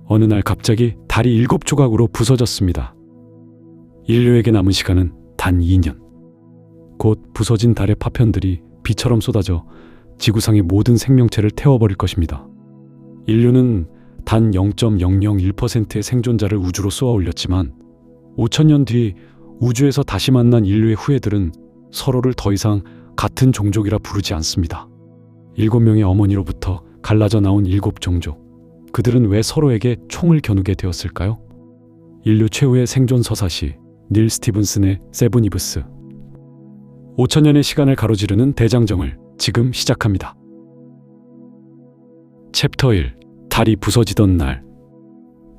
어느 날 갑자기 달이 7조각으로 부서졌습니다. 인류에게 남은 시간은 단 2년. 곧 부서진 달의 파편들이 비처럼 쏟아져 지구상의 모든 생명체를 태워버릴 것입니다. 인류는 단 0.001%의 생존자를 우주로 쏘아 올렸지만 5천년 뒤 우주에서 다시 만난 인류의 후예들은 서로를 더 이상 같은 종족이라 부르지 않습니다. 7명의 어머니로부터 갈라져 나온 7종족. 그들은 왜 서로에게 총을 겨누게 되었을까요? 인류 최후의 생존 서사시 닐 스티븐슨의 세븐 이브스. 5천년의 시간을 가로지르는 대장정을 지금 시작합니다. 챕터 1. 달이 부서지던 날.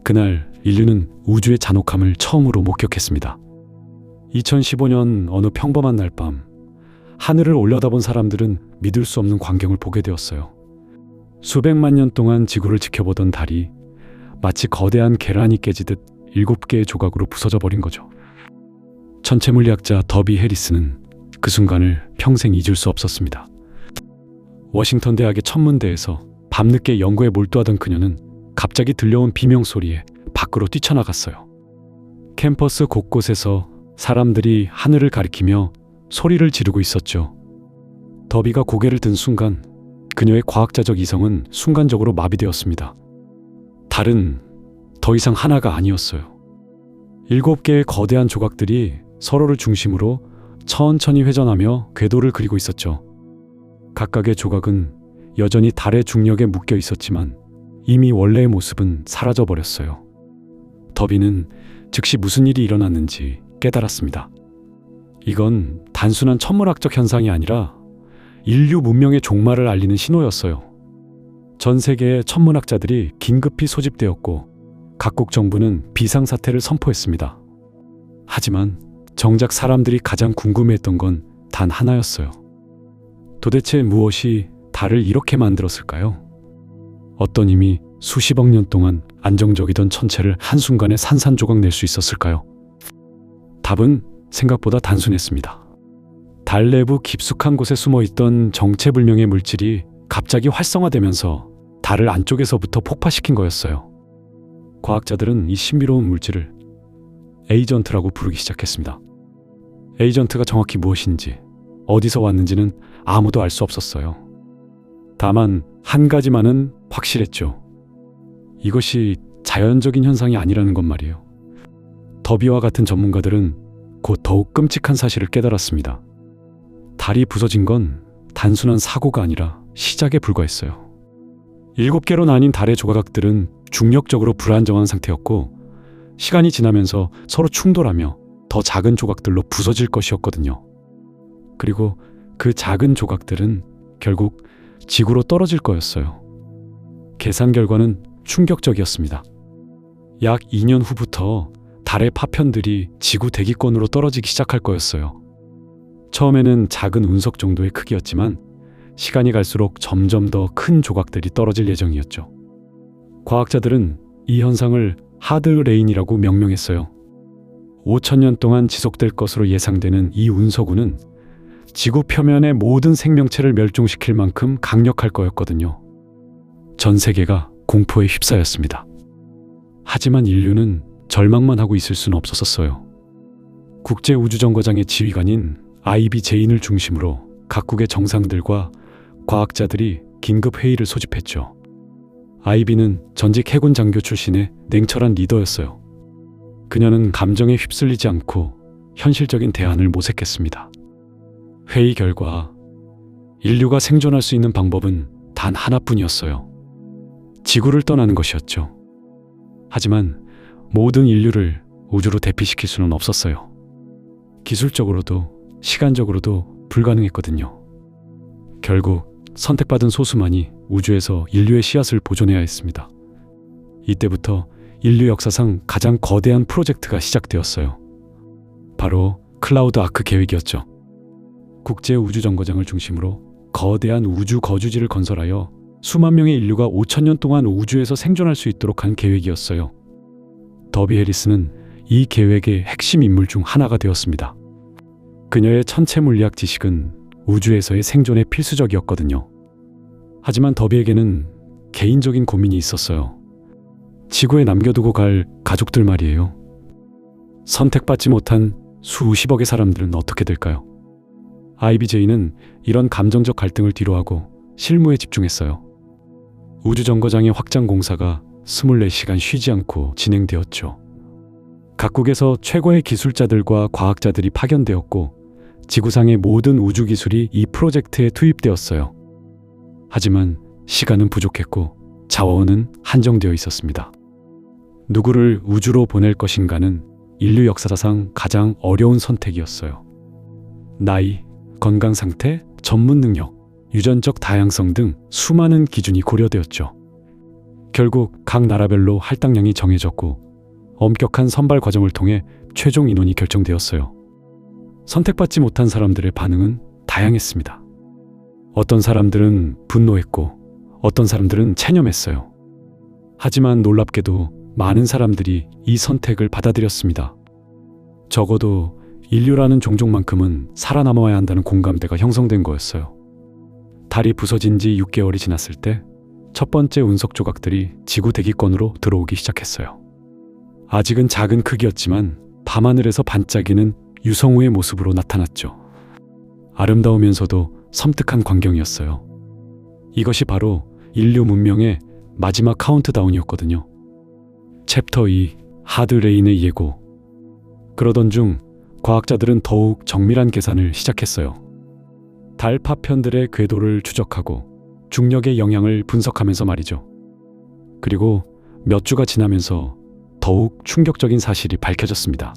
그날 인류는 우주의 잔혹함을 처음으로 목격했습니다. 2015년 어느 평범한 날 밤, 하늘을 올려다본 사람들은 믿을 수 없는 광경을 보게 되었어요. 수백만 년 동안 지구를 지켜보던 달이 마치 거대한 계란이 깨지듯 7개의 조각으로 부서져 버린 거죠. 천체물리학자 더비 해리스는 그 순간을 평생 잊을 수 없었습니다. 워싱턴 대학의 천문대에서 밤늦게 연구에 몰두하던 그녀는 갑자기 들려온 비명소리에 밖으로 뛰쳐나갔어요. 캠퍼스 곳곳에서 사람들이 하늘을 가리키며 소리를 지르고 있었죠. 더비가 고개를 든 순간 그녀의 과학자적 이성은 순간적으로 마비되었습니다. 달은 더 이상 하나가 아니었어요. 7개의 거대한 조각들이 서로를 중심으로 천천히 회전하며 궤도를 그리고 있었죠. 각각의 조각은 여전히 달의 중력에 묶여 있었지만 이미 원래의 모습은 사라져버렸어요. 더비는 즉시 무슨 일이 일어났는지 깨달았습니다. 이건 단순한 천문학적 현상이 아니라 인류 문명의 종말을 알리는 신호였어요. 전 세계의 천문학자들이 긴급히 소집되었고 각국 정부는 비상사태를 선포했습니다. 하지만 정작 사람들이 가장 궁금해했던 건 단 하나였어요. 도대체 무엇이 달을 이렇게 만들었을까요? 어떤 힘이 수십억 년 동안 안정적이던 천체를 한순간에 산산조각 낼 수 있었을까요? 답은 생각보다 단순했습니다. 달 내부 깊숙한 곳에 숨어있던 정체불명의 물질이 갑자기 활성화되면서 달을 안쪽에서부터 폭파시킨 거였어요. 과학자들은 이 신비로운 물질을 에이전트라고 부르기 시작했습니다. 에이전트가 정확히 무엇인지, 어디서 왔는지는 아무도 알 수 없었어요. 다만 한 가지만은 확실했죠. 이것이 자연적인 현상이 아니라는 것 말이에요. 더비와 같은 전문가들은 곧 더욱 끔찍한 사실을 깨달았습니다. 달이 부서진 건 단순한 사고가 아니라 시작에 불과했어요. 7개로 나뉜 달의 조각들은 중력적으로 불안정한 상태였고 시간이 지나면서 서로 충돌하며 더 작은 조각들로 부서질 것이었거든요. 그리고 그 작은 조각들은 결국 지구로 떨어질 거였어요. 계산 결과는 충격적이었습니다. 약 2년 후부터 달의 파편들이 지구 대기권으로 떨어지기 시작할 거였어요. 처음에는 작은 운석 정도의 크기였지만 시간이 갈수록 점점 더 큰 조각들이 떨어질 예정이었죠. 과학자들은 이 현상을 하드 레인이라고 명명했어요. 5천년 동안 지속될 것으로 예상되는 이 운석우는 지구 표면의 모든 생명체를 멸종시킬 만큼 강력할 거였거든요. 전 세계가 공포에 휩싸였습니다. 하지만 인류는 절망만 하고 있을 수는 없었어요. 국제우주정거장의 지휘관인 아이비 제인을 중심으로 각국의 정상들과 과학자들이 긴급 회의를 소집했죠. 아이비는 전직 해군 장교 출신의 냉철한 리더였어요. 그녀는 감정에 휩쓸리지 않고 현실적인 대안을 모색했습니다. 회의 결과 인류가 생존할 수 있는 방법은 단 하나뿐이었어요. 지구를 떠나는 것이었죠. 하지만 모든 인류를 우주로 대피시킬 수는 없었어요. 기술적으로도 시간적으로도 불가능했거든요. 결국 선택받은 소수만이 우주에서 인류의 씨앗을 보존해야 했습니다. 이때부터 인류 역사상 가장 거대한 프로젝트가 시작되었어요. 바로 클라우드 아크 계획이었죠. 국제우주정거장을 중심으로 거대한 우주 거주지를 건설하여 수만 명의 인류가 5천년 동안 우주에서 생존할 수 있도록 한 계획이었어요. 더비 해리스는 이 계획의 핵심 인물 중 하나가 되었습니다. 그녀의 천체물리학 지식은 우주에서의 생존에 필수적이었거든요. 하지만 더비에게는 개인적인 고민이 있었어요. 지구에 남겨두고 갈 가족들 말이에요. 선택받지 못한 수십억의 사람들은 어떻게 될까요? IBJ는 이런 감정적 갈등을 뒤로하고 실무에 집중했어요. 우주정거장의 확장 공사가 24시간 쉬지 않고 진행되었죠. 각국에서 최고의 기술자들과 과학자들이 파견되었고 지구상의 모든 우주 기술이 이 프로젝트에 투입되었어요. 하지만 시간은 부족했고 자원은 한정되어 있었습니다. 누구를 우주로 보낼 것인가는 인류 역사상 가장 어려운 선택이었어요. 나이, 건강 상태, 전문 능력, 유전적 다양성 등 수많은 기준이 고려되었죠. 결국 각 나라별로 할당량이 정해졌고 엄격한 선발 과정을 통해 최종 인원이 결정되었어요. 선택받지 못한 사람들의 반응은 다양했습니다. 어떤 사람들은 분노했고 어떤 사람들은 체념했어요. 하지만 놀랍게도 많은 사람들이 이 선택을 받아들였습니다. 적어도 인류라는 종족만큼은 살아남아야 한다는 공감대가 형성된 거였어요. 달이 부서진 지 6개월이 지났을 때 첫 번째 운석 조각들이 지구 대기권으로 들어오기 시작했어요. 아직은 작은 크기였지만 밤하늘에서 반짝이는 유성우의 모습으로 나타났죠. 아름다우면서도 섬뜩한 광경이었어요. 이것이 바로 인류 문명의 마지막 카운트다운이었거든요. 챕터 2 하드레인의 예고. 그러던 중 과학자들은 더욱 정밀한 계산을 시작했어요. 달 파편들의 궤도를 추적하고 중력의 영향을 분석하면서 말이죠. 그리고 몇 주가 지나면서 더욱 충격적인 사실이 밝혀졌습니다.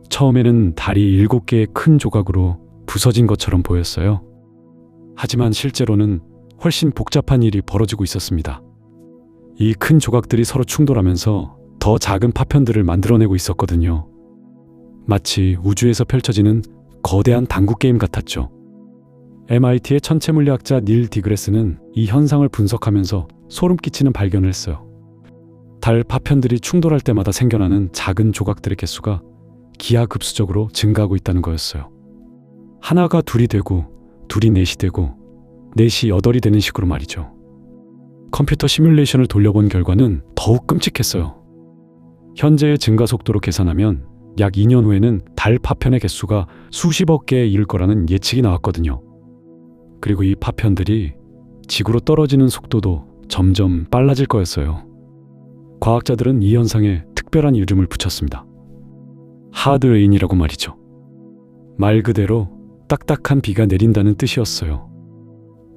처음에는 달이 7개의 큰 조각으로 부서진 것처럼 보였어요. 하지만 실제로는 훨씬 복잡한 일이 벌어지고 있었습니다. 이 큰 조각들이 서로 충돌하면서 더 작은 파편들을 만들어내고 있었거든요. 마치 우주에서 펼쳐지는 거대한 당구 게임 같았죠. MIT의 천체물리학자 닐 디그레스는 이 현상을 분석하면서 소름 끼치는 발견을 했어요. 달 파편들이 충돌할 때마다 생겨나는 작은 조각들의 개수가 기하급수적으로 증가하고 있다는 거였어요. 하나가 둘이 되고 둘이 넷이 되고 넷이 여덟이 되는 식으로 말이죠. 컴퓨터 시뮬레이션을 돌려본 결과는 더욱 끔찍했어요. 현재의 증가 속도로 계산하면 약 2년 후에는 달 파편의 개수가 수십억 개에 이를 거라는 예측이 나왔거든요. 그리고 이 파편들이 지구로 떨어지는 속도도 점점 빨라질 거였어요. 과학자들은 이 현상에 특별한 이름을 붙였습니다. 하드레인이라고 말이죠. 말 그대로 딱딱한 비가 내린다는 뜻이었어요.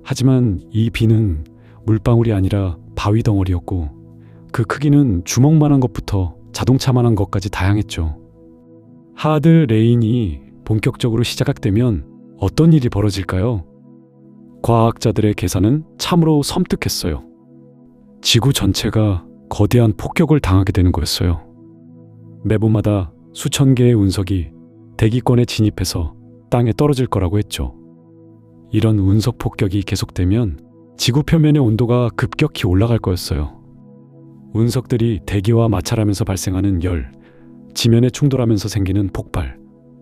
하지만 이 비는 물방울이 아니라 바위 덩어리였고 그 크기는 주먹만한 것부터 자동차만한 것까지 다양했죠. 하드레인이 본격적으로 시작되면 어떤 일이 벌어질까요? 과학자들의 계산은 참으로 섬뜩했어요. 지구 전체가 거대한 폭격을 당하게 되는 거였어요. 매분마다 수천 개의 운석이 대기권에 진입해서 땅에 떨어질 거라고 했죠. 이런 운석 폭격이 계속되면 지구 표면의 온도가 급격히 올라갈 거였어요. 운석들이 대기와 마찰하면서 발생하는 열, 지면에 충돌하면서 생기는 폭발,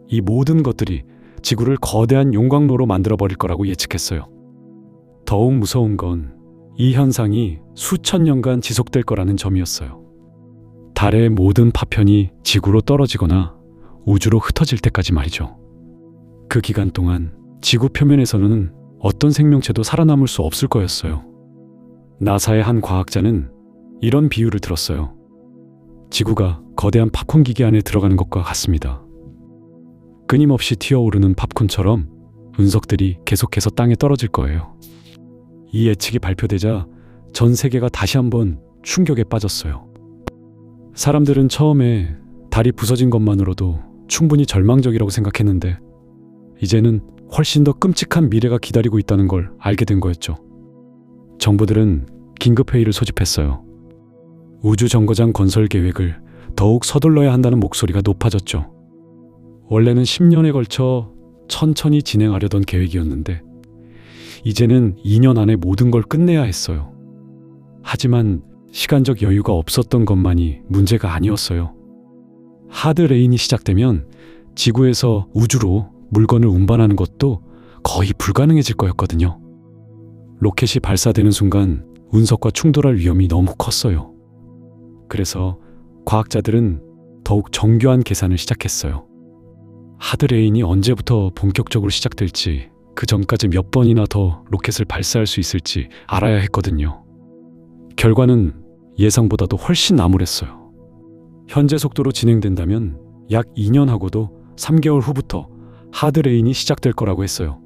이 모든 것들이 지구를 거대한 용광로로 만들어버릴 거라고 예측했어요. 더욱 무서운 건 이 현상이 수천 년간 지속될 거라는 점이었어요. 달의 모든 파편이 지구로 떨어지거나 우주로 흩어질 때까지 말이죠. 그 기간 동안 지구 표면에서는 어떤 생명체도 살아남을 수 없을 거였어요. 나사의 한 과학자는 이런 비유를 들었어요. 지구가 거대한 팝콘 기계 안에 들어가는 것과 같습니다. 끊임없이 튀어오르는 팝콘처럼 운석들이 계속해서 땅에 떨어질 거예요. 이 예측이 발표되자 전 세계가 다시 한번 충격에 빠졌어요. 사람들은 처음에 달이 부서진 것만으로도 충분히 절망적이라고 생각했는데 이제는 훨씬 더 끔찍한 미래가 기다리고 있다는 걸 알게 된 거였죠. 정부들은 긴급회의를 소집했어요. 우주정거장 건설 계획을 더욱 서둘러야 한다는 목소리가 높아졌죠. 원래는 10년에 걸쳐 천천히 진행하려던 계획이었는데 이제는 2년 안에 모든 걸 끝내야 했어요. 하지만 시간적 여유가 없었던 것만이 문제가 아니었어요. 하드레인이 시작되면 지구에서 우주로 물건을 운반하는 것도 거의 불가능해질 거였거든요. 로켓이 발사되는 순간 운석과 충돌할 위험이 너무 컸어요. 그래서 과학자들은 더욱 정교한 계산을 시작했어요. 하드레인이 언제부터 본격적으로 시작될지, 그 전까지 몇 번이나 더 로켓을 발사할 수 있을지 알아야 했거든요. 결과는 예상보다도 훨씬 암울했어요. 현재 속도로 진행된다면 약 2년 하고도 3개월 후부터 하드레인이 시작될 거라고 했어요.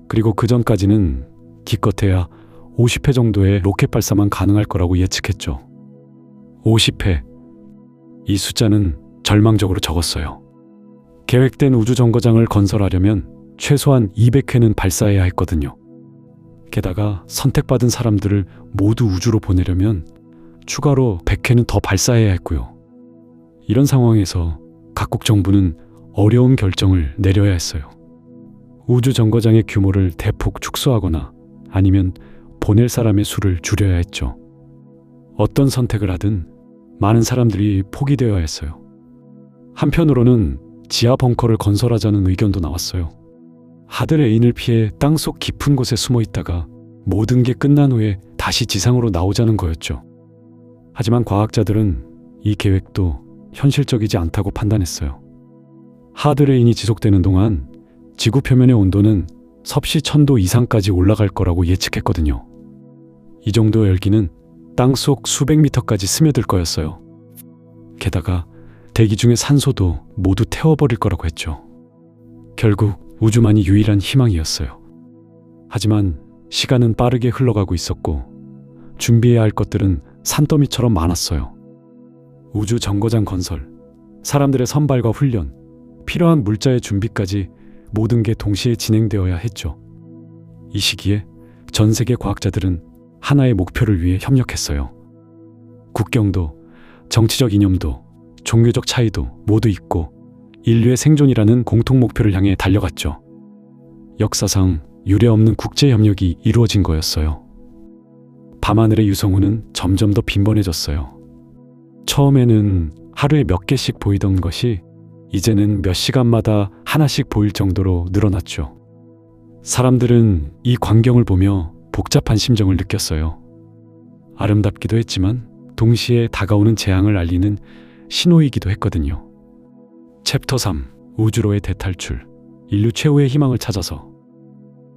그리고 그 전까지는 기껏해야 50회 정도의 로켓 발사만 가능할 거라고 예측했죠. 50회. 이 숫자는 절망적으로 적었어요. 계획된 우주정거장을 건설하려면 최소한 200회는 발사해야 했거든요. 게다가 선택받은 사람들을 모두 우주로 보내려면 추가로 100회는 더 발사해야 했고요. 이런 상황에서 각국 정부는 어려운 결정을 내려야 했어요. 우주정거장의 규모를 대폭 축소하거나 아니면 보낼 사람의 수를 줄여야 했죠. 어떤 선택을 하든 많은 사람들이 포기되어야 했어요. 한편으로는 지하 벙커를 건설하자는 의견도 나왔어요. 하드레인을 피해 땅속 깊은 곳에 숨어 있다가 모든 게 끝난 후에 다시 지상으로 나오자는 거였죠. 하지만 과학자들은 이 계획도 현실적이지 않다고 판단했어요. 하드레인이 지속되는 동안 지구 표면의 온도는 섭씨 1000도 이상까지 올라갈 거라고 예측했거든요. 이 정도 열기는 땅속 수백 미터까지 스며들 거였어요. 게다가 대기 중의 산소도 모두 태워버릴 거라고 했죠. 결국 우주만이 유일한 희망이었어요. 하지만 시간은 빠르게 흘러가고 있었고 준비해야 할 것들은 산더미처럼 많았어요. 우주 정거장 건설, 사람들의 선발과 훈련, 필요한 물자의 준비까지 모든 게 동시에 진행되어야 했죠. 이 시기에 전 세계 과학자들은 하나의 목표를 위해 협력했어요. 국경도, 정치적 이념도, 종교적 차이도 모두 잊고 인류의 생존이라는 공통 목표를 향해 달려갔죠. 역사상 유례없는 국제협력이 이루어진 거였어요. 밤하늘의 유성우는 점점 더 빈번해졌어요. 처음에는 하루에 몇 개씩 보이던 것이 이제는 몇 시간마다 하나씩 보일 정도로 늘어났죠. 사람들은 이 광경을 보며 복잡한 심정을 느꼈어요. 아름답기도 했지만 동시에 다가오는 재앙을 알리는 신호이기도 했거든요. 챕터 3. 우주로의 대탈출. 인류 최후의 희망을 찾아서.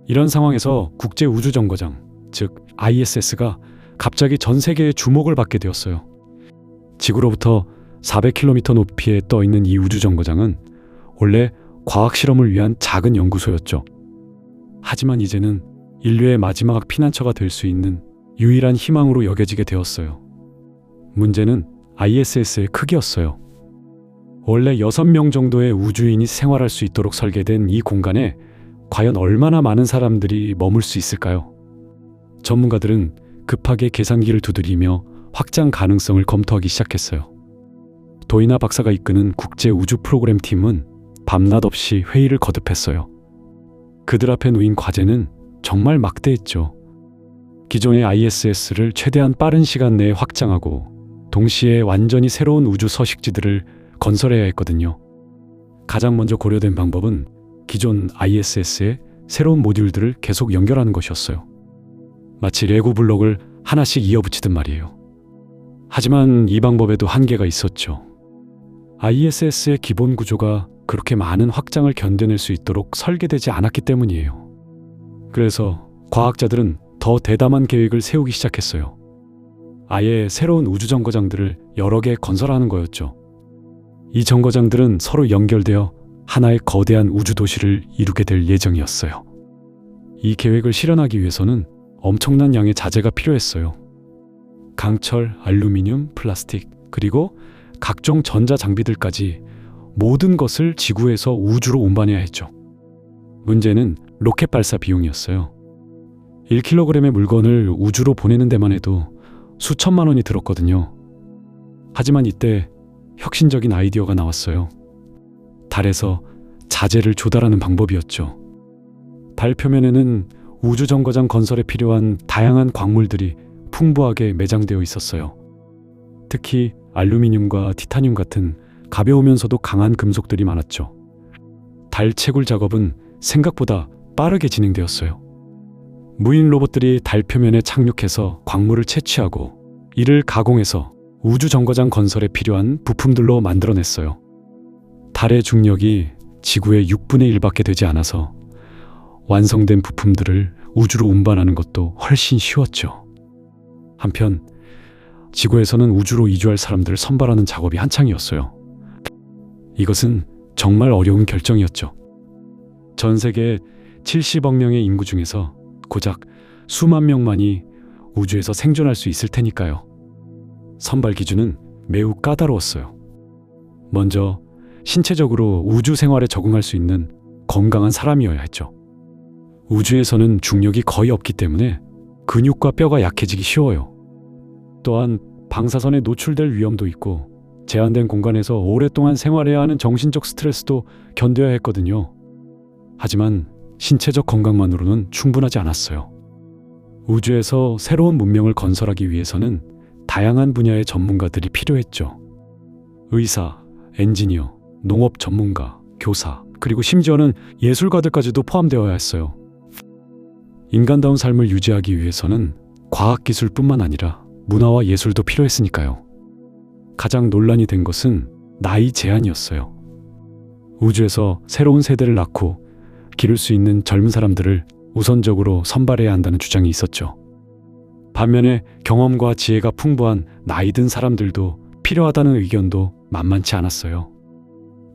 이런 상황에서 국제우주정거장, 즉 ISS가 갑자기 전 세계의 주목을 받게 되었어요. 지구로부터 400km 높이에 떠 있는 이 우주정거장은 원래 과학 실험을 위한 작은 연구소였죠. 하지만 이제는 인류의 마지막 피난처가 될 수 있는 유일한 희망으로 여겨지게 되었어요. 문제는 ISS의 크기였어요. 원래 6명 정도의 우주인이 생활할 수 있도록 설계된 이 공간에 과연 얼마나 많은 사람들이 머물 수 있을까요? 전문가들은 급하게 계산기를 두드리며 확장 가능성을 검토하기 시작했어요. 도이나 박사가 이끄는 국제 우주 프로그램 팀은 밤낮 없이 회의를 거듭했어요. 그들 앞에 놓인 과제는 정말 막대했죠. 기존의 ISS를 최대한 빠른 시간 내에 확장하고 동시에 완전히 새로운 우주 서식지들을 건설해야 했거든요. 가장 먼저 고려된 방법은 기존 ISS에 새로운 모듈들을 계속 연결하는 것이었어요. 마치 레고 블록을 하나씩 이어붙이듯 말이에요. 하지만 이 방법에도 한계가 있었죠. ISS의 기본 구조가 그렇게 많은 확장을 견뎌낼 수 있도록 설계되지 않았기 때문이에요. 그래서 과학자들은 더 대담한 계획을 세우기 시작했어요. 아예 새로운 우주정거장들을 여러 개 건설하는 거였죠. 이 정거장들은 서로 연결되어 하나의 거대한 우주도시를 이루게 될 예정이었어요. 이 계획을 실현하기 위해서는 엄청난 양의 자재가 필요했어요. 강철, 알루미늄, 플라스틱, 그리고 각종 전자장비들까지 모든 것을 지구에서 우주로 운반해야 했죠. 문제는 로켓 발사 비용이었어요. 1kg의 물건을 우주로 보내는 데만 해도 수천만 원이 들었거든요. 하지만 이때 혁신적인 아이디어가 나왔어요. 달에서 자재를 조달하는 방법이었죠. 달 표면에는 우주정거장 건설에 필요한 다양한 광물들이 풍부하게 매장되어 있었어요. 특히 알루미늄과 티타늄 같은 가벼우면서도 강한 금속들이 많았죠. 달 채굴 작업은 생각보다 빠르게 진행되었어요. 무인 로봇들이 달 표면에 착륙해서 광물을 채취하고 이를 가공해서 우주 정거장 건설에 필요한 부품들로 만들어냈어요. 달의 중력이 지구의 6분의 1밖에 되지 않아서 완성된 부품들을 우주로 운반하는 것도 훨씬 쉬웠죠. 한편 지구에서는 우주로 이주할 사람들을 선발하는 작업이 한창이었어요. 이것은 정말 어려운 결정이었죠. 전 세계 70억 명의 인구 중에서 고작 수만 명만이 우주에서 생존할 수 있을 테니까요. 선발 기준은 매우 까다로웠어요. 먼저 신체적으로 우주 생활에 적응할 수 있는 건강한 사람이어야 했죠. 우주에서는 중력이 거의 없기 때문에 근육과 뼈가 약해지기 쉬워요. 또한 방사선에 노출될 위험도 있고 제한된 공간에서 오랫동안 생활해야 하는 정신적 스트레스도 견뎌야 했거든요. 하지만 신체적 건강만으로는 충분하지 않았어요. 우주에서 새로운 문명을 건설하기 위해서는 다양한 분야의 전문가들이 필요했죠. 의사, 엔지니어, 농업 전문가, 교사, 그리고 심지어는 예술가들까지도 포함되어야 했어요. 인간다운 삶을 유지하기 위해서는 과학기술뿐만 아니라 문화와 예술도 필요했으니까요. 가장 논란이 된 것은 나이 제한이었어요. 우주에서 새로운 세대를 낳고 기를 수 있는 젊은 사람들을 우선적으로 선발해야 한다는 주장이 있었죠. 반면에 경험과 지혜가 풍부한 나이 든 사람들도 필요하다는 의견도 만만치 않았어요.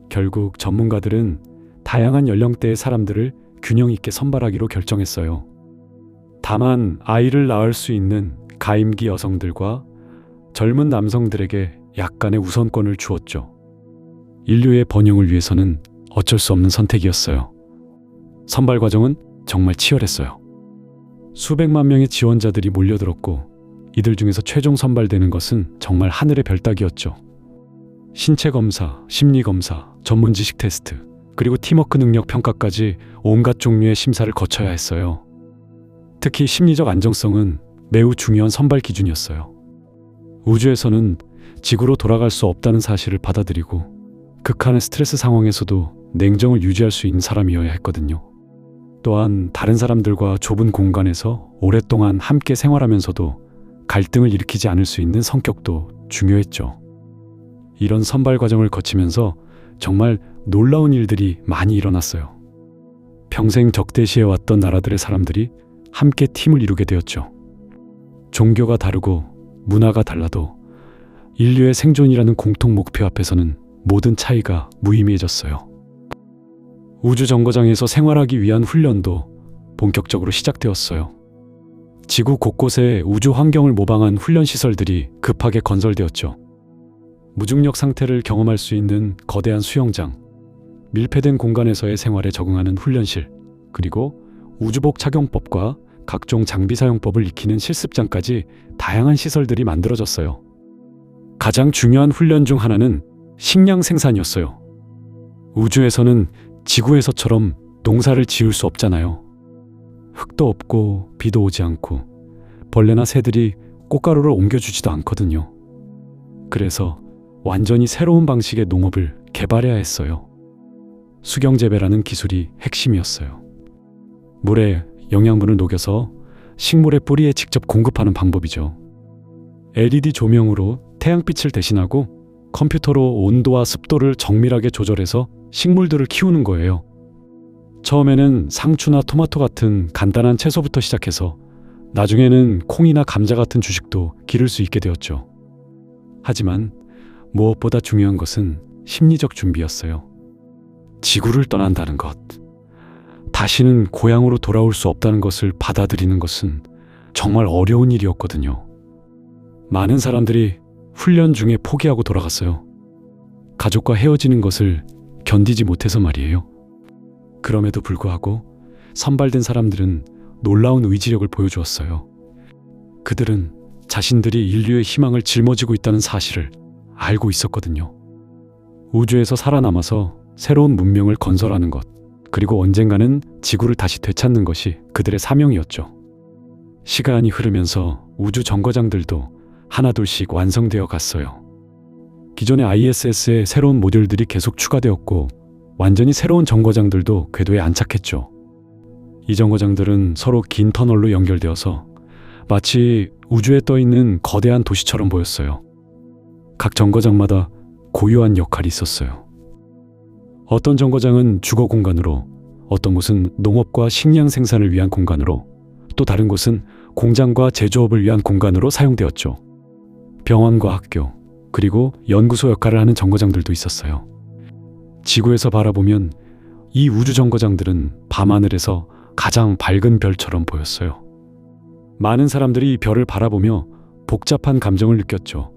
결국 전문가들은 다양한 연령대의 사람들을 균형 있게 선발하기로 결정했어요. 다만 아이를 낳을 수 있는 가임기 여성들과 젊은 남성들에게 약간의 우선권을 주었죠. 인류의 번영을 위해서는 어쩔 수 없는 선택이었어요. 선발 과정은 정말 치열했어요. 수백만 명의 지원자들이 몰려들었고 이들 중에서 최종 선발되는 것은 정말 하늘의 별 따기였죠. 신체 검사, 심리 검사, 전문 지식 테스트, 그리고 팀워크 능력 평가까지 온갖 종류의 심사를 거쳐야 했어요. 특히 심리적 안정성은 매우 중요한 선발 기준이었어요. 우주에서는 지구로 돌아갈 수 없다는 사실을 받아들이고 극한의 스트레스 상황에서도 냉정을 유지할 수 있는 사람이어야 했거든요. 또한 다른 사람들과 좁은 공간에서 오랫동안 함께 생활하면서도 갈등을 일으키지 않을 수 있는 성격도 중요했죠. 이런 선발 과정을 거치면서 정말 놀라운 일들이 많이 일어났어요. 평생 적대시해왔던 나라들의 사람들이 함께 팀을 이루게 되었죠. 종교가 다르고 문화가 달라도 인류의 생존이라는 공통 목표 앞에서는 모든 차이가 무의미해졌어요. 우주 정거장에서 생활하기 위한 훈련도 본격적으로 시작되었어요. 지구 곳곳에 우주 환경을 모방한 훈련 시설들이 급하게 건설되었죠. 무중력 상태를 경험할 수 있는 거대한 수영장, 밀폐된 공간에서의 생활에 적응하는 훈련실, 그리고 우주복 착용법과 각종 장비 사용법을 익히는 실습장까지 다양한 시설들이 만들어졌어요. 가장 중요한 훈련 중 하나는 식량 생산이었어요. 우주에서는 지구에서처럼 농사를 지을 수 없잖아요. 흙도 없고 비도 오지 않고 벌레나 새들이 꽃가루를 옮겨주지도 않거든요. 그래서 완전히 새로운 방식의 농업을 개발해야 했어요. 수경재배라는 기술이 핵심이었어요. 물에 영양분을 녹여서 식물의 뿌리에 직접 공급하는 방법이죠. LED 조명으로 태양빛을 대신하고 컴퓨터로 온도와 습도를 정밀하게 조절해서 식물들을 키우는 거예요. 처음에는 상추나 토마토 같은 간단한 채소부터 시작해서 나중에는 콩이나 감자 같은 주식도 기를 수 있게 되었죠. 하지만 무엇보다 중요한 것은 심리적 준비였어요. 지구를 떠난다는 것, 다시는 고향으로 돌아올 수 없다는 것을 받아들이는 것은 정말 어려운 일이었거든요. 많은 사람들이 훈련 중에 포기하고 돌아갔어요. 가족과 헤어지는 것을 견디지 못해서 말이에요. 그럼에도 불구하고 선발된 사람들은 놀라운 의지력을 보여주었어요. 그들은 자신들이 인류의 희망을 짊어지고 있다는 사실을 알고 있었거든요. 우주에서 살아남아서 새로운 문명을 건설하는 것, 그리고 언젠가는 지구를 다시 되찾는 것이 그들의 사명이었죠. 시간이 흐르면서 우주 정거장들도 하나둘씩 완성되어 갔어요. 기존의 ISS의 새로운 모듈들이 계속 추가되었고 완전히 새로운 정거장들도 궤도에 안착했죠. 이 정거장들은 서로 긴 터널로 연결되어서 마치 우주에 떠있는 거대한 도시처럼 보였어요. 각 정거장마다 고유한 역할이 있었어요. 어떤 정거장은 주거 공간으로, 어떤 곳은 농업과 식량 생산을 위한 공간으로, 또 다른 곳은 공장과 제조업을 위한 공간으로 사용되었죠. 병원과 학교, 그리고 연구소 역할을 하는 정거장들도 있었어요. 지구에서 바라보면 이 우주 정거장들은 밤하늘에서 가장 밝은 별처럼 보였어요. 많은 사람들이 별을 바라보며 복잡한 감정을 느꼈죠.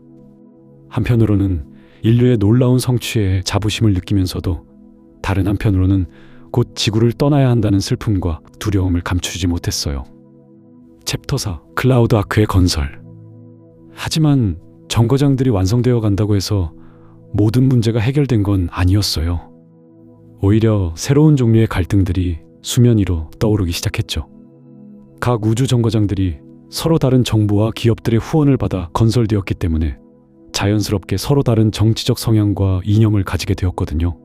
한편으로는 인류의 놀라운 성취에 자부심을 느끼면서도 다른 한편으로는 곧 지구를 떠나야 한다는 슬픔과 두려움을 감추지 못했어요. 챕터 4. 클라우드 아크의 건설. 하지만 정거장들이 완성되어 간다고 해서 모든 문제가 해결된 건 아니었어요. 오히려 새로운 종류의 갈등들이 수면 위로 떠오르기 시작했죠. 각 우주 정거장들이 서로 다른 정부와 기업들의 후원을 받아 건설되었기 때문에 자연스럽게 서로 다른 정치적 성향과 이념을 가지게 되었거든요.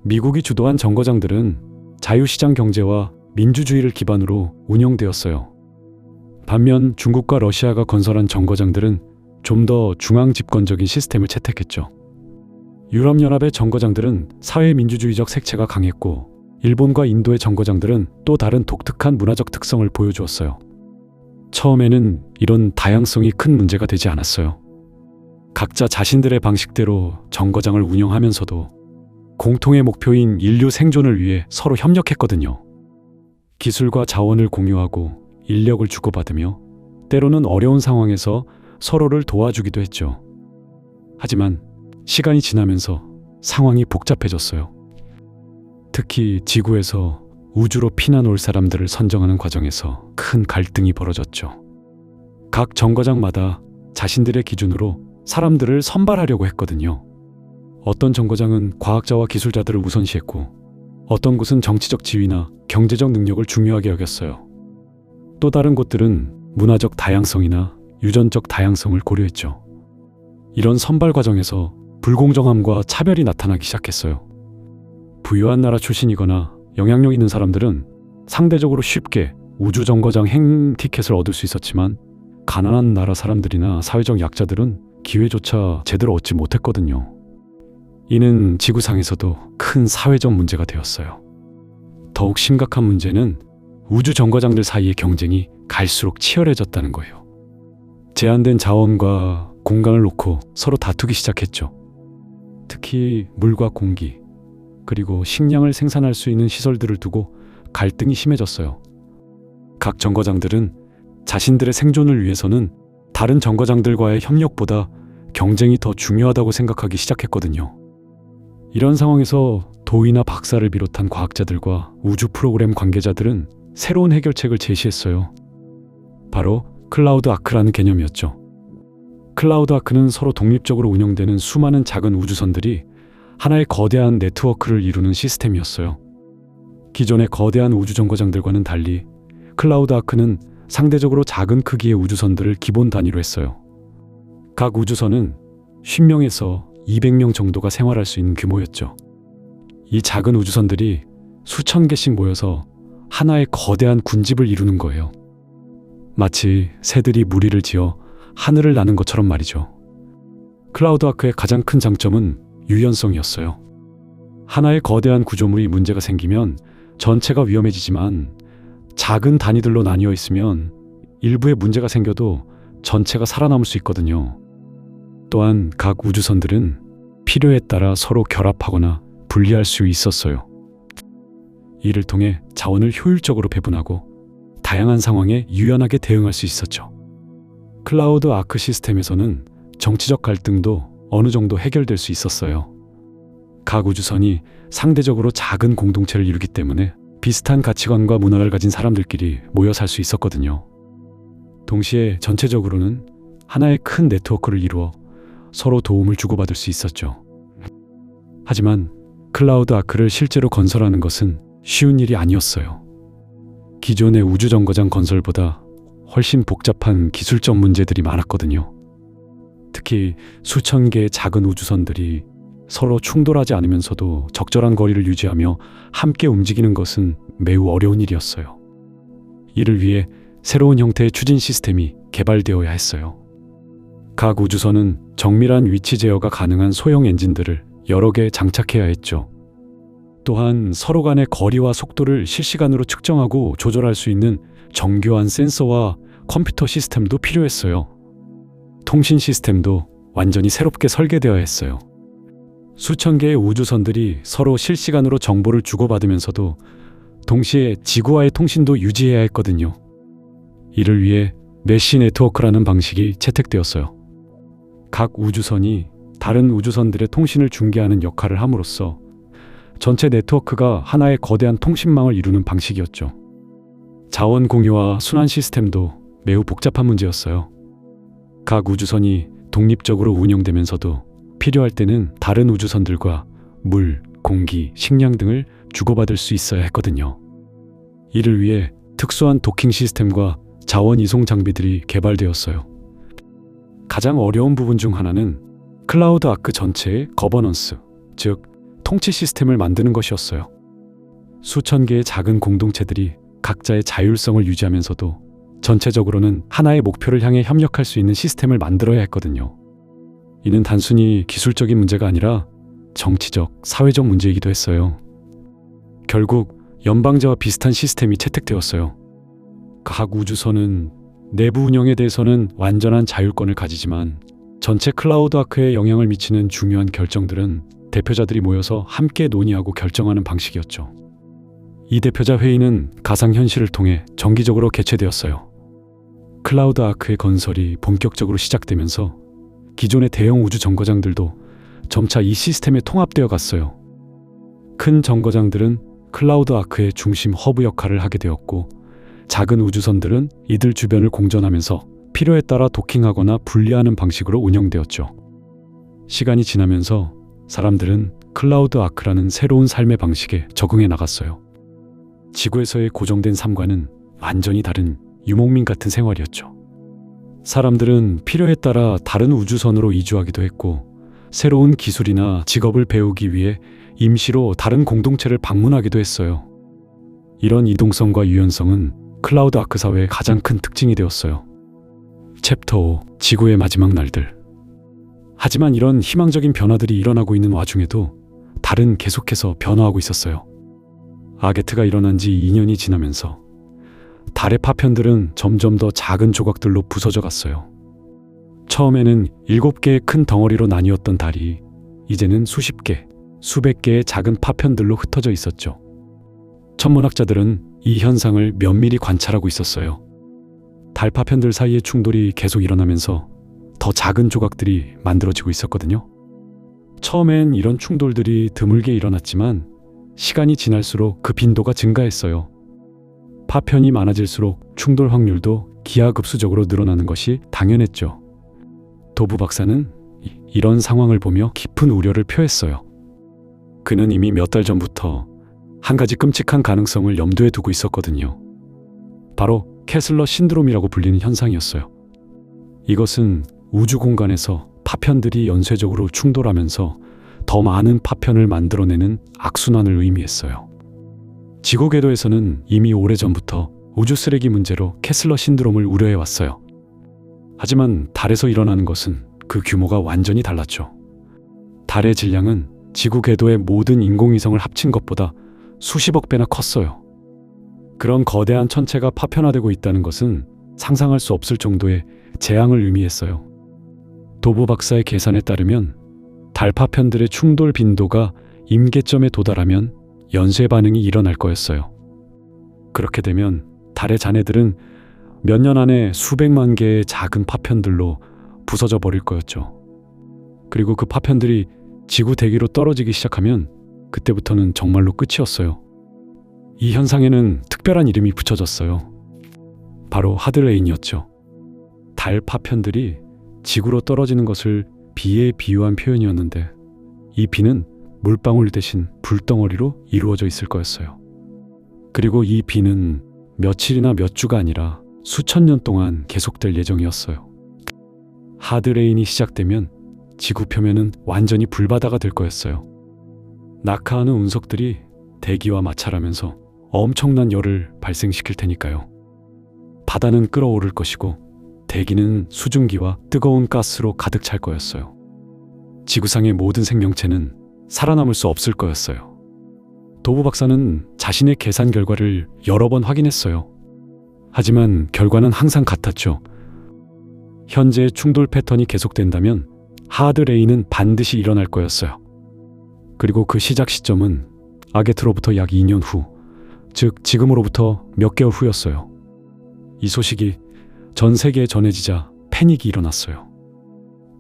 미국이 주도한 정거장들은 자유시장 경제와 민주주의를 기반으로 운영되었어요. 반면 중국과 러시아가 건설한 정거장들은 좀 더 중앙 집권적인 시스템을 채택했죠. 유럽연합의 정거장들은 사회민주주의적 색채가 강했고, 일본과 인도의 정거장들은 또 다른 독특한 문화적 특성을 보여주었어요. 처음에는 이런 다양성이 큰 문제가 되지 않았어요. 각자 자신들의 방식대로 정거장을 운영하면서도 공통의 목표인 인류 생존을 위해 서로 협력했거든요. 기술과 자원을 공유하고 인력을 주고받으며 때로는 어려운 상황에서 서로를 도와주기도 했죠. 하지만 시간이 지나면서 상황이 복잡해졌어요. 특히 지구에서 우주로 피난 올 사람들을 선정하는 과정에서 큰 갈등이 벌어졌죠. 각 정거장마다 자신들의 기준으로 사람들을 선발하려고 했거든요. 어떤 정거장은 과학자와 기술자들을 우선시했고, 어떤 곳은 정치적 지위나 경제적 능력을 중요하게 여겼어요. 또 다른 곳들은 문화적 다양성이나 유전적 다양성을 고려했죠. 이런 선발 과정에서 불공정함과 차별이 나타나기 시작했어요. 부유한 나라 출신이거나 영향력 있는 사람들은 상대적으로 쉽게 우주 정거장 행 티켓을 얻을 수 있었지만, 가난한 나라 사람들이나 사회적 약자들은 기회조차 제대로 얻지 못했거든요. 이는 지구상에서도 큰 사회적 문제가 되었어요. 더욱 심각한 문제는 우주 정거장들 사이의 경쟁이 갈수록 치열해졌다는 거예요. 제한된 자원과 공간을 놓고 서로 다투기 시작했죠. 특히 물과 공기, 그리고 식량을 생산할 수 있는 시설들을 두고 갈등이 심해졌어요. 각 정거장들은 자신들의 생존을 위해서는 다른 정거장들과의 협력보다 경쟁이 더 중요하다고 생각하기 시작했거든요. 이런 상황에서 도이나 박사를 비롯한 과학자들과 우주 프로그램 관계자들은 새로운 해결책을 제시했어요. 바로 클라우드 아크라는 개념이었죠. 클라우드 아크는 서로 독립적으로 운영되는 수많은 작은 우주선들이 하나의 거대한 네트워크를 이루는 시스템이었어요. 기존의 거대한 우주 정거장들과는 달리 클라우드 아크는 상대적으로 작은 크기의 우주선들을 기본 단위로 했어요. 각 우주선은 10명에서 200명 정도가 생활할 수 있는 규모였죠. 이 작은 우주선들이 수천 개씩 모여서 하나의 거대한 군집을 이루는 거예요. 마치 새들이 무리를 지어 하늘을 나는 것처럼 말이죠. 클라우드 아크의 가장 큰 장점은 유연성이었어요. 하나의 거대한 구조물이 문제가 생기면 전체가 위험해지지만, 작은 단위들로 나뉘어 있으면 일부에 문제가 생겨도 전체가 살아남을 수 있거든요. 또한 각 우주선들은 필요에 따라 서로 결합하거나 분리할 수 있었어요. 이를 통해 자원을 효율적으로 배분하고 다양한 상황에 유연하게 대응할 수 있었죠. 클라우드 아크 시스템에서는 정치적 갈등도 어느 정도 해결될 수 있었어요. 각 우주선이 상대적으로 작은 공동체를 이루기 때문에 비슷한 가치관과 문화를 가진 사람들끼리 모여 살 수 있었거든요. 동시에 전체적으로는 하나의 큰 네트워크를 이루어 서로 도움을 주고받을 수 있었죠. 하지만 클라우드 아크를 실제로 건설하는 것은 쉬운 일이 아니었어요. 기존의 우주 정거장 건설보다 훨씬 복잡한 기술적 문제들이 많았거든요. 특히 수천 개의 작은 우주선들이 서로 충돌하지 않으면서도 적절한 거리를 유지하며 함께 움직이는 것은 매우 어려운 일이었어요. 이를 위해 새로운 형태의 추진 시스템이 개발되어야 했어요. 각 우주선은 정밀한 위치 제어가 가능한 소형 엔진들을 여러 개 장착해야 했죠. 또한 서로 간의 거리와 속도를 실시간으로 측정하고 조절할 수 있는 정교한 센서와 컴퓨터 시스템도 필요했어요. 통신 시스템도 완전히 새롭게 설계되어야 했어요. 수천 개의 우주선들이 서로 실시간으로 정보를 주고받으면서도 동시에 지구와의 통신도 유지해야 했거든요. 이를 위해 메쉬 네트워크라는 방식이 채택되었어요. 각 우주선이 다른 우주선들의 통신을 중개하는 역할을 함으로써 전체 네트워크가 하나의 거대한 통신망을 이루는 방식이었죠. 자원 공유와 순환 시스템도 매우 복잡한 문제였어요. 각 우주선이 독립적으로 운영되면서도 필요할 때는 다른 우주선들과 물, 공기, 식량 등을 주고받을 수 있어야 했거든요. 이를 위해 특수한 도킹 시스템과 자원 이송 장비들이 개발되었어요. 가장 어려운 부분 중 하나는 클라우드 아크 전체의 거버넌스, 즉 통치 시스템을 만드는 것이었어요. 수천 개의 작은 공동체들이 각자의 자율성을 유지하면서도 전체적으로는 하나의 목표를 향해 협력할 수 있는 시스템을 만들어야 했거든요. 이는 단순히 기술적인 문제가 아니라 정치적, 사회적 문제이기도 했어요. 결국 연방제와 비슷한 시스템이 채택되었어요. 각 우주선은 내부 운영에 대해서는 완전한 자율권을 가지지만 전체 클라우드 아크에 영향을 미치는 중요한 결정들은 대표자들이 모여서 함께 논의하고 결정하는 방식이었죠. 이 대표자 회의는 가상현실을 통해 정기적으로 개최되었어요. 클라우드 아크의 건설이 본격적으로 시작되면서 기존의 대형 우주 정거장들도 점차 이 시스템에 통합되어 갔어요. 큰 정거장들은 클라우드 아크의 중심 허브 역할을 하게 되었고, 작은 우주선들은 이들 주변을 공전하면서 필요에 따라 도킹하거나 분리하는 방식으로 운영되었죠. 시간이 지나면서 사람들은 클라우드 아크라는 새로운 삶의 방식에 적응해 나갔어요. 지구에서의 고정된 삶과는 완전히 다른 유목민 같은 생활이었죠. 사람들은 필요에 따라 다른 우주선으로 이주하기도 했고, 새로운 기술이나 직업을 배우기 위해 임시로 다른 공동체를 방문하기도 했어요. 이런 이동성과 유연성은 클라우드 아크 사회의 가장 큰 특징이 되었어요. 챕터 5: 지구의 마지막 날들. 하지만 이런 희망적인 변화들이 일어나고 있는 와중에도 달은 계속해서 변화하고 있었어요. 아게트가 일어난 지 2년이 지나면서 달의 파편들은 점점 더 작은 조각들로 부서져 갔어요. 처음에는 7개의 큰 덩어리로 나뉘었던 달이 이제는 수십 개, 수백 개의 작은 파편들로 흩어져 있었죠. 천문학자들은 이 현상을 면밀히 관찰하고 있었어요. 달 파편들 사이의 충돌이 계속 일어나면서 더 작은 조각들이 만들어지고 있었거든요. 처음엔 이런 충돌들이 드물게 일어났지만 시간이 지날수록 그 빈도가 증가했어요. 파편이 많아질수록 충돌 확률도 기하급수적으로 늘어나는 것이 당연했죠. 도부 박사는 이런 상황을 보며 깊은 우려를 표했어요. 그는 이미 몇 달 전부터 한 가지 끔찍한 가능성을 염두에 두고 있었거든요. 바로 캐슬러 신드롬이라고 불리는 현상이었어요. 이것은 우주 공간에서 파편들이 연쇄적으로 충돌하면서 더 많은 파편을 만들어내는 악순환을 의미했어요. 지구 궤도에서는 이미 오래전부터 우주 쓰레기 문제로 캐슬러 신드롬을 우려해왔어요. 하지만 달에서 일어나는 것은 그 규모가 완전히 달랐죠. 달의 질량은 지구 궤도의 모든 인공위성을 합친 것보다 수십억 배나 컸어요. 그런 거대한 천체가 파편화되고 있다는 것은 상상할 수 없을 정도의 재앙을 의미했어요. 도보 박사의 계산에 따르면 달 파편들의 충돌 빈도가 임계점에 도달하면 연쇄 반응이 일어날 거였어요. 그렇게 되면 달의 잔해들은 몇 년 안에 수백만 개의 작은 파편들로 부서져 버릴 거였죠. 그리고 그 파편들이 지구 대기로 떨어지기 시작하면 그때부터는 정말로 끝이었어요. 이 현상에는 특별한 이름이 붙여졌어요. 바로 하드레인이었죠. 달 파편들이 지구로 떨어지는 것을 비에 비유한 표현이었는데, 이 비는 물방울 대신 불덩어리로 이루어져 있을 거였어요. 그리고 이 비는 며칠이나 몇 주가 아니라 수천 년 동안 계속될 예정이었어요. 하드레인이 시작되면 지구 표면은 완전히 불바다가 될 거였어요. 낙하하는 운석들이 대기와 마찰하면서 엄청난 열을 발생시킬 테니까요. 바다는 끓어오를 것이고 대기는 수증기와 뜨거운 가스로 가득 찰 거였어요. 지구상의 모든 생명체는 살아남을 수 없을 거였어요. 도부 박사는 자신의 계산 결과를 여러 번 확인했어요. 하지만 결과는 항상 같았죠. 현재의 충돌 패턴이 계속된다면 하드 레인은 반드시 일어날 거였어요. 그리고 그 시작 시점은 아게트로부터 약 2년 후, 즉 지금으로부터 몇 개월 후였어요. 이 소식이 전 세계에 전해지자 패닉이 일어났어요.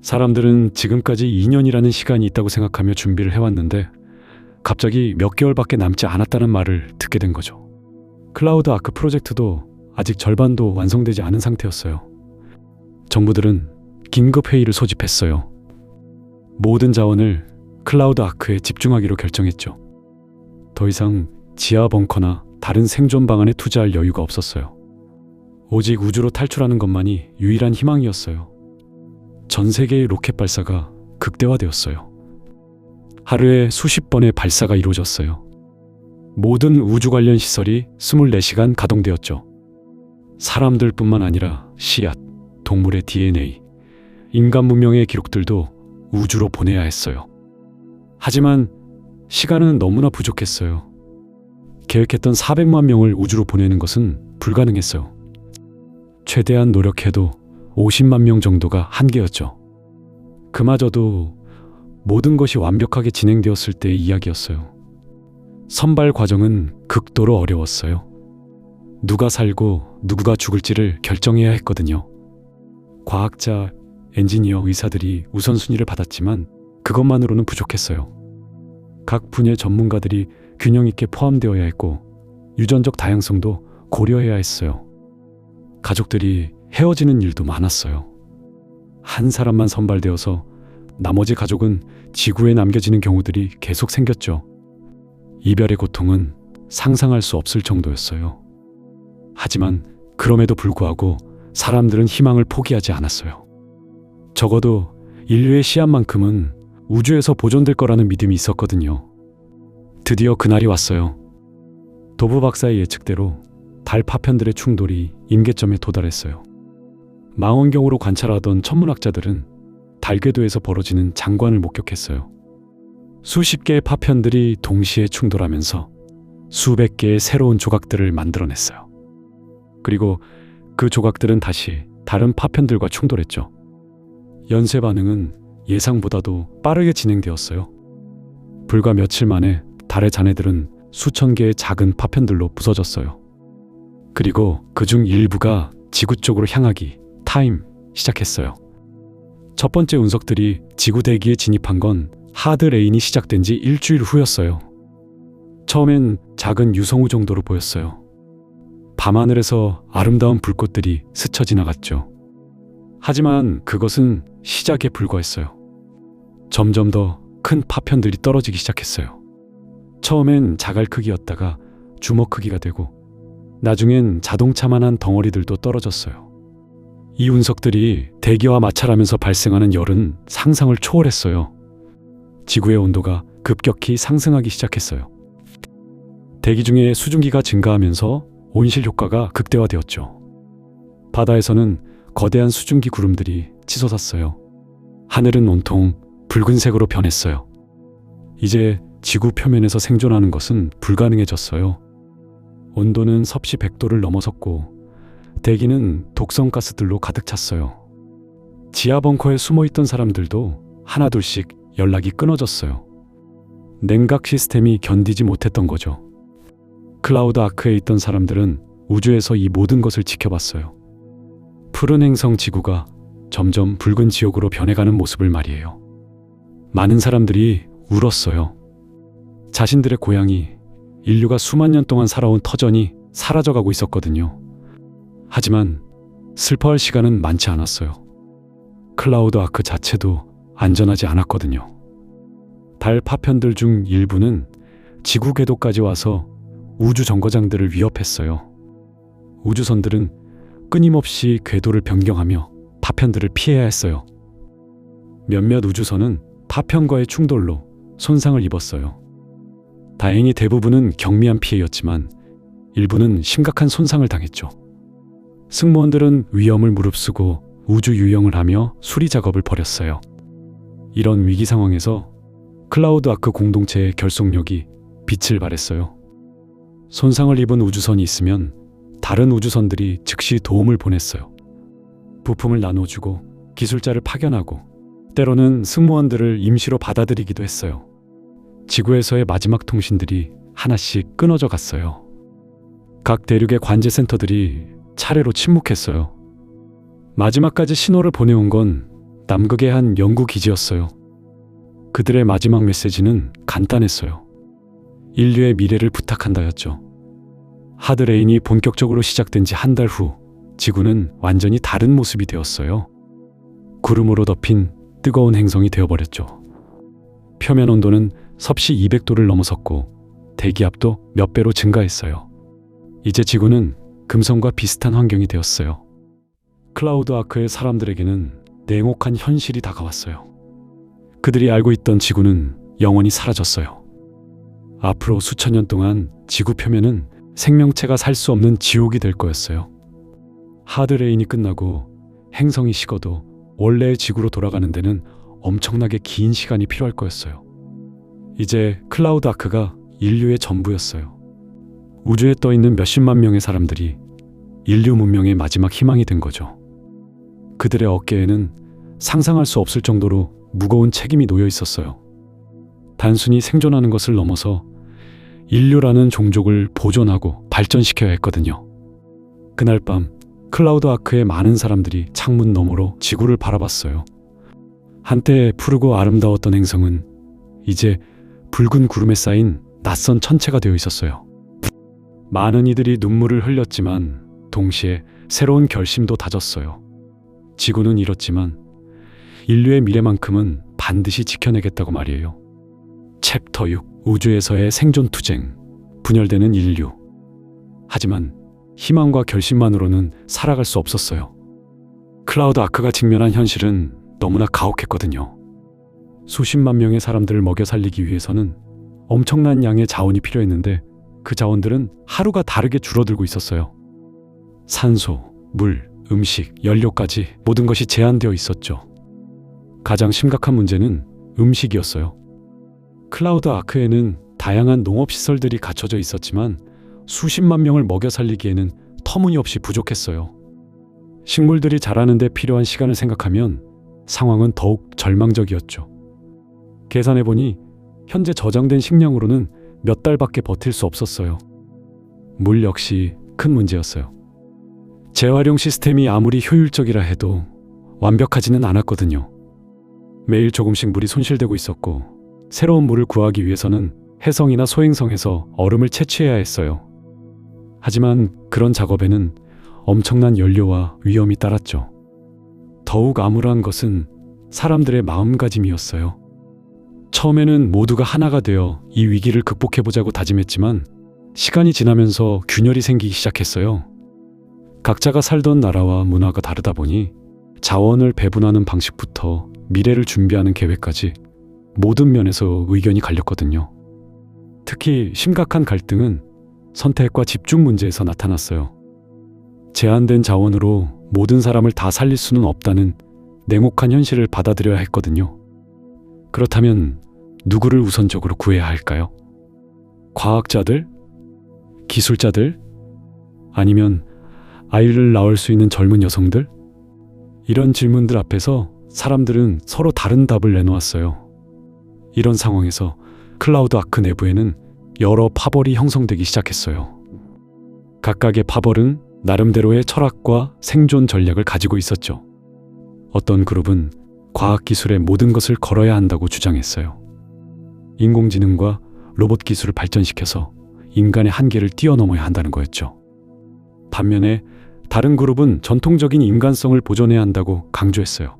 사람들은 지금까지 2년이라는 시간이 있다고 생각하며 준비를 해왔는데 갑자기 몇 개월밖에 남지 않았다는 말을 듣게 된 거죠. 클라우드 아크 프로젝트도 아직 절반도 완성되지 않은 상태였어요. 정부들은 긴급 회의를 소집했어요. 모든 자원을 클라우드 아크에 집중하기로 결정했죠. 더 이상 지하 벙커나 다른 생존 방안에 투자할 여유가 없었어요. 오직 우주로 탈출하는 것만이 유일한 희망이었어요. 전 세계의 로켓 발사가 극대화되었어요. 하루에 수십 번의 발사가 이루어졌어요. 모든 우주 관련 시설이 24시간 가동되었죠. 사람들뿐만 아니라 씨앗, 동물의 DNA, 인간 문명의 기록들도 우주로 보내야 했어요. 하지만 시간은 너무나 부족했어요. 계획했던 400만 명을 우주로 보내는 것은 불가능했어요. 최대한 노력해도 50만 명 정도가 한계였죠. 그마저도 모든 것이 완벽하게 진행되었을 때의 이야기였어요. 선발 과정은 극도로 어려웠어요. 누가 살고 누구가 죽을지를 결정해야 했거든요. 과학자, 엔지니어, 의사들이 우선순위를 받았지만 그것만으로는 부족했어요. 각 분야의 전문가들이 균형 있게 포함되어야 했고 유전적 다양성도 고려해야 했어요. 가족들이 헤어지는 일도 많았어요. 한 사람만 선발되어서 나머지 가족은 지구에 남겨지는 경우들이 계속 생겼죠. 이별의 고통은 상상할 수 없을 정도였어요. 하지만 그럼에도 불구하고 사람들은 희망을 포기하지 않았어요. 적어도 인류의 씨앗만큼은 우주에서 보존될 거라는 믿음이 있었거든요. 드디어 그날이 왔어요. 도부 박사의 예측대로 달 파편들의 충돌이 임계점에 도달했어요. 망원경으로 관찰하던 천문학자들은 달 궤도에서 벌어지는 장관을 목격했어요. 수십 개의 파편들이 동시에 충돌하면서 수백 개의 새로운 조각들을 만들어냈어요. 그리고 그 조각들은 다시 다른 파편들과 충돌했죠. 연쇄 반응은 예상보다도 빠르게 진행되었어요. 불과 며칠 만에 달의 잔해들은 수천 개의 작은 파편들로 부서졌어요. 그리고 그중 일부가 지구 쪽으로 향하기 시작했어요. 첫 번째 운석들이 지구 대기에 진입한 건 하드 레인이 시작된 지 일주일 후였어요. 처음엔 작은 유성우 정도로 보였어요. 밤하늘에서 아름다운 불꽃들이 스쳐 지나갔죠. 하지만 그것은 시작에 불과했어요. 점점 더 큰 파편들이 떨어지기 시작했어요. 처음엔 자갈 크기였다가 주먹 크기가 되고 나중엔 자동차만한 덩어리들도 떨어졌어요. 이 운석들이 대기와 마찰하면서 발생하는 열은 상상을 초월했어요. 지구의 온도가 급격히 상승하기 시작했어요. 대기 중에 수증기가 증가하면서 온실 효과가 극대화되었죠. 바다에서는 거대한 수증기 구름들이 치솟았어요. 하늘은 온통 붉은색으로 변했어요. 이제 지구 표면에서 생존하는 것은 불가능해졌어요. 온도는 섭씨 100도를 넘어섰고 대기는 독성 가스들로 가득 찼어요. 지하 벙커에 숨어있던 사람들도 하나둘씩 연락이 끊어졌어요. 냉각 시스템이 견디지 못했던 거죠. 클라우드 아크에 있던 사람들은 우주에서 이 모든 것을 지켜봤어요. 푸른 행성 지구가 점점 붉은 지옥으로 변해가는 모습을 말이에요. 많은 사람들이 울었어요. 자신들의 고향이, 인류가 수만 년 동안 살아온 터전이 사라져가고 있었거든요. 하지만 슬퍼할 시간은 많지 않았어요. 클라우드 아크 자체도 안전하지 않았거든요. 달 파편들 중 일부는 지구 궤도까지 와서 우주 정거장들을 위협했어요. 우주선들은 끊임없이 궤도를 변경하며 파편들을 피해야 했어요. 몇몇 우주선은 파편과의 충돌로 손상을 입었어요. 다행히 대부분은 경미한 피해였지만 일부는 심각한 손상을 당했죠. 승무원들은 위험을 무릅쓰고 우주 유영을 하며 수리 작업을 벌였어요. 이런 위기 상황에서 클라우드 아크 공동체의 결속력이 빛을 발했어요. 손상을 입은 우주선이 있으면 다른 우주선들이 즉시 도움을 보냈어요. 부품을 나눠주고 기술자를 파견하고 때로는 승무원들을 임시로 받아들이기도 했어요. 지구에서의 마지막 통신들이 하나씩 끊어져 갔어요. 각 대륙의 관제 센터들이 차례로 침묵했어요. 마지막까지 신호를 보내온 건 남극의 한 연구 기지였어요. 그들의 마지막 메시지는 간단했어요. 인류의 미래를 부탁한다였죠. 하드레인이 본격적으로 시작된 지 한 달 후 지구는 완전히 다른 모습이 되었어요. 구름으로 덮인 뜨거운 행성이 되어버렸죠. 표면 온도는 섭씨 200도를 넘어섰고 대기압도 몇 배로 증가했어요. 이제 지구는 금성과 비슷한 환경이 되었어요. 클라우드 아크의 사람들에게는 냉혹한 현실이 다가왔어요. 그들이 알고 있던 지구는 영원히 사라졌어요. 앞으로 수천 년 동안 지구 표면은 생명체가 살 수 없는 지옥이 될 거였어요. 하드레인이 끝나고 행성이 식어도 원래의 지구로 돌아가는 데는 엄청나게 긴 시간이 필요할 거였어요. 이제 클라우드 아크가 인류의 전부였어요. 우주에 떠 있는 몇십만 명의 사람들이 인류 문명의 마지막 희망이 된 거죠. 그들의 어깨에는 상상할 수 없을 정도로 무거운 책임이 놓여 있었어요. 단순히 생존하는 것을 넘어서 인류라는 종족을 보존하고 발전시켜야 했거든요. 그날 밤 클라우드 아크의 많은 사람들이 창문 너머로 지구를 바라봤어요. 한때 푸르고 아름다웠던 행성은 이제 붉은 구름에 쌓인 낯선 천체가 되어 있었어요. 많은 이들이 눈물을 흘렸지만 동시에 새로운 결심도 다졌어요. 지구는 잃었지만 인류의 미래만큼은 반드시 지켜내겠다고 말이에요. 챕터 6 우주에서의 생존 투쟁 분열되는 인류. 하지만 희망과 결심만으로는 살아갈 수 없었어요. 클라우드 아크가 직면한 현실은 너무나 가혹했거든요. 수십만 명의 사람들을 먹여 살리기 위해서는 엄청난 양의 자원이 필요했는데 그 자원들은 하루가 다르게 줄어들고 있었어요. 산소, 물, 음식, 연료까지 모든 것이 제한되어 있었죠. 가장 심각한 문제는 음식이었어요. 클라우드 아크에는 다양한 농업시설들이 갖춰져 있었지만 수십만 명을 먹여 살리기에는 터무니없이 부족했어요. 식물들이 자라는 데 필요한 시간을 생각하면 상황은 더욱 절망적이었죠. 계산해보니 현재 저장된 식량으로는 몇 달밖에 버틸 수 없었어요. 물 역시 큰 문제였어요. 재활용 시스템이 아무리 효율적이라 해도 완벽하지는 않았거든요. 매일 조금씩 물이 손실되고 있었고 새로운 물을 구하기 위해서는 해성이나 소행성에서 얼음을 채취해야 했어요. 하지만 그런 작업에는 엄청난 연료와 위험이 따랐죠. 더욱 암울한 것은 사람들의 마음가짐이었어요. 처음에는 모두가 하나가 되어 이 위기를 극복해보자고 다짐했지만 시간이 지나면서 균열이 생기기 시작했어요. 각자가 살던 나라와 문화가 다르다 보니 자원을 배분하는 방식부터 미래를 준비하는 계획까지 모든 면에서 의견이 갈렸거든요. 특히 심각한 갈등은 선택과 집중 문제에서 나타났어요. 제한된 자원으로 모든 사람을 다 살릴 수는 없다는 냉혹한 현실을 받아들여야 했거든요. 그렇다면 누구를 우선적으로 구해야 할까요? 과학자들? 기술자들? 아니면 아이를 낳을 수 있는 젊은 여성들? 이런 질문들 앞에서 사람들은 서로 다른 답을 내놓았어요. 이런 상황에서 클라우드 아크 내부에는 여러 파벌이 형성되기 시작했어요. 각각의 파벌은 나름대로의 철학과 생존 전략을 가지고 있었죠. 어떤 그룹은 과학기술의 모든 것을 걸어야 한다고 주장했어요. 인공지능과 로봇 기술을 발전시켜서 인간의 한계를 뛰어넘어야 한다는 거였죠. 반면에 다른 그룹은 전통적인 인간성을 보존해야 한다고 강조했어요.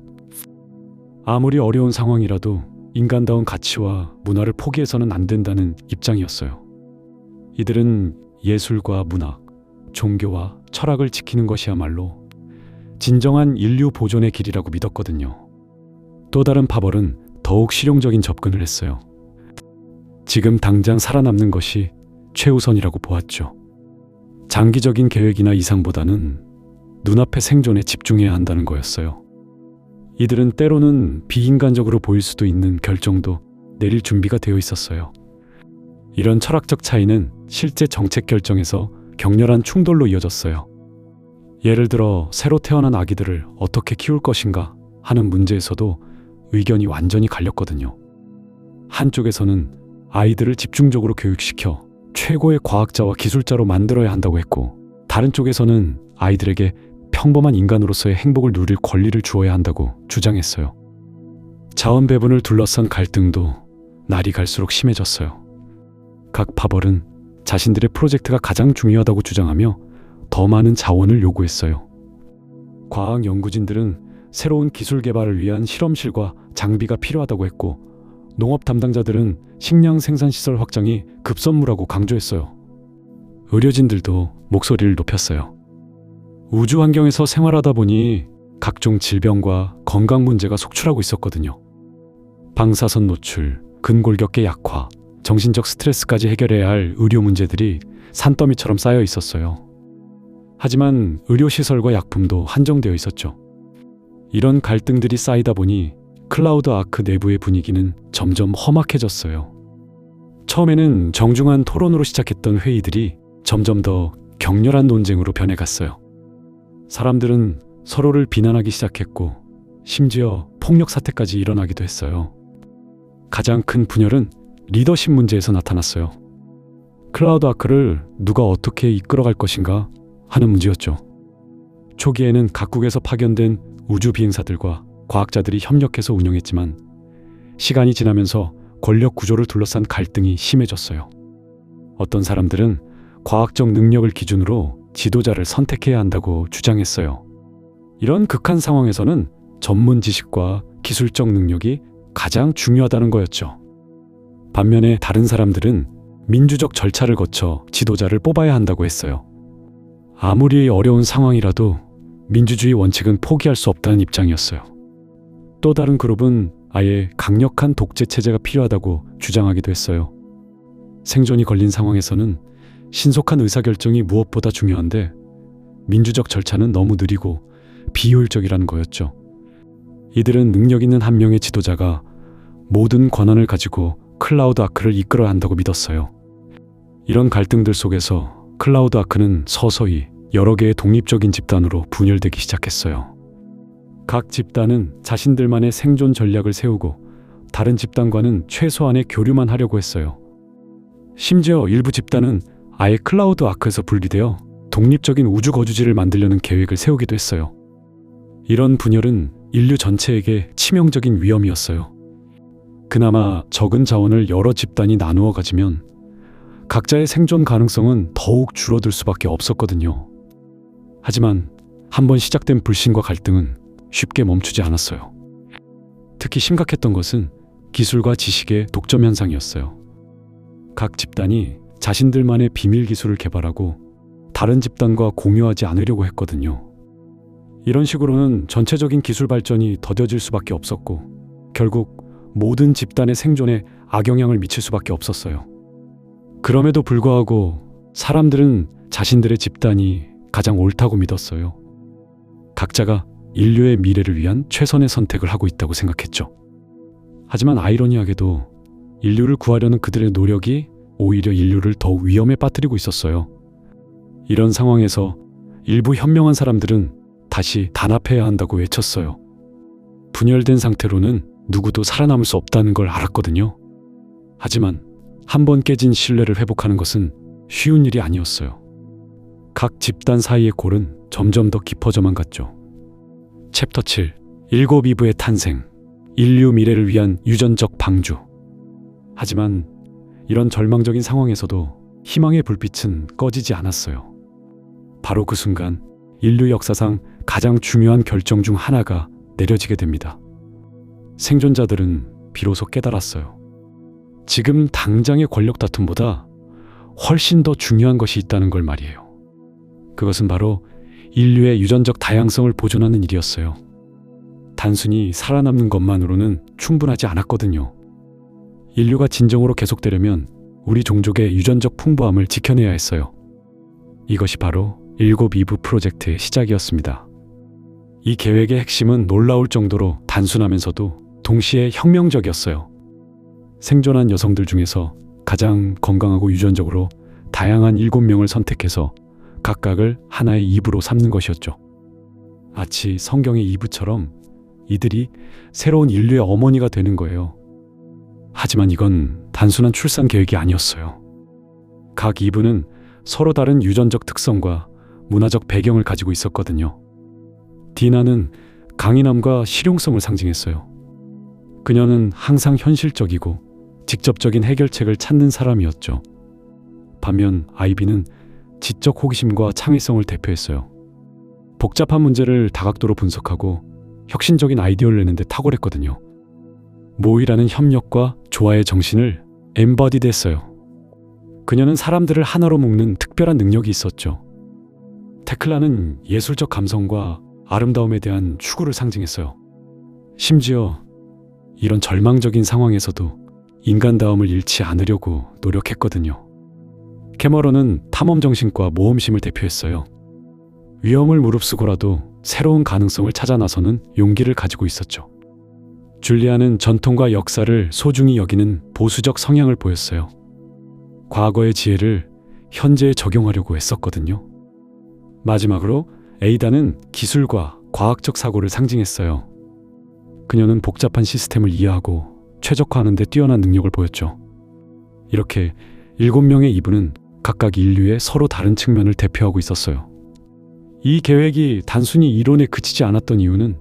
아무리 어려운 상황이라도 인간다운 가치와 문화를 포기해서는 안 된다는 입장이었어요. 이들은 예술과 문학, 종교와 철학을 지키는 것이야말로 진정한 인류 보존의 길이라고 믿었거든요. 또 다른 파벌은 더욱 실용적인 접근을 했어요. 지금 당장 살아남는 것이 최우선이라고 보았죠. 장기적인 계획이나 이상보다는 눈앞의 생존에 집중해야 한다는 거였어요. 이들은 때로는 비인간적으로 보일 수도 있는 결정도 내릴 준비가 되어 있었어요. 이런 철학적 차이는 실제 정책 결정에서 격렬한 충돌로 이어졌어요. 예를 들어 새로 태어난 아기들을 어떻게 키울 것인가 하는 문제에서도 의견이 완전히 갈렸거든요. 한쪽에서는 아이들을 집중적으로 교육시켜 최고의 과학자와 기술자로 만들어야 한다고 했고, 다른 쪽에서는 아이들에게 평범한 인간으로서의 행복을 누릴 권리를 주어야 한다고 주장했어요. 자원 배분을 둘러싼 갈등도 날이 갈수록 심해졌어요. 각 파벌은 자신들의 프로젝트가 가장 중요하다고 주장하며 더 많은 자원을 요구했어요. 과학 연구진들은 새로운 기술 개발을 위한 실험실과 장비가 필요하다고 했고, 농업 담당자들은 식량 생산 시설 확장이 급선무라고 강조했어요. 의료진들도 목소리를 높였어요. 우주 환경에서 생활하다 보니 각종 질병과 건강 문제가 속출하고 있었거든요. 방사선 노출, 근골격계 약화, 정신적 스트레스까지 해결해야 할 의료 문제들이 산더미처럼 쌓여 있었어요. 하지만 의료시설과 약품도 한정되어 있었죠. 이런 갈등들이 쌓이다 보니 클라우드 아크 내부의 분위기는 점점 험악해졌어요. 처음에는 정중한 토론으로 시작했던 회의들이 점점 더 격렬한 논쟁으로 변해갔어요. 사람들은 서로를 비난하기 시작했고, 심지어 폭력 사태까지 일어나기도 했어요. 가장 큰 분열은 리더십 문제에서 나타났어요. 클라우드 아크를 누가 어떻게 이끌어갈 것인가 하는 문제였죠. 초기에는 각국에서 파견된 우주 비행사들과 과학자들이 협력해서 운영했지만, 시간이 지나면서 권력 구조를 둘러싼 갈등이 심해졌어요. 어떤 사람들은 과학적 능력을 기준으로 지도자를 선택해야 한다고 주장했어요. 이런 극한 상황에서는 전문 지식과 기술적 능력이 가장 중요하다는 거였죠. 반면에 다른 사람들은 민주적 절차를 거쳐 지도자를 뽑아야 한다고 했어요. 아무리 어려운 상황이라도 민주주의 원칙은 포기할 수 없다는 입장이었어요. 또 다른 그룹은 아예 강력한 독재 체제가 필요하다고 주장하기도 했어요. 생존이 걸린 상황에서는 신속한 의사결정이 무엇보다 중요한데, 민주적 절차는 너무 느리고 비효율적이라는 거였죠. 이들은 능력 있는 한 명의 지도자가 모든 권한을 가지고 클라우드 아크를 이끌어야 한다고 믿었어요. 이런 갈등들 속에서 클라우드 아크는 서서히 여러 개의 독립적인 집단으로 분열되기 시작했어요. 각 집단은 자신들만의 생존 전략을 세우고 다른 집단과는 최소한의 교류만 하려고 했어요. 심지어 일부 집단은 아예 클라우드 아크에서 분리되어 독립적인 우주 거주지를 만들려는 계획을 세우기도 했어요. 이런 분열은 인류 전체에게 치명적인 위험이었어요. 그나마 적은 자원을 여러 집단이 나누어 가지면 각자의 생존 가능성은 더욱 줄어들 수밖에 없었거든요. 하지만 한번 시작된 불신과 갈등은 쉽게 멈추지 않았어요. 특히 심각했던 것은 기술과 지식의 독점 현상이었어요. 각 집단이 자신들만의 비밀 기술을 개발하고 다른 집단과 공유하지 않으려고 했거든요. 이런 식으로는 전체적인 기술 발전이 더뎌질 수밖에 없었고, 결국 모든 집단의 생존에 악영향을 미칠 수밖에 없었어요. 그럼에도 불구하고 사람들은 자신들의 집단이 가장 옳다고 믿었어요. 각자가 인류의 미래를 위한 최선의 선택을 하고 있다고 생각했죠. 하지만 아이러니하게도 인류를 구하려는 그들의 노력이 오히려 인류를 더욱 위험에 빠뜨리고 있었어요. 이런 상황에서 일부 현명한 사람들은 다시 단합해야 한다고 외쳤어요. 분열된 상태로는 누구도 살아남을 수 없다는 걸 알았거든요. 하지만 한번 깨진 신뢰를 회복하는 것은 쉬운 일이 아니었어요. 각 집단 사이의 골은 점점 더 깊어져만 갔죠. 챕터 7. 일곱 이브의 탄생. 인류 미래를 위한 유전적 방주. 하지만 이런 절망적인 상황에서도 희망의 불빛은 꺼지지 않았어요. 바로 그 순간 인류 역사상 가장 중요한 결정 중 하나가 내려지게 됩니다. 생존자들은 비로소 깨달았어요. 지금 당장의 권력 다툼보다 훨씬 더 중요한 것이 있다는 걸 말이에요. 그것은 바로 인류의 유전적 다양성을 보존하는 일이었어요. 단순히 살아남는 것만으로는 충분하지 않았거든요. 인류가 진정으로 계속되려면 우리 종족의 유전적 풍부함을 지켜내야 했어요. 이것이 바로 7이브 프로젝트의 시작이었습니다. 이 계획의 핵심은 놀라울 정도로 단순하면서도 동시에 혁명적이었어요. 생존한 여성들 중에서 가장 건강하고 유전적으로 다양한 7명을 선택해서 각각을 하나의 이브로 삼는 것이었죠. 마치 성경의 이브처럼 이들이 새로운 인류의 어머니가 되는 거예요. 하지만 이건 단순한 출산 계획이 아니었어요. 각 이브는 서로 다른 유전적 특성과 문화적 배경을 가지고 있었거든요. 디나는 강인함과 실용성을 상징했어요. 그녀는 항상 현실적이고 직접적인 해결책을 찾는 사람이었죠. 반면 아이비는 지적 호기심과 창의성을 대표했어요. 복잡한 문제를 다각도로 분석하고 혁신적인 아이디어를 내는데 탁월했거든요. 모이라는 협력과 조화의 정신을 엠버디드했어요. 그녀는 사람들을 하나로 묶는 특별한 능력이 있었죠. 테클라는 예술적 감성과 아름다움에 대한 추구를 상징했어요. 심지어 이런 절망적인 상황에서도 인간다움을 잃지 않으려고 노력했거든요. 캐머런은 탐험정신과 모험심을 대표했어요. 위험을 무릅쓰고라도 새로운 가능성을 찾아 나서는 용기를 가지고 있었죠. 줄리아는 전통과 역사를 소중히 여기는 보수적 성향을 보였어요. 과거의 지혜를 현재에 적용하려고 애썼거든요. 마지막으로 에이다는 기술과 과학적 사고를 상징했어요. 그녀는 복잡한 시스템을 이해하고 최적화하는 데 뛰어난 능력을 보였죠. 이렇게 7명의 이브는 각각 인류의 서로 다른 측면을 대표하고 있었어요. 이 계획이 단순히 이론에 그치지 않았던 이유는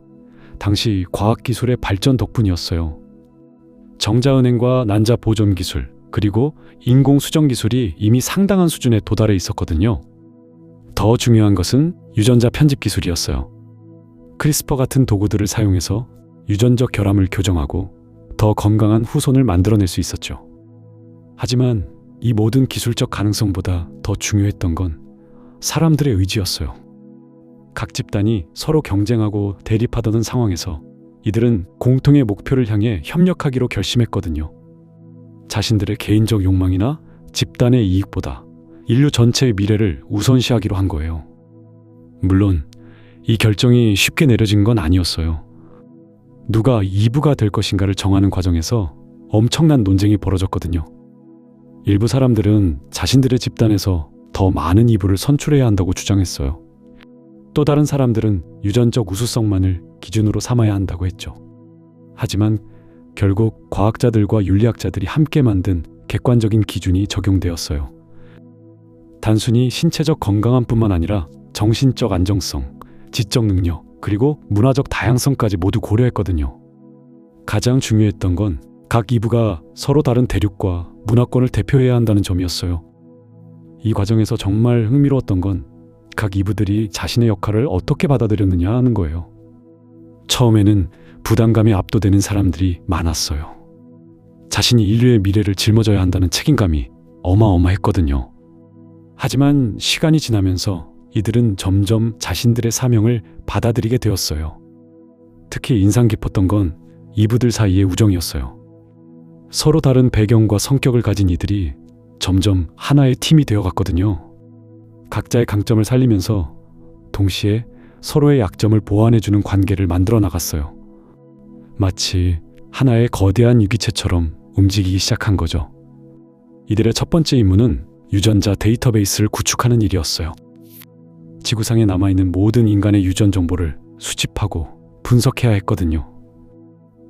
당시 과학기술의 발전 덕분이었어요. 정자은행과 난자 보존 기술, 그리고 인공수정 기술이 이미 상당한 수준에 도달해 있었거든요. 더 중요한 것은 유전자 편집 기술이었어요. 크리스퍼 같은 도구들을 사용해서 유전적 결함을 교정하고 더 건강한 후손을 만들어낼 수 있었죠. 하지만 이 모든 기술적 가능성보다 더 중요했던 건 사람들의 의지였어요. 각 집단이 서로 경쟁하고 대립하던 상황에서 이들은 공통의 목표를 향해 협력하기로 결심했거든요. 자신들의 개인적 욕망이나 집단의 이익보다 인류 전체의 미래를 우선시하기로 한 거예요. 물론 이 결정이 쉽게 내려진 건 아니었어요. 누가 이브가 될 것인가를 정하는 과정에서 엄청난 논쟁이 벌어졌거든요. 일부 사람들은 자신들의 집단에서 더 많은 이브를 선출해야 한다고 주장했어요. 또 다른 사람들은 유전적 우수성만을 기준으로 삼아야 한다고 했죠. 하지만 결국 과학자들과 윤리학자들이 함께 만든 객관적인 기준이 적용되었어요. 단순히 신체적 건강함뿐만 아니라 정신적 안정성, 지적 능력, 그리고 문화적 다양성까지 모두 고려했거든요. 가장 중요했던 건 각 이브가 서로 다른 대륙과 문화권을 대표해야 한다는 점이었어요. 이 과정에서 정말 흥미로웠던 건 각 이브들이 자신의 역할을 어떻게 받아들였느냐 하는 거예요. 처음에는 부담감에 압도되는 사람들이 많았어요. 자신이 인류의 미래를 짊어져야 한다는 책임감이 어마어마했거든요. 하지만 시간이 지나면서 이들은 점점 자신들의 사명을 받아들이게 되었어요. 특히 인상 깊었던 건 이브들 사이의 우정이었어요. 서로 다른 배경과 성격을 가진 이들이 점점 하나의 팀이 되어갔거든요. 각자의 강점을 살리면서 동시에 서로의 약점을 보완해주는 관계를 만들어 나갔어요. 마치 하나의 거대한 유기체처럼 움직이기 시작한 거죠. 이들의 첫 번째 임무는 유전자 데이터베이스를 구축하는 일이었어요. 지구상에 남아있는 모든 인간의 유전 정보를 수집하고 분석해야 했거든요.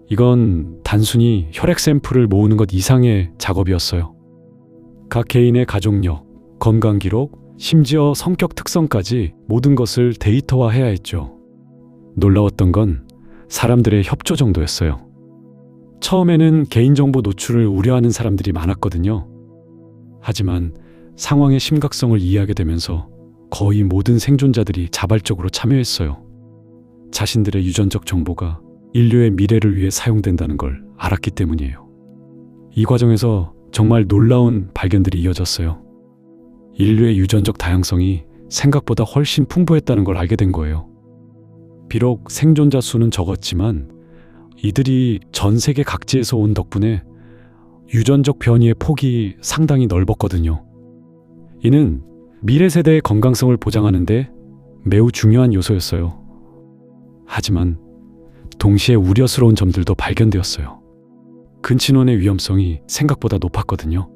이건 단순히 혈액 샘플을 모으는 것 이상의 작업이었어요. 각 개인의 가족력, 건강 기록, 심지어 성격 특성까지 모든 것을 데이터화해야 했죠. 놀라웠던 건 사람들의 협조 정도였어요. 처음에는 개인정보 노출을 우려하는 사람들이 많았거든요. 하지만 상황의 심각성을 이해하게 되면서 거의 모든 생존자들이 자발적으로 참여했어요. 자신들의 유전적 정보가 인류의 미래를 위해 사용된다는 걸 알았기 때문이에요. 이 과정에서 정말 놀라운 발견들이 이어졌어요. 인류의 유전적 다양성이 생각보다 훨씬 풍부했다는 걸 알게 된 거예요. 비록 생존자 수는 적었지만 이들이 전 세계 각지에서 온 덕분에 유전적 변이의 폭이 상당히 넓었거든요. 이는 미래 세대의 건강성을 보장하는데 매우 중요한 요소였어요. 하지만 동시에 우려스러운 점들도 발견되었어요. 근친혼의 위험성이 생각보다 높았거든요.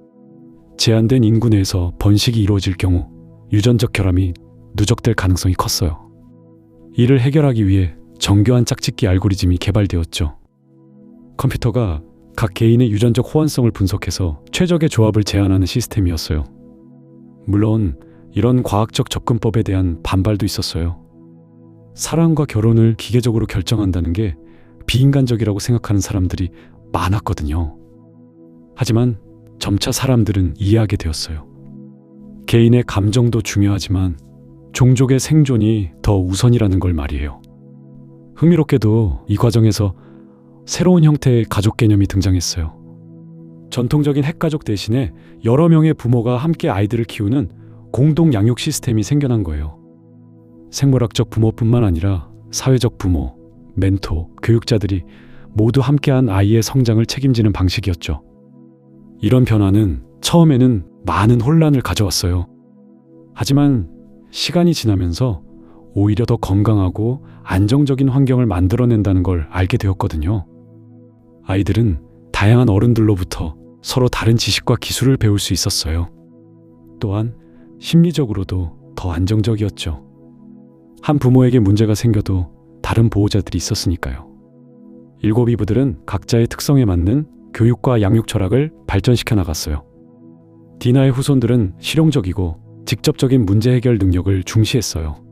제한된 인구 내에서 번식이 이루어질 경우 유전적 결함이 누적될 가능성이 컸어요. 이를 해결하기 위해 정교한 짝짓기 알고리즘이 개발되었죠. 컴퓨터가 각 개인의 유전적 호환성을 분석해서 최적의 조합을 제안하는 시스템이었어요. 물론 이런 과학적 접근법에 대한 반발도 있었어요. 사랑과 결혼을 기계적으로 결정한다는 게 비인간적이라고 생각하는 사람들이 많았거든요. 하지만 점차 사람들은 이해하게 되었어요. 개인의 감정도 중요하지만 종족의 생존이 더 우선이라는 걸 말이에요. 흥미롭게도 이 과정에서 새로운 형태의 가족 개념이 등장했어요. 전통적인 핵가족 대신에 여러 명의 부모가 함께 아이들을 키우는 공동 양육 시스템이 생겨난 거예요. 생물학적 부모뿐만 아니라 사회적 부모, 멘토, 교육자들이 모두 함께한 아이의 성장을 책임지는 방식이었죠. 이런 변화는 처음에는 많은 혼란을 가져왔어요. 하지만 시간이 지나면서 오히려 더 건강하고 안정적인 환경을 만들어낸다는 걸 알게 되었거든요. 아이들은 다양한 어른들로부터 서로 다른 지식과 기술을 배울 수 있었어요. 또한 심리적으로도 더 안정적이었죠. 한 부모에게 문제가 생겨도 다른 보호자들이 있었으니까요. 일곱 이브들은 각자의 특성에 맞는 교육과 양육 철학을 발전시켜 나갔어요. 디나의 후손들은 실용적이고 직접적인 문제 해결 능력을 중시했어요.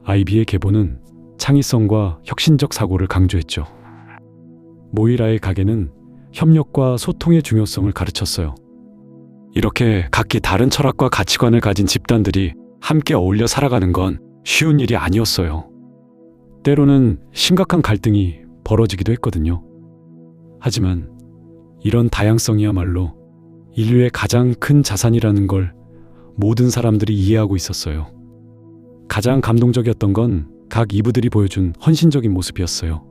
아이비의 계보는 창의성과 혁신적 사고를 강조했죠. 모이라의 가게는 협력과 소통의 중요성을 가르쳤어요. 이렇게 각기 다른 철학과 가치관을 가진 집단들이 함께 어울려 살아가는 건 쉬운 일이 아니었어요. 때로는 심각한 갈등이 벌어지기도 했거든요. 하지만 이런 다양성이야말로 인류의 가장 큰 자산이라는 걸 모든 사람들이 이해하고 있었어요. 가장 감동적이었던 건 각 이브들이 보여준 헌신적인 모습이었어요.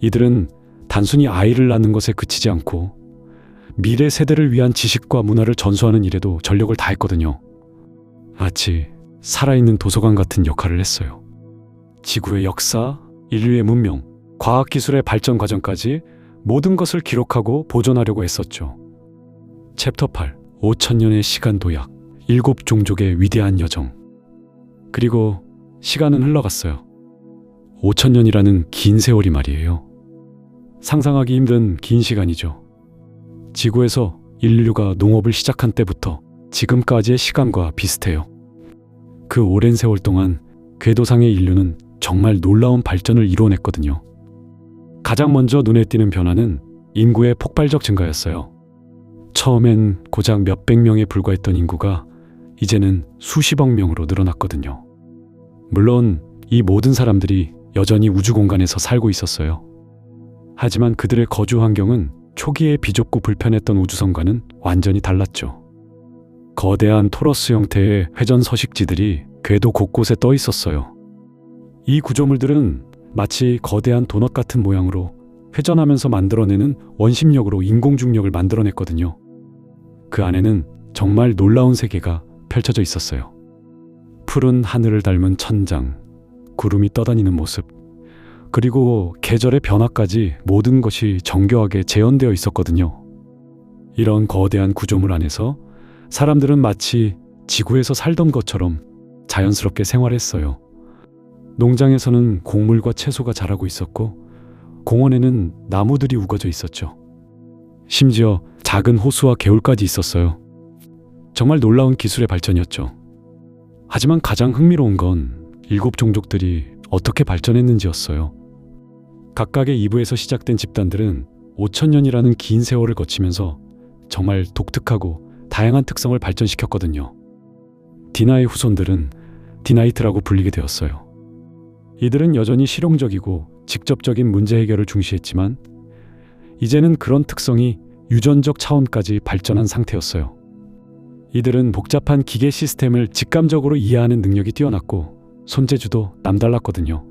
이들은 단순히 아이를 낳는 것에 그치지 않고 미래 세대를 위한 지식과 문화를 전수하는 일에도 전력을 다했거든요. 마치 살아있는 도서관 같은 역할을 했어요. 지구의 역사, 인류의 문명, 과학기술의 발전 과정까지 모든 것을 기록하고 보존하려고 했었죠. 챕터 8. 5천년의 시간 도약, 7종족의 위대한 여정. 그리고 시간은 흘러갔어요. 5천년이라는 긴 세월이 말이에요. 상상하기 힘든 긴 시간이죠. 지구에서 인류가 농업을 시작한 때부터 지금까지의 시간과 비슷해요. 그 오랜 세월 동안 궤도상의 인류는 정말 놀라운 발전을 이뤄냈거든요. 가장 먼저 눈에 띄는 변화는 인구의 폭발적 증가였어요. 처음엔 고작 몇백 명에 불과했던 인구가 이제는 수십억 명으로 늘어났거든요. 물론 이 모든 사람들이 여전히 우주 공간에서 살고 있었어요. 하지만 그들의 거주 환경은 초기에 비좁고 불편했던 우주선과는 완전히 달랐죠. 거대한 토러스 형태의 회전 서식지들이 궤도 곳곳에 떠 있었어요. 이 구조물들은 마치 거대한 도넛 같은 모양으로 회전하면서 만들어내는 원심력으로 인공중력을 만들어냈거든요. 그 안에는 정말 놀라운 세계가 펼쳐져 있었어요. 푸른 하늘을 닮은 천장, 구름이 떠다니는 모습, 그리고 계절의 변화까지 모든 것이 정교하게 재현되어 있었거든요. 이런 거대한 구조물 안에서 사람들은 마치 지구에서 살던 것처럼 자연스럽게 생활했어요. 농장에서는 곡물과 채소가 자라고 있었고 공원에는 나무들이 우거져 있었죠. 심지어 작은 호수와 개울까지 있었어요. 정말 놀라운 기술의 발전이었죠. 하지만 가장 흥미로운 건 7종족들이 어떻게 발전했는지였어요. 각각의 이브에서 시작된 집단들은 5천년이라는 긴 세월을 거치면서 정말 독특하고 다양한 특성을 발전시켰거든요. 디나의 후손들은 디나이트라고 불리게 되었어요. 이들은 여전히 실용적이고 직접적인 문제 해결을 중시했지만 이제는 그런 특성이 유전적 차원까지 발전한 상태였어요. 이들은 복잡한 기계 시스템을 직감적으로 이해하는 능력이 뛰어났고 손재주도 남달랐거든요.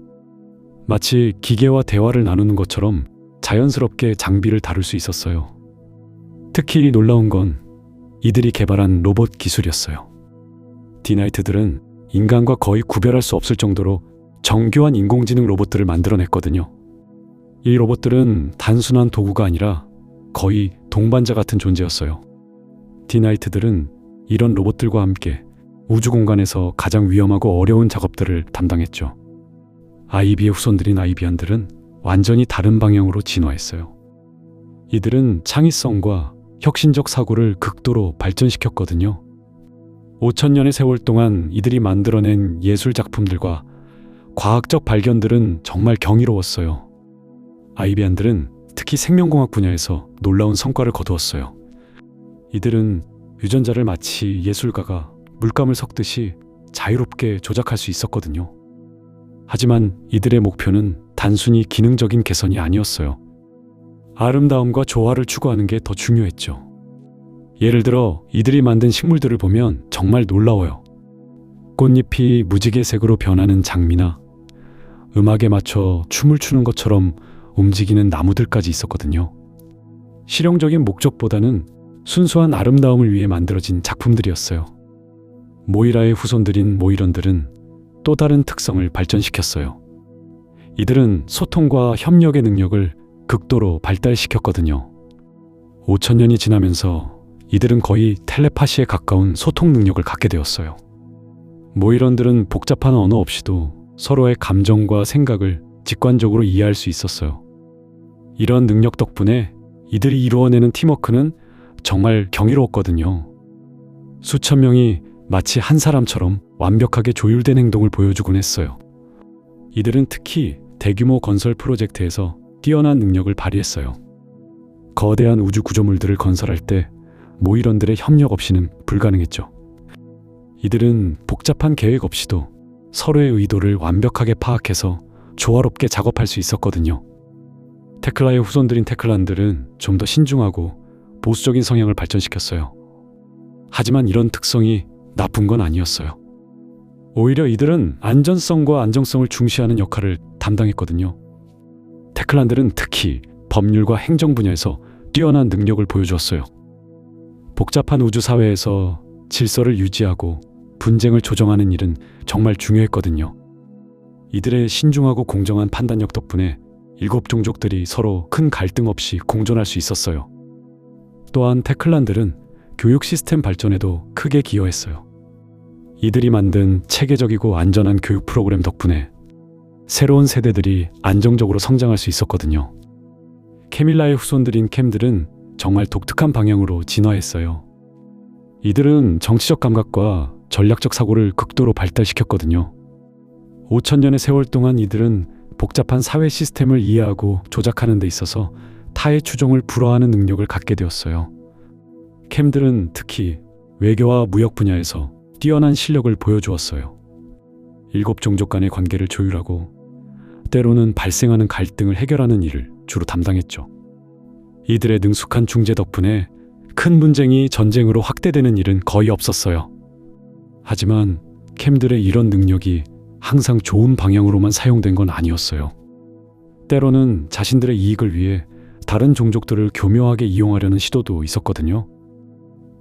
마치 기계와 대화를 나누는 것처럼 자연스럽게 장비를 다룰 수 있었어요. 특히 놀라운 건 이들이 개발한 로봇 기술이었어요. 디나이트들은 인간과 거의 구별할 수 없을 정도로 정교한 인공지능 로봇들을 만들어냈거든요. 이 로봇들은 단순한 도구가 아니라 거의 동반자 같은 존재였어요. 디나이트들은 이런 로봇들과 함께 우주 공간에서 가장 위험하고 어려운 작업들을 담당했죠. 아이비의 후손들인 아이비안들은 완전히 다른 방향으로 진화했어요. 이들은 창의성과 혁신적 사고를 극도로 발전시켰거든요. 5천년의 세월 동안 이들이 만들어낸 예술 작품들과 과학적 발견들은 정말 경이로웠어요. 아이비안들은 특히 생명공학 분야에서 놀라운 성과를 거두었어요. 이들은 유전자를 마치 예술가가 물감을 섞듯이 자유롭게 조작할 수 있었거든요. 하지만 이들의 목표는 단순히 기능적인 개선이 아니었어요. 아름다움과 조화를 추구하는 게 더 중요했죠. 예를 들어 이들이 만든 식물들을 보면 정말 놀라워요. 꽃잎이 무지개색으로 변하는 장미나 음악에 맞춰 춤을 추는 것처럼 움직이는 나무들까지 있었거든요. 실용적인 목적보다는 순수한 아름다움을 위해 만들어진 작품들이었어요. 모이라의 후손들인 모이런들은 또 다른 특성을 발전시켰어요. 이들은 소통과 협력의 능력을 극도로 발달시켰거든요. 5천년이 지나면서 이들은 거의 텔레파시에 가까운 소통 능력을 갖게 되었어요. 모이런들은 복잡한 언어 없이도 서로의 감정과 생각을 직관적으로 이해할 수 있었어요. 이런 능력 덕분에 이들이 이루어내는 팀워크는 정말 경이로웠거든요. 수천 명이 마치 한 사람처럼 완벽하게 조율된 행동을 보여주곤 했어요. 이들은 특히 대규모 건설 프로젝트에서 뛰어난 능력을 발휘했어요. 거대한 우주 구조물들을 건설할 때 모이런들의 협력 없이는 불가능했죠. 이들은 복잡한 계획 없이도 서로의 의도를 완벽하게 파악해서 조화롭게 작업할 수 있었거든요. 테클라의 후손들인 테클란들은 좀 더 신중하고 보수적인 성향을 발전시켰어요. 하지만 이런 특성이 나쁜 건 아니었어요. 오히려 이들은 안전성과 안정성을 중시하는 역할을 담당했거든요. 테클란들은 특히 법률과 행정 분야에서 뛰어난 능력을 보여주었어요. 복잡한 우주 사회에서 질서를 유지하고 분쟁을 조정하는 일은 정말 중요했거든요. 이들의 신중하고 공정한 판단력 덕분에 7 종족들이 서로 큰 갈등 없이 공존할 수 있었어요. 또한 테클란들은 교육 시스템 발전에도 크게 기여했어요. 이들이 만든 체계적이고 안전한 교육 프로그램 덕분에 새로운 세대들이 안정적으로 성장할 수 있었거든요. 캐밀라의 후손들인 캠들은 정말 독특한 방향으로 진화했어요. 이들은 정치적 감각과 전략적 사고를 극도로 발달시켰거든요. 5천년의 세월 동안 이들은 복잡한 사회 시스템을 이해하고 조작하는 데 있어서 타의 추종을 불허하는 능력을 갖게 되었어요. 캠들은 특히 외교와 무역 분야에서 뛰어난 실력을 보여주었어요. 7 종족 간의 관계를 조율하고 때로는 발생하는 갈등을 해결하는 일을 주로 담당했죠. 이들의 능숙한 중재 덕분에 큰 분쟁이 전쟁으로 확대되는 일은 거의 없었어요. 하지만 캠들의 이런 능력이 항상 좋은 방향으로만 사용된 건 아니었어요. 때로는 자신들의 이익을 위해 다른 종족들을 교묘하게 이용하려는 시도도 있었거든요.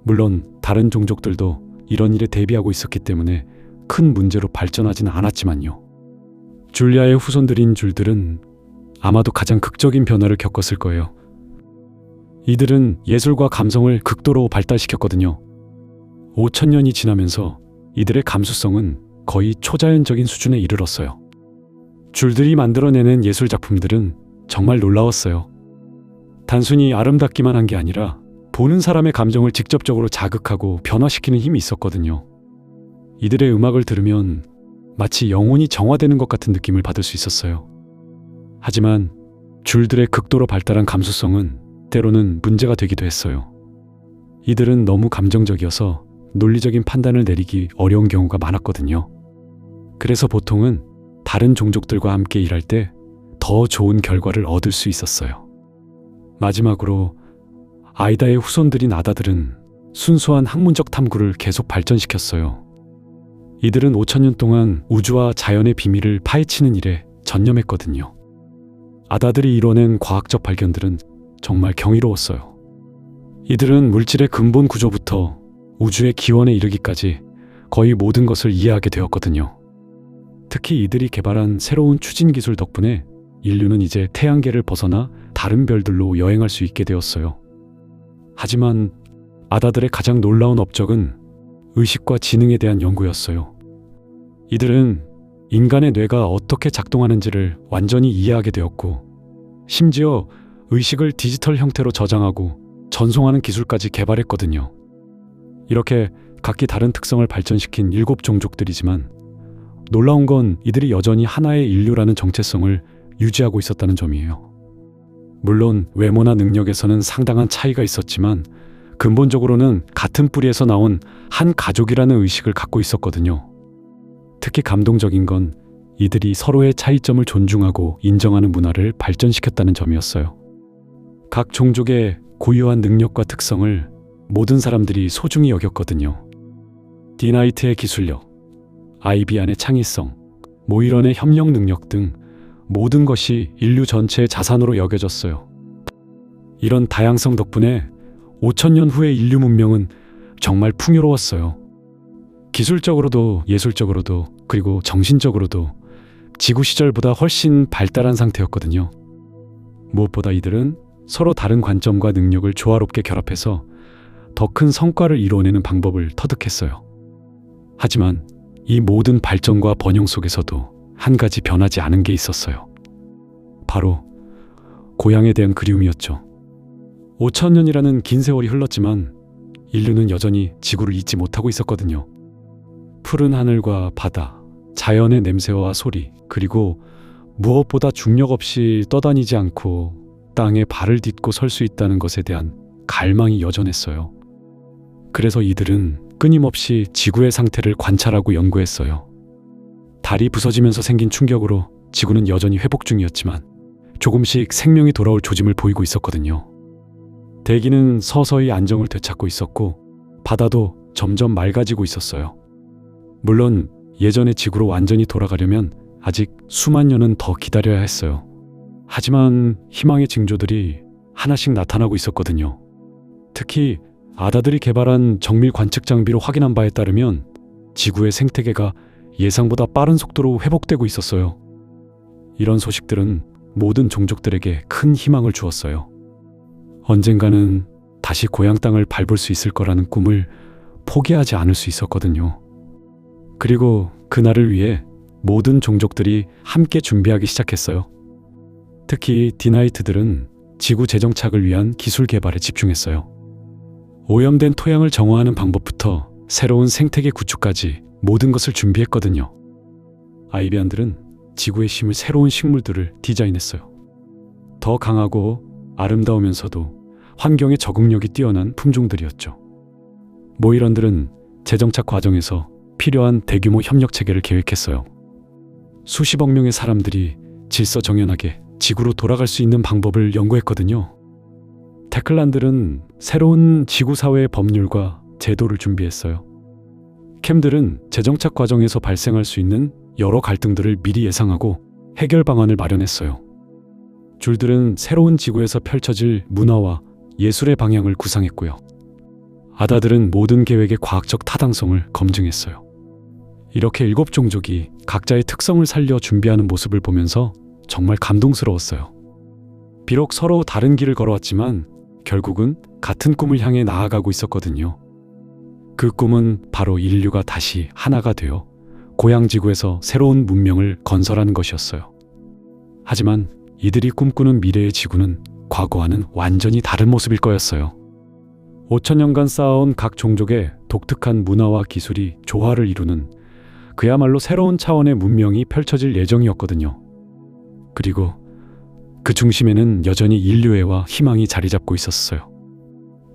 물론 다른 종족들도 이런 일에 대비하고 있었기 때문에 큰 문제로 발전하지는 않았지만요. 줄리아의 후손들인 줄들은 아마도 가장 극적인 변화를 겪었을 거예요. 이들은 예술과 감성을 극도로 발달시켰거든요. 5천년이 지나면서 이들의 감수성은 거의 초자연적인 수준에 이르렀어요. 줄들이 만들어내는 예술 작품들은 정말 놀라웠어요. 단순히 아름답기만 한 게 아니라 보는 사람의 감정을 직접적으로 자극하고 변화시키는 힘이 있었거든요. 이들의 음악을 들으면 마치 영혼이 정화되는 것 같은 느낌을 받을 수 있었어요. 하지만 줄들의 극도로 발달한 감수성은 때로는 문제가 되기도 했어요. 이들은 너무 감정적이어서 논리적인 판단을 내리기 어려운 경우가 많았거든요. 그래서 보통은 다른 종족들과 함께 일할 때 더 좋은 결과를 얻을 수 있었어요. 마지막으로 아이다의 후손들인 아다들은 순수한 학문적 탐구를 계속 발전시켰어요. 이들은 5천년 동안 우주와 자연의 비밀을 파헤치는 일에 전념했거든요. 아다들이 이뤄낸 과학적 발견들은 정말 경이로웠어요. 이들은 물질의 근본 구조부터 우주의 기원에 이르기까지 거의 모든 것을 이해하게 되었거든요. 특히 이들이 개발한 새로운 추진 기술 덕분에 인류는 이제 태양계를 벗어나 다른 별들로 여행할 수 있게 되었어요. 하지만 아다들의 가장 놀라운 업적은 의식과 지능에 대한 연구였어요. 이들은 인간의 뇌가 어떻게 작동하는지를 완전히 이해하게 되었고, 심지어 의식을 디지털 형태로 저장하고 전송하는 기술까지 개발했거든요. 이렇게 각기 다른 특성을 발전시킨 7종족들이지만 놀라운 건 이들이 여전히 하나의 인류라는 정체성을 유지하고 있었다는 점이에요. 물론 외모나 능력에서는 상당한 차이가 있었지만 근본적으로는 같은 뿌리에서 나온 한 가족이라는 의식을 갖고 있었거든요. 특히 감동적인 건 이들이 서로의 차이점을 존중하고 인정하는 문화를 발전시켰다는 점이었어요. 각 종족의 고유한 능력과 특성을 모든 사람들이 소중히 여겼거든요. 디나이트의 기술력, 아이비안의 창의성, 모이런의 협력 능력 등 모든 것이 인류 전체의 자산으로 여겨졌어요. 이런 다양성 덕분에 5,000년 후의 인류 문명은 정말 풍요로웠어요. 기술적으로도 예술적으로도 그리고 정신적으로도 지구 시절보다 훨씬 발달한 상태였거든요. 무엇보다 이들은 서로 다른 관점과 능력을 조화롭게 결합해서 더 큰 성과를 이루어내는 방법을 터득했어요. 하지만 이 모든 발전과 번영 속에서도 한 가지 변하지 않은 게 있었어요. 바로 고향에 대한 그리움이었죠. 5,000년이라는 긴 세월이 흘렀지만 인류는 여전히 지구를 잊지 못하고 있었거든요. 푸른 하늘과 바다, 자연의 냄새와 소리, 그리고 무엇보다 중력 없이 떠다니지 않고 땅에 발을 딛고 설 수 있다는 것에 대한 갈망이 여전했어요. 그래서 이들은 끊임없이 지구의 상태를 관찰하고 연구했어요. 달이 부서지면서 생긴 충격으로 지구는 여전히 회복 중이었지만 조금씩 생명이 돌아올 조짐을 보이고 있었거든요. 대기는 서서히 안정을 되찾고 있었고 바다도 점점 맑아지고 있었어요. 물론 예전의 지구로 완전히 돌아가려면 아직 수만 년은 더 기다려야 했어요. 하지만 희망의 징조들이 하나씩 나타나고 있었거든요. 특히 아다들이 개발한 정밀 관측 장비로 확인한 바에 따르면 지구의 생태계가 예상보다 빠른 속도로 회복되고 있었어요. 이런 소식들은 모든 종족들에게 큰 희망을 주었어요. 언젠가는 다시 고향 땅을 밟을 수 있을 거라는 꿈을 포기하지 않을 수 있었거든요. 그리고 그날을 위해 모든 종족들이 함께 준비하기 시작했어요. 특히 디나이트들은 지구 재정착을 위한 기술 개발에 집중했어요. 오염된 토양을 정화하는 방법부터 새로운 생태계 구축까지 모든 것을 준비했거든요. 아이비안들은 지구의 힘을 새로운 식물들을 디자인했어요. 더 강하고 아름다우면서도 환경에 적응력이 뛰어난 품종들이었죠. 모이런들은 재정착 과정에서 필요한 대규모 협력 체계를 계획했어요. 수십억 명의 사람들이 질서정연하게 지구로 돌아갈 수 있는 방법을 연구했거든요. 테클란들은 새로운 지구사회의 법률과 제도를 준비했어요. 캠들은 재정착 과정에서 발생할 수 있는 여러 갈등들을 미리 예상하고 해결 방안을 마련했어요. 줄들은 새로운 지구에서 펼쳐질 문화와 예술의 방향을 구상했고요. 아다들은 모든 계획의 과학적 타당성을 검증했어요. 이렇게 7종족이 각자의 특성을 살려 준비하는 모습을 보면서 정말 감동스러웠어요. 비록 서로 다른 길을 걸어왔지만 결국은 같은 꿈을 향해 나아가고 있었거든요. 그 꿈은 바로 인류가 다시 하나가 되어 고향 지구에서 새로운 문명을 건설하는 것이었어요. 하지만 이들이 꿈꾸는 미래의 지구는 과거와는 완전히 다른 모습일 거였어요. 5,000년간 쌓아온 각 종족의 독특한 문화와 기술이 조화를 이루는 그야말로 새로운 차원의 문명이 펼쳐질 예정이었거든요. 그리고 그 중심에는 여전히 인류애와 희망이 자리 잡고 있었어요.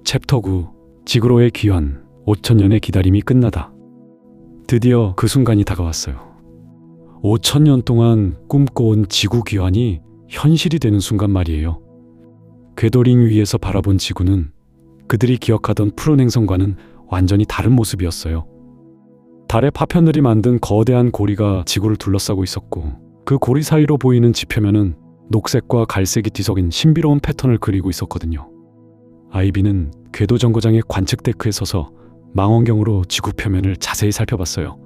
챕터 9. 지구로의 귀환. 5,000년의 기다림이 끝나다. 드디어 그 순간이 다가왔어요. 5,000년 동안 꿈꿔온 지구 귀환이 현실이 되는 순간 말이에요. 궤도링 위에서 바라본 지구는 그들이 기억하던 푸른 행성과는 완전히 다른 모습이었어요. 달의 파편들이 만든 거대한 고리가 지구를 둘러싸고 있었고 그 고리 사이로 보이는 지표면은 녹색과 갈색이 뒤섞인 신비로운 패턴을 그리고 있었거든요. 아이비는 궤도 정거장의 관측 데크에 서서 망원경으로 지구 표면을 자세히 살펴봤어요.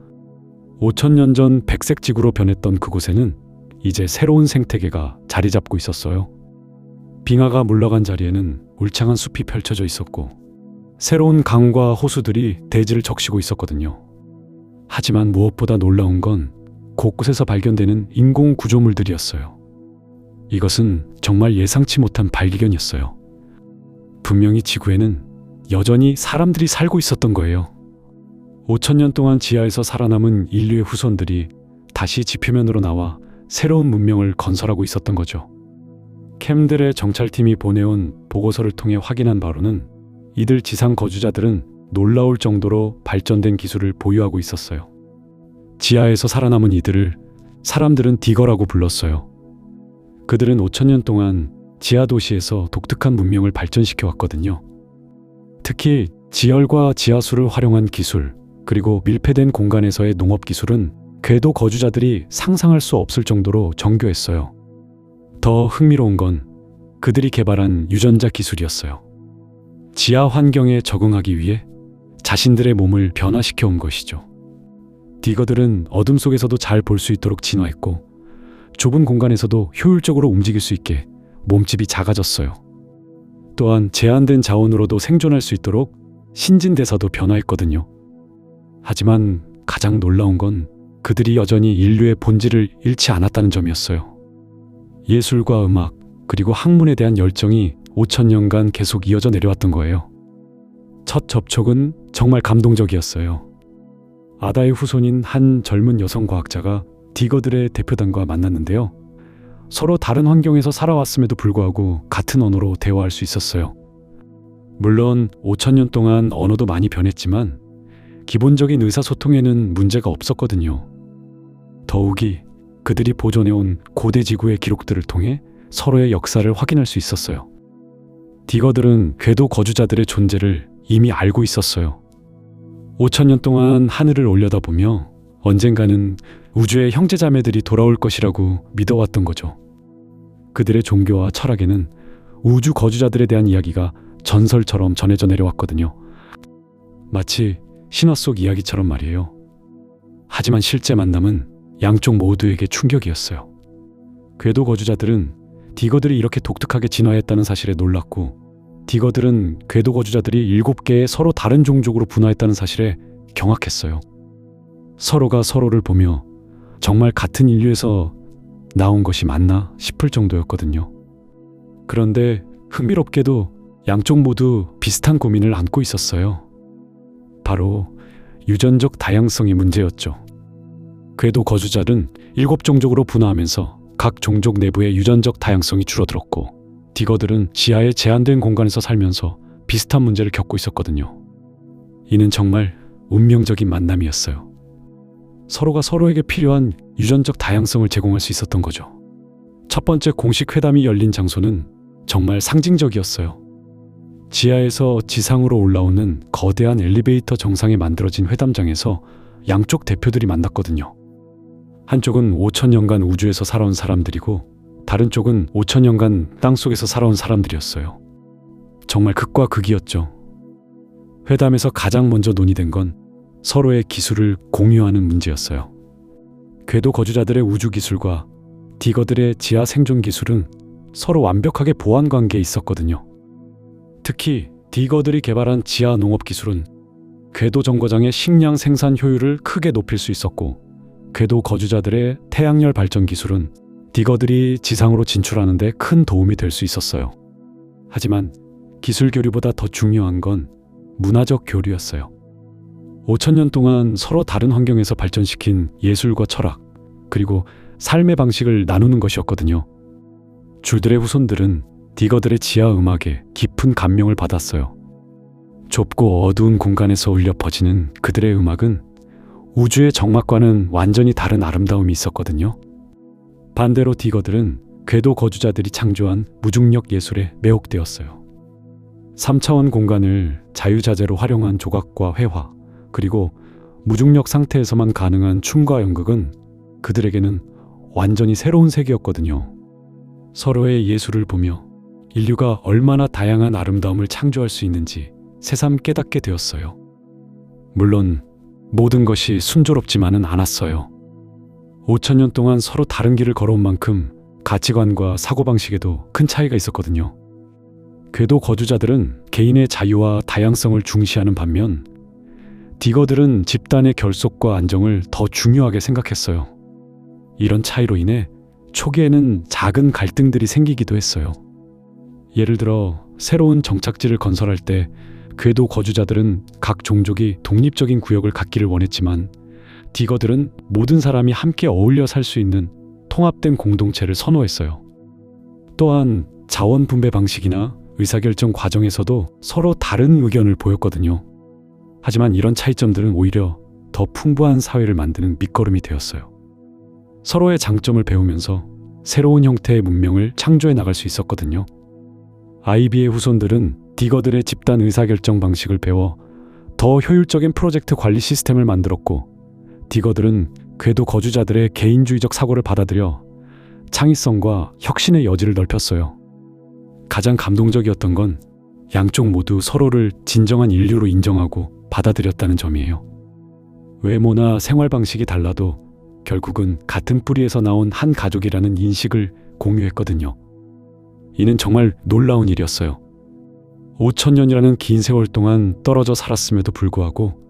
5천년 전 백색 지구로 변했던 그곳에는 이제 새로운 생태계가 자리 잡고 있었어요. 빙하가 물러간 자리에는 울창한 숲이 펼쳐져 있었고 새로운 강과 호수들이 대지를 적시고 있었거든요. 하지만 무엇보다 놀라운 건 곳곳에서 발견되는 인공 구조물들이었어요. 이것은 정말 예상치 못한 발견이었어요. 분명히 지구에는 여전히 사람들이 살고 있었던 거예요. 5천년 동안 지하에서 살아남은 인류의 후손들이 다시 지표면으로 나와 새로운 문명을 건설하고 있었던 거죠. 캠들의 정찰팀이 보내온 보고서를 통해 확인한 바로는 이들 지상 거주자들은 놀라울 정도로 발전된 기술을 보유하고 있었어요. 지하에서 살아남은 이들을 사람들은 디거라고 불렀어요. 그들은 5천년 동안 지하 도시에서 독특한 문명을 발전시켜 왔거든요. 특히 지열과 지하수를 활용한 기술, 그리고 밀폐된 공간에서의 농업 기술은 궤도 거주자들이 상상할 수 없을 정도로 정교했어요. 더 흥미로운 건 그들이 개발한 유전자 기술이었어요. 지하 환경에 적응하기 위해 자신들의 몸을 변화시켜 온 것이죠. 디거들은 어둠 속에서도 잘 볼 수 있도록 진화했고 좁은 공간에서도 효율적으로 움직일 수 있게 몸집이 작아졌어요. 또한 제한된 자원으로도 생존할 수 있도록 신진대사도 변화했거든요. 하지만 가장 놀라운 건 그들이 여전히 인류의 본질을 잃지 않았다는 점이었어요. 예술과 음악, 그리고 학문에 대한 열정이 5천년간 계속 이어져 내려왔던 거예요. 첫 접촉은 정말 감동적이었어요. 아다의 후손인 한 젊은 여성 과학자가 디거들의 대표단과 만났는데요. 서로 다른 환경에서 살아왔음에도 불구하고 같은 언어로 대화할 수 있었어요. 물론 5천년 동안 언어도 많이 변했지만 기본적인 의사소통에는 문제가 없었거든요. 더욱이 그들이 보존해온 고대 지구의 기록들을 통해 서로의 역사를 확인할 수 있었어요. 디거들은 궤도 거주자들의 존재를 이미 알고 있었어요. 5천년 동안 하늘을 올려다보며 언젠가는 우주의 형제자매들이 돌아올 것이라고 믿어왔던 거죠. 그들의 종교와 철학에는 우주 거주자들에 대한 이야기가 전설처럼 전해져 내려왔거든요. 마치 신화 속 이야기처럼 말이에요. 하지만 실제 만남은 양쪽 모두에게 충격이었어요. 궤도 거주자들은 디거들이 이렇게 독특하게 진화했다는 사실에 놀랐고, 디거들은 궤도 거주자들이 7개의 서로 다른 종족으로 분화했다는 사실에 경악했어요. 서로가 서로를 보며 정말 같은 인류에서 나온 것이 맞나 싶을 정도였거든요. 그런데 흥미롭게도 양쪽 모두 비슷한 고민을 안고 있었어요. 바로 유전적 다양성의 문제였죠. 궤도 거주자는 7종족으로 분화하면서 각 종족 내부의 유전적 다양성이 줄어들었고, 디거들은 지하의 제한된 공간에서 살면서 비슷한 문제를 겪고 있었거든요. 이는 정말 운명적인 만남이었어요. 서로가 서로에게 필요한 유전적 다양성을 제공할 수 있었던 거죠. 첫 번째 공식 회담이 열린 장소는 정말 상징적이었어요. 지하에서 지상으로 올라오는 거대한 엘리베이터 정상에 만들어진 회담장에서 양쪽 대표들이 만났거든요. 한쪽은 5천년간 우주에서 살아온 사람들이고 다른 쪽은 5천년간 땅속에서 살아온 사람들이었어요. 정말 극과 극이었죠. 회담에서 가장 먼저 논의된 건 서로의 기술을 공유하는 문제였어요. 궤도 거주자들의 우주 기술과 디거들의 지하 생존 기술은 서로 완벽하게 보완 관계에 있었거든요. 특히 디거들이 개발한 지하 농업 기술은 궤도 정거장의 식량 생산 효율을 크게 높일 수 있었고, 궤도 거주자들의 태양열 발전 기술은 디거들이 지상으로 진출하는 데 큰 도움이 될 수 있었어요. 하지만 기술 교류보다 더 중요한 건 문화적 교류였어요. 5천년 동안 서로 다른 환경에서 발전시킨 예술과 철학, 그리고 삶의 방식을 나누는 것이었거든요. 줄들의 후손들은 디거들의 지하 음악에 깊은 감명을 받았어요. 좁고 어두운 공간에서 울려 퍼지는 그들의 음악은 우주의 정막과는 완전히 다른 아름다움이 있었거든요. 반대로 디거들은 궤도 거주자들이 창조한 무중력 예술에 매혹되었어요. 3차원 공간을 자유자재로 활용한 조각과 회화, 그리고 무중력 상태에서만 가능한 춤과 연극은 그들에게는 완전히 새로운 세계였거든요. 서로의 예술을 보며 인류가 얼마나 다양한 아름다움을 창조할 수 있는지 새삼 깨닫게 되었어요. 물론 모든 것이 순조롭지만은 않았어요. 5천년 동안 서로 다른 길을 걸어온 만큼 가치관과 사고방식에도 큰 차이가 있었거든요. 궤도 거주자들은 개인의 자유와 다양성을 중시하는 반면 디거들은 집단의 결속과 안정을 더 중요하게 생각했어요. 이런 차이로 인해 초기에는 작은 갈등들이 생기기도 했어요. 예를 들어 새로운 정착지를 건설할 때 궤도 거주자들은 각 종족이 독립적인 구역을 갖기를 원했지만 디거들은 모든 사람이 함께 어울려 살 수 있는 통합된 공동체를 선호했어요. 또한 자원 분배 방식이나 의사결정 과정에서도 서로 다른 의견을 보였거든요. 하지만 이런 차이점들은 오히려 더 풍부한 사회를 만드는 밑거름이 되었어요. 서로의 장점을 배우면서 새로운 형태의 문명을 창조해 나갈 수 있었거든요. 아이비의 후손들은 디거들의 집단 의사결정 방식을 배워 더 효율적인 프로젝트 관리 시스템을 만들었고, 디거들은 궤도 거주자들의 개인주의적 사고를 받아들여 창의성과 혁신의 여지를 넓혔어요. 가장 감동적이었던 건 양쪽 모두 서로를 진정한 인류로 인정하고 받아들였다는 점이에요. 외모나 생활 방식이 달라도 결국은 같은 뿌리에서 나온 한 가족이라는 인식을 공유했거든요. 이는 정말 놀라운 일이었어요. 5천년이라는 긴 세월 동안 떨어져 살았음에도 불구하고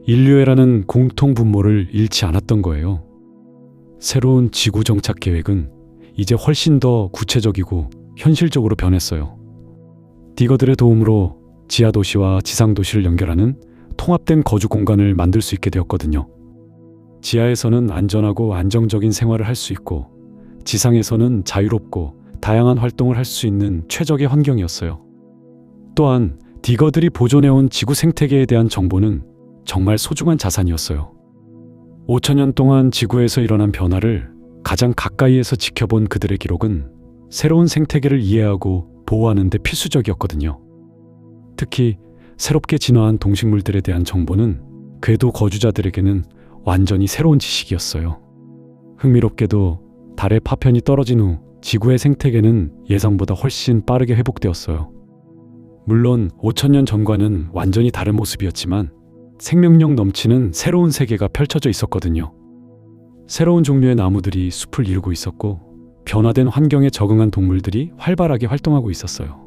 인류애라는 공통 분모를 잃지 않았던 거예요. 새로운 지구 정착 계획은 이제 훨씬 더 구체적이고 현실적으로 변했어요. 디거들의 도움으로 지하도시와 지상도시를 연결하는 통합된 거주 공간을 만들 수 있게 되었거든요. 지하에서는 안전하고 안정적인 생활을 할 수 있고, 지상에서는 자유롭고 다양한 활동을 할 수 있는 최적의 환경이었어요. 또한 디거들이 보존해온 지구 생태계에 대한 정보는 정말 소중한 자산이었어요. 5천년 동안 지구에서 일어난 변화를 가장 가까이에서 지켜본 그들의 기록은 새로운 생태계를 이해하고 보호하는 데 필수적이었거든요. 특히 새롭게 진화한 동식물들에 대한 정보는 궤도 거주자들에게는 완전히 새로운 지식이었어요. 흥미롭게도 달의 파편이 떨어진 후 지구의 생태계는 예상보다 훨씬 빠르게 회복되었어요. 물론 5천년 전과는 완전히 다른 모습이었지만 생명력 넘치는 새로운 세계가 펼쳐져 있었거든요. 새로운 종류의 나무들이 숲을 이루고 있었고, 변화된 환경에 적응한 동물들이 활발하게 활동하고 있었어요.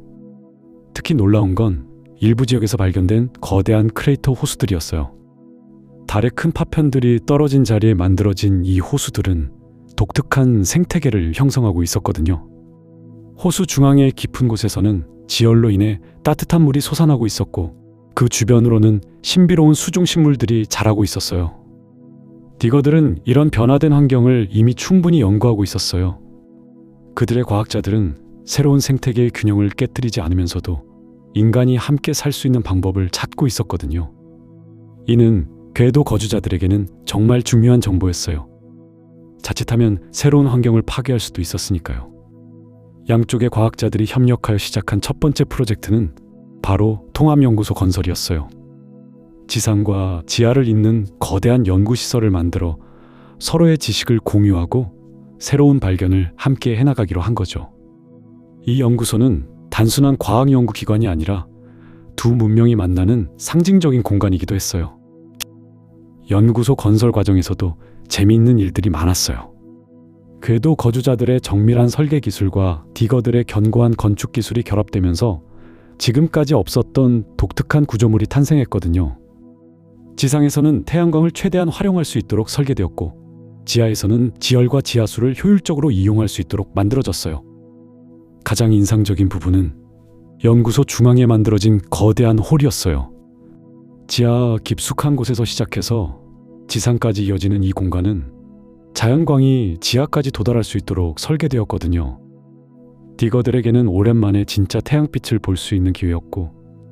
특히 놀라운 건 일부 지역에서 발견된 거대한 크레이터 호수들이었어요. 달의 큰 파편들이 떨어진 자리에 만들어진 이 호수들은 독특한 생태계를 형성하고 있었거든요. 호수 중앙의 깊은 곳에서는 지열로 인해 따뜻한 물이 솟아나고 있었고, 그 주변으로는 신비로운 수중식물들이 자라고 있었어요. 디거들은 이런 변화된 환경을 이미 충분히 연구하고 있었어요. 그들의 과학자들은 새로운 생태계의 균형을 깨뜨리지 않으면서도 인간이 함께 살 수 있는 방법을 찾고 있었거든요. 이는 궤도 거주자들에게는 정말 중요한 정보였어요. 자칫하면 새로운 환경을 파괴할 수도 있었으니까요. 양쪽의 과학자들이 협력하여 시작한 첫 번째 프로젝트는 바로 통합연구소 건설이었어요. 지상과 지하를 잇는 거대한 연구시설을 만들어 서로의 지식을 공유하고 새로운 발견을 함께 해나가기로 한 거죠. 이 연구소는 단순한 과학연구기관이 아니라 두 문명이 만나는 상징적인 공간이기도 했어요. 연구소 건설 과정에서도 재미있는 일들이 많았어요. 궤도 거주자들의 정밀한 설계 기술과 디거들의 견고한 건축 기술이 결합되면서 지금까지 없었던 독특한 구조물이 탄생했거든요. 지상에서는 태양광을 최대한 활용할 수 있도록 설계되었고, 지하에서는 지열과 지하수를 효율적으로 이용할 수 있도록 만들어졌어요. 가장 인상적인 부분은 연구소 중앙에 만들어진 거대한 홀이었어요. 지하 깊숙한 곳에서 시작해서 지상까지 이어지는 이 공간은 자연광이 지하까지 도달할 수 있도록 설계되었거든요. 디거들에게는 오랜만에 진짜 태양빛을 볼 수 있는 기회였고,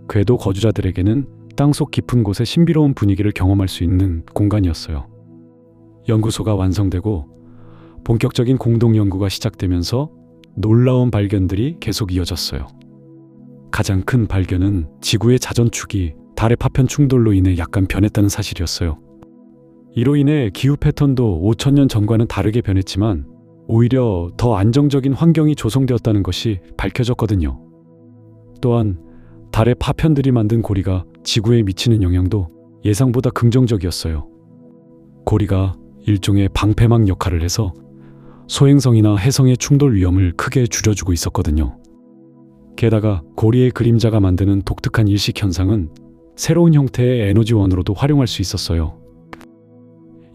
궤도 거주자들에게는 땅속 깊은 곳의 신비로운 분위기를 경험할 수 있는 공간이었어요. 연구소가 완성되고 본격적인 공동 연구가 시작되면서 놀라운 발견들이 계속 이어졌어요. 가장 큰 발견은 지구의 자전축이 달의 파편 충돌로 인해 약간 변했다는 사실이었어요. 이로 인해 기후 패턴도 5천년 전과는 다르게 변했지만 오히려 더 안정적인 환경이 조성되었다는 것이 밝혀졌거든요. 또한 달의 파편들이 만든 고리가 지구에 미치는 영향도 예상보다 긍정적이었어요. 고리가 일종의 방패막 역할을 해서 소행성이나 해성의 충돌 위험을 크게 줄여주고 있었거든요. 게다가 고리의 그림자가 만드는 독특한 일식 현상은 새로운 형태의 에너지원으로도 활용할 수 있었어요.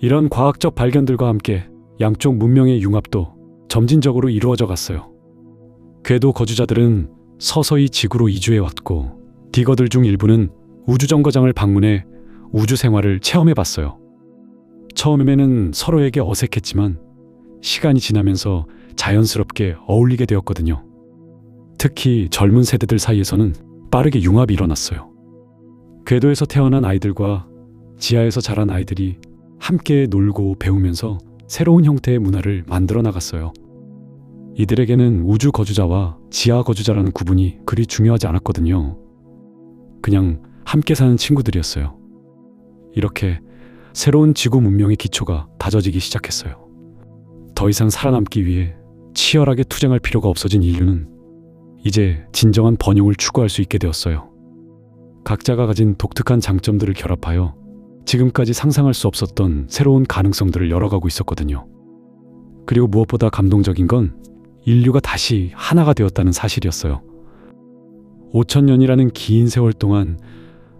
이런 과학적 발견들과 함께 양쪽 문명의 융합도 점진적으로 이루어져 갔어요. 궤도 거주자들은 서서히 지구로 이주해 왔고, 디거들 중 일부는 우주정거장을 방문해 우주 생활을 체험해 봤어요. 처음에는 서로에게 어색했지만 시간이 지나면서 자연스럽게 어울리게 되었거든요. 특히 젊은 세대들 사이에서는 빠르게 융합이 일어났어요. 궤도에서 태어난 아이들과 지하에서 자란 아이들이 함께 놀고 배우면서 새로운 형태의 문화를 만들어 나갔어요. 이들에게는 우주 거주자와 지하 거주자라는 구분이 그리 중요하지 않았거든요. 그냥 함께 사는 친구들이었어요. 이렇게 새로운 지구 문명의 기초가 다져지기 시작했어요. 더 이상 살아남기 위해 치열하게 투쟁할 필요가 없어진 인류는 이제 진정한 번영을 추구할 수 있게 되었어요. 각자가 가진 독특한 장점들을 결합하여 지금까지 상상할 수 없었던 새로운 가능성들을 열어가고 있었거든요. 그리고 무엇보다 감동적인 건 인류가 다시 하나가 되었다는 사실이었어요. 5,000년이라는 긴 세월 동안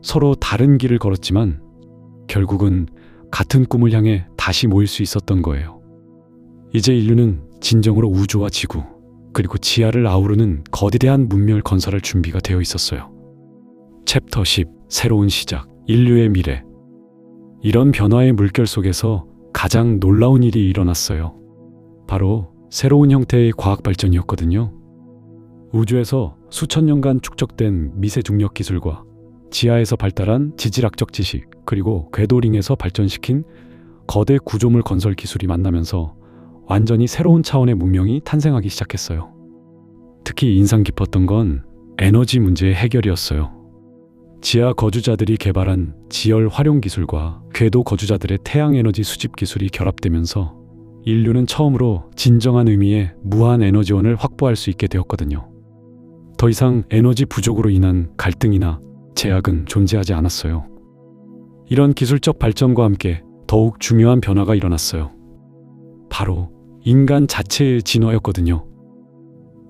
서로 다른 길을 걸었지만 결국은 같은 꿈을 향해 다시 모일 수 있었던 거예요. 이제 인류는 진정으로 우주와 지구, 그리고 지하를 아우르는 거대한 문명을 건설할 준비가 되어 있었어요. 챕터 10. 새로운 시작, 인류의 미래. 이런 변화의 물결 속에서 가장 놀라운 일이 일어났어요. 바로 새로운 형태의 과학 발전이었거든요. 우주에서 수천 년간 축적된 미세 중력 기술과 지하에서 발달한 지질학적 지식, 그리고 궤도링에서 발전시킨 거대 구조물 건설 기술이 만나면서 완전히 새로운 차원의 문명이 탄생하기 시작했어요. 특히 인상 깊었던 건 에너지 문제의 해결이었어요. 지하 거주자들이 개발한 지열 활용 기술과 궤도 거주자들의 태양 에너지 수집 기술이 결합되면서 인류는 처음으로 진정한 의미의 무한 에너지원을 확보할 수 있게 되었거든요. 더 이상 에너지 부족으로 인한 갈등이나 제약은 존재하지 않았어요. 이런 기술적 발전과 함께 더욱 중요한 변화가 일어났어요. 바로 인간 자체의 진화였거든요.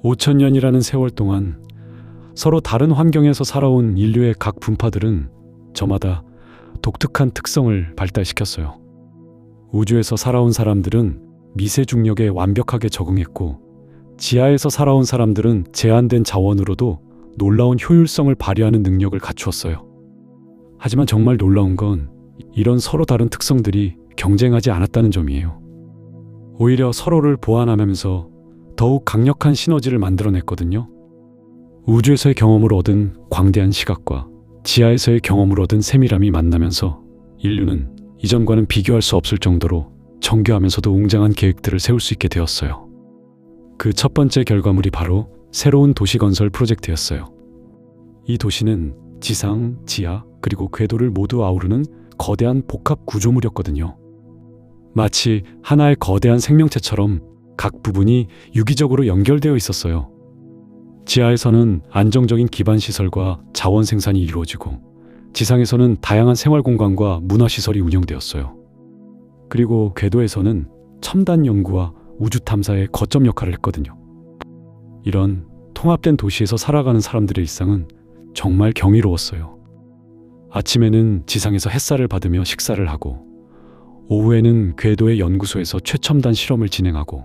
5,000년이라는 세월 동안 서로 다른 환경에서 살아온 인류의 각 분파들은 저마다 독특한 특성을 발달시켰어요. 우주에서 살아온 사람들은 미세 중력에 완벽하게 적응했고, 지하에서 살아온 사람들은 제한된 자원으로도 놀라운 효율성을 발휘하는 능력을 갖추었어요. 하지만 정말 놀라운 건 이런 서로 다른 특성들이 경쟁하지 않았다는 점이에요. 오히려 서로를 보완하면서 더욱 강력한 시너지를 만들어냈거든요. 우주에서의 경험을 얻은 광대한 시각과 지하에서의 경험을 얻은 세밀함이 만나면서 인류는 이전과는 비교할 수 없을 정도로 정교하면서도 웅장한 계획들을 세울 수 있게 되었어요. 그 첫 번째 결과물이 바로 새로운 도시 건설 프로젝트였어요. 이 도시는 지상, 지하, 그리고 궤도를 모두 아우르는 거대한 복합 구조물이었거든요. 마치 하나의 거대한 생명체처럼 각 부분이 유기적으로 연결되어 있었어요. 지하에서는 안정적인 기반 시설과 자원 생산이 이루어지고, 지상에서는 다양한 생활 공간과 문화 시설이 운영되었어요. 그리고 궤도에서는 첨단 연구와 우주 탐사의 거점 역할을 했거든요. 이런 통합된 도시에서 살아가는 사람들의 일상은 정말 경이로웠어요. 아침에는 지상에서 햇살을 받으며 식사를 하고, 오후에는 궤도의 연구소에서 최첨단 실험을 진행하고,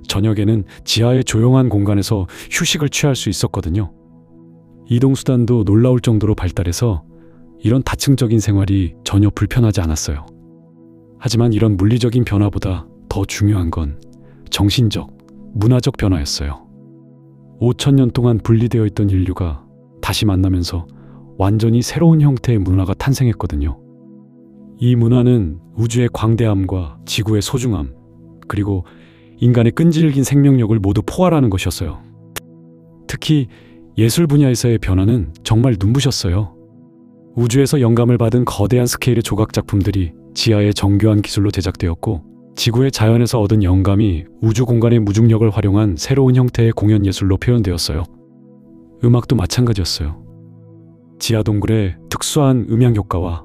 저녁에는 지하의 조용한 공간에서 휴식을 취할 수 있었거든요. 이동수단도 놀라울 정도로 발달해서 이런 다층적인 생활이 전혀 불편하지 않았어요. 하지만 이런 물리적인 변화보다 더 중요한 건 정신적, 문화적 변화였어요. 5,000년 동안 분리되어 있던 인류가 다시 만나면서 완전히 새로운 형태의 문화가 탄생했거든요. 이 문화는 우주의 광대함과 지구의 소중함, 그리고 인간의 끈질긴 생명력을 모두 포괄하는 것이었어요. 특히 예술 분야에서의 변화는 정말 눈부셨어요. 우주에서 영감을 받은 거대한 스케일의 조각 작품들이 지하의 정교한 기술로 제작되었고, 지구의 자연에서 얻은 영감이 우주 공간의 무중력을 활용한 새로운 형태의 공연 예술로 표현되었어요. 음악도 마찬가지였어요. 지하 동굴의 특수한 음향 효과와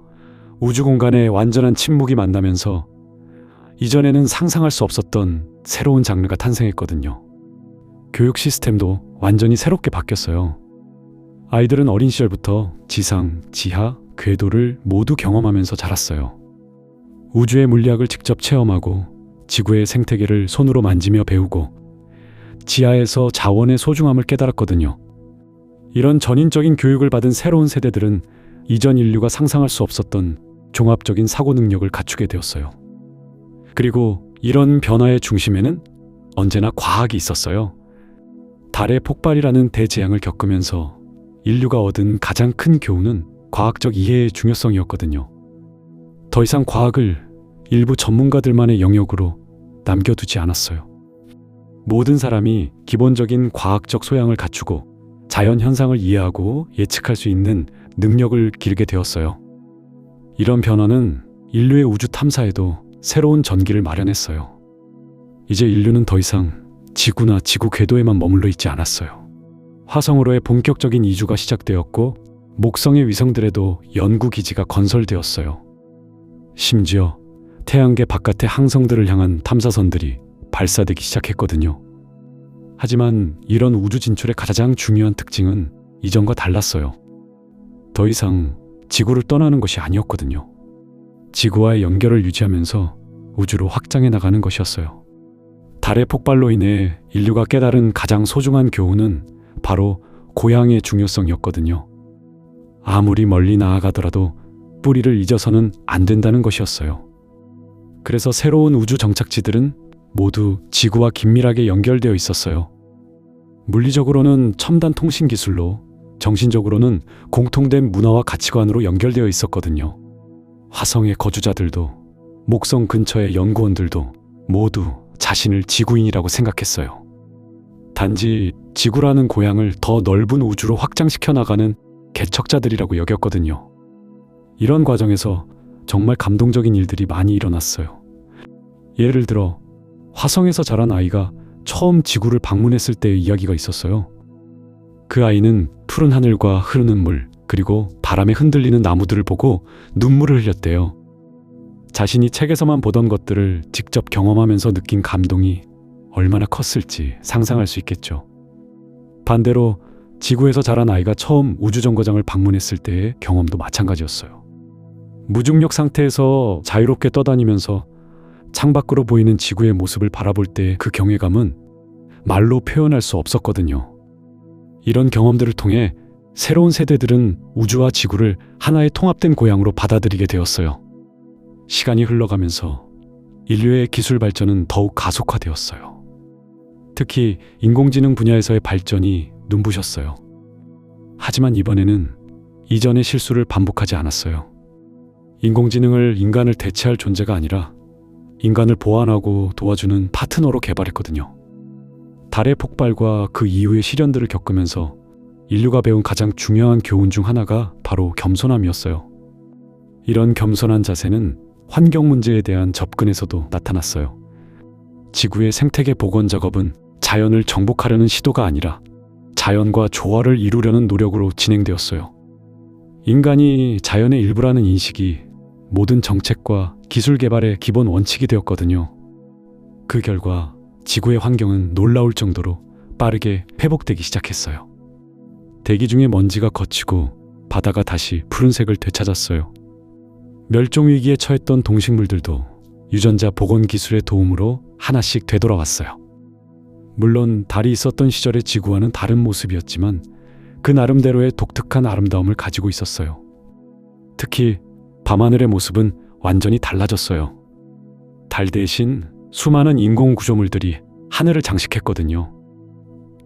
우주 공간의 완전한 침묵이 만나면서 이전에는 상상할 수 없었던 새로운 장르가 탄생했거든요. 교육 시스템도 완전히 새롭게 바뀌었어요. 아이들은 어린 시절부터 지상, 지하, 궤도를 모두 경험하면서 자랐어요. 우주의 물리학을 직접 체험하고 지구의 생태계를 손으로 만지며 배우고 지하에서 자원의 소중함을 깨달았거든요. 이런 전인적인 교육을 받은 새로운 세대들은 이전 인류가 상상할 수 없었던 종합적인 사고 능력을 갖추게 되었어요. 그리고 이런 변화의 중심에는 언제나 과학이 있었어요. 달의 폭발이라는 대재앙을 겪으면서 인류가 얻은 가장 큰 교훈은 과학적 이해의 중요성이었거든요. 더 이상 과학을 일부 전문가들만의 영역으로 남겨두지 않았어요. 모든 사람이 기본적인 과학적 소양을 갖추고 자연 현상을 이해하고 예측할 수 있는 능력을 기르게 되었어요. 이런 변화는 인류의 우주 탐사에도 새로운 전기를 마련했어요. 이제 인류는 더 이상 지구나 지구 궤도에만 머물러 있지 않았어요. 화성으로의 본격적인 이주가 시작되었고 목성의 위성들에도 연구 기지가 건설되었어요. 심지어 태양계 바깥의 항성들을 향한 탐사선들이 발사되기 시작했거든요. 하지만 이런 우주 진출의 가장 중요한 특징은 이전과 달랐어요. 더 이상 지구를 떠나는 것이 아니었거든요. 지구와의 연결을 유지하면서 우주로 확장해 나가는 것이었어요. 달의 폭발로 인해 인류가 깨달은 가장 소중한 교훈은 바로 고향의 중요성이었거든요. 아무리 멀리 나아가더라도 뿌리를 잊어서는 안 된다는 것이었어요. 그래서 새로운 우주 정착지들은 모두 지구와 긴밀하게 연결되어 있었어요. 물리적으로는 첨단 통신 기술로, 정신적으로는 공통된 문화와 가치관으로 연결되어 있었거든요. 화성의 거주자들도, 목성 근처의 연구원들도 모두 자신을 지구인이라고 생각했어요. 단지 지구라는 고향을 더 넓은 우주로 확장시켜 나가는 개척자들이라고 여겼거든요. 이런 과정에서 정말 감동적인 일들이 많이 일어났어요. 예를 들어 화성에서 자란 아이가 처음 지구를 방문했을 때의 이야기가 있었어요. 그 아이는 푸른 하늘과 흐르는 물, 그리고 바람에 흔들리는 나무들을 보고 눈물을 흘렸대요. 자신이 책에서만 보던 것들을 직접 경험하면서 느낀 감동이 얼마나 컸을지 상상할 수 있겠죠. 반대로 지구에서 자란 아이가 처음 우주정거장을 방문했을 때의 경험도 마찬가지였어요. 무중력 상태에서 자유롭게 떠다니면서 창밖으로 보이는 지구의 모습을 바라볼 때의 그 경외감은 말로 표현할 수 없었거든요. 이런 경험들을 통해 새로운 세대들은 우주와 지구를 하나의 통합된 고향으로 받아들이게 되었어요. 시간이 흘러가면서 인류의 기술 발전은 더욱 가속화되었어요. 특히 인공지능 분야에서의 발전이 눈부셨어요. 하지만 이번에는 이전의 실수를 반복하지 않았어요. 인공지능을 인간을 대체할 존재가 아니라 인간을 보완하고 도와주는 파트너로 개발했거든요. 달의 폭발과 그 이후의 시련들을 겪으면서 인류가 배운 가장 중요한 교훈 중 하나가 바로 겸손함이었어요. 이런 겸손한 자세는 환경 문제에 대한 접근에서도 나타났어요. 지구의 생태계 복원 작업은 자연을 정복하려는 시도가 아니라 자연과 조화를 이루려는 노력으로 진행되었어요. 인간이 자연의 일부라는 인식이 모든 정책과 기술 개발의 기본 원칙이 되었거든요. 그 결과 지구의 환경은 놀라울 정도로 빠르게 회복되기 시작했어요. 대기 중의 먼지가 걷히고 바다가 다시 푸른색을 되찾았어요. 멸종위기에 처했던 동식물들도 유전자 복원 기술의 도움으로 하나씩 되돌아왔어요. 물론 달이 있었던 시절의 지구와는 다른 모습이었지만 그 나름대로의 독특한 아름다움을 가지고 있었어요. 특히 밤하늘의 모습은 완전히 달라졌어요. 달 대신 수많은 인공 구조물들이 하늘을 장식했거든요.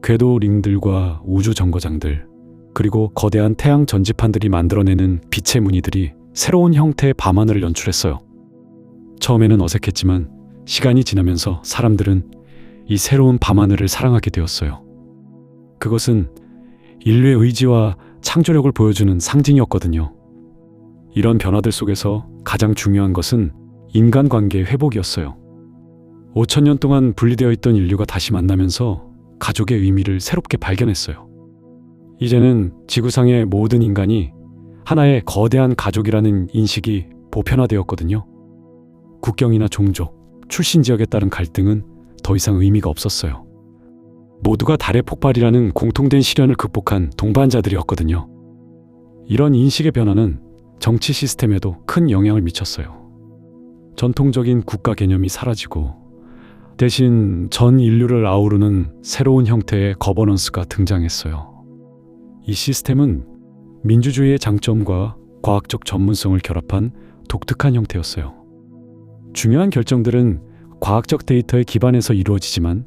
궤도 링들과 우주 정거장들, 그리고 거대한 태양 전지판들이 만들어내는 빛의 무늬들이 새로운 형태의 밤하늘을 연출했어요. 처음에는 어색했지만 시간이 지나면서 사람들은 이 새로운 밤하늘을 사랑하게 되었어요. 그것은 인류의 의지와 창조력을 보여주는 상징이었거든요. 이런 변화들 속에서 가장 중요한 것은 인간관계의 회복이었어요. 5,000년 동안 분리되어 있던 인류가 다시 만나면서 가족의 의미를 새롭게 발견했어요. 이제는 지구상의 모든 인간이 하나의 거대한 가족이라는 인식이 보편화되었거든요. 국경이나 종족, 출신 지역에 따른 갈등은 더 이상 의미가 없었어요. 모두가 달의 폭발이라는 공통된 시련을 극복한 동반자들이었거든요. 이런 인식의 변화는 정치 시스템에도 큰 영향을 미쳤어요. 전통적인 국가 개념이 사라지고 대신 전 인류를 아우르는 새로운 형태의 거버넌스가 등장했어요. 이 시스템은 민주주의의 장점과 과학적 전문성을 결합한 독특한 형태였어요. 중요한 결정들은 과학적 데이터에 기반해서 이루어지지만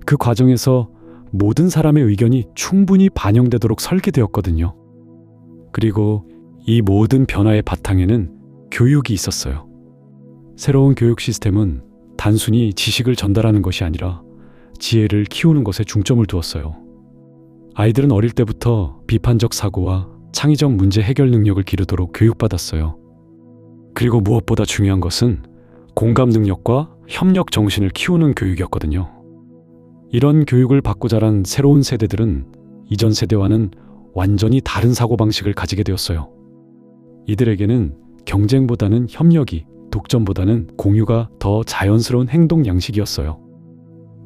그 과정에서 모든 사람의 의견이 충분히 반영되도록 설계되었거든요. 그리고 이 모든 변화의 바탕에는 교육이 있었어요. 새로운 교육 시스템은 단순히 지식을 전달하는 것이 아니라 지혜를 키우는 것에 중점을 두었어요. 아이들은 어릴 때부터 비판적 사고와 창의적 문제 해결 능력을 기르도록 교육받았어요. 그리고 무엇보다 중요한 것은 공감 능력과 협력 정신을 키우는 교육이었거든요. 이런 교육을 받고 자란 새로운 세대들은 이전 세대와는 완전히 다른 사고방식을 가지게 되었어요. 이들에게는 경쟁보다는 협력이, 독점보다는 공유가 더 자연스러운 행동 양식이었어요.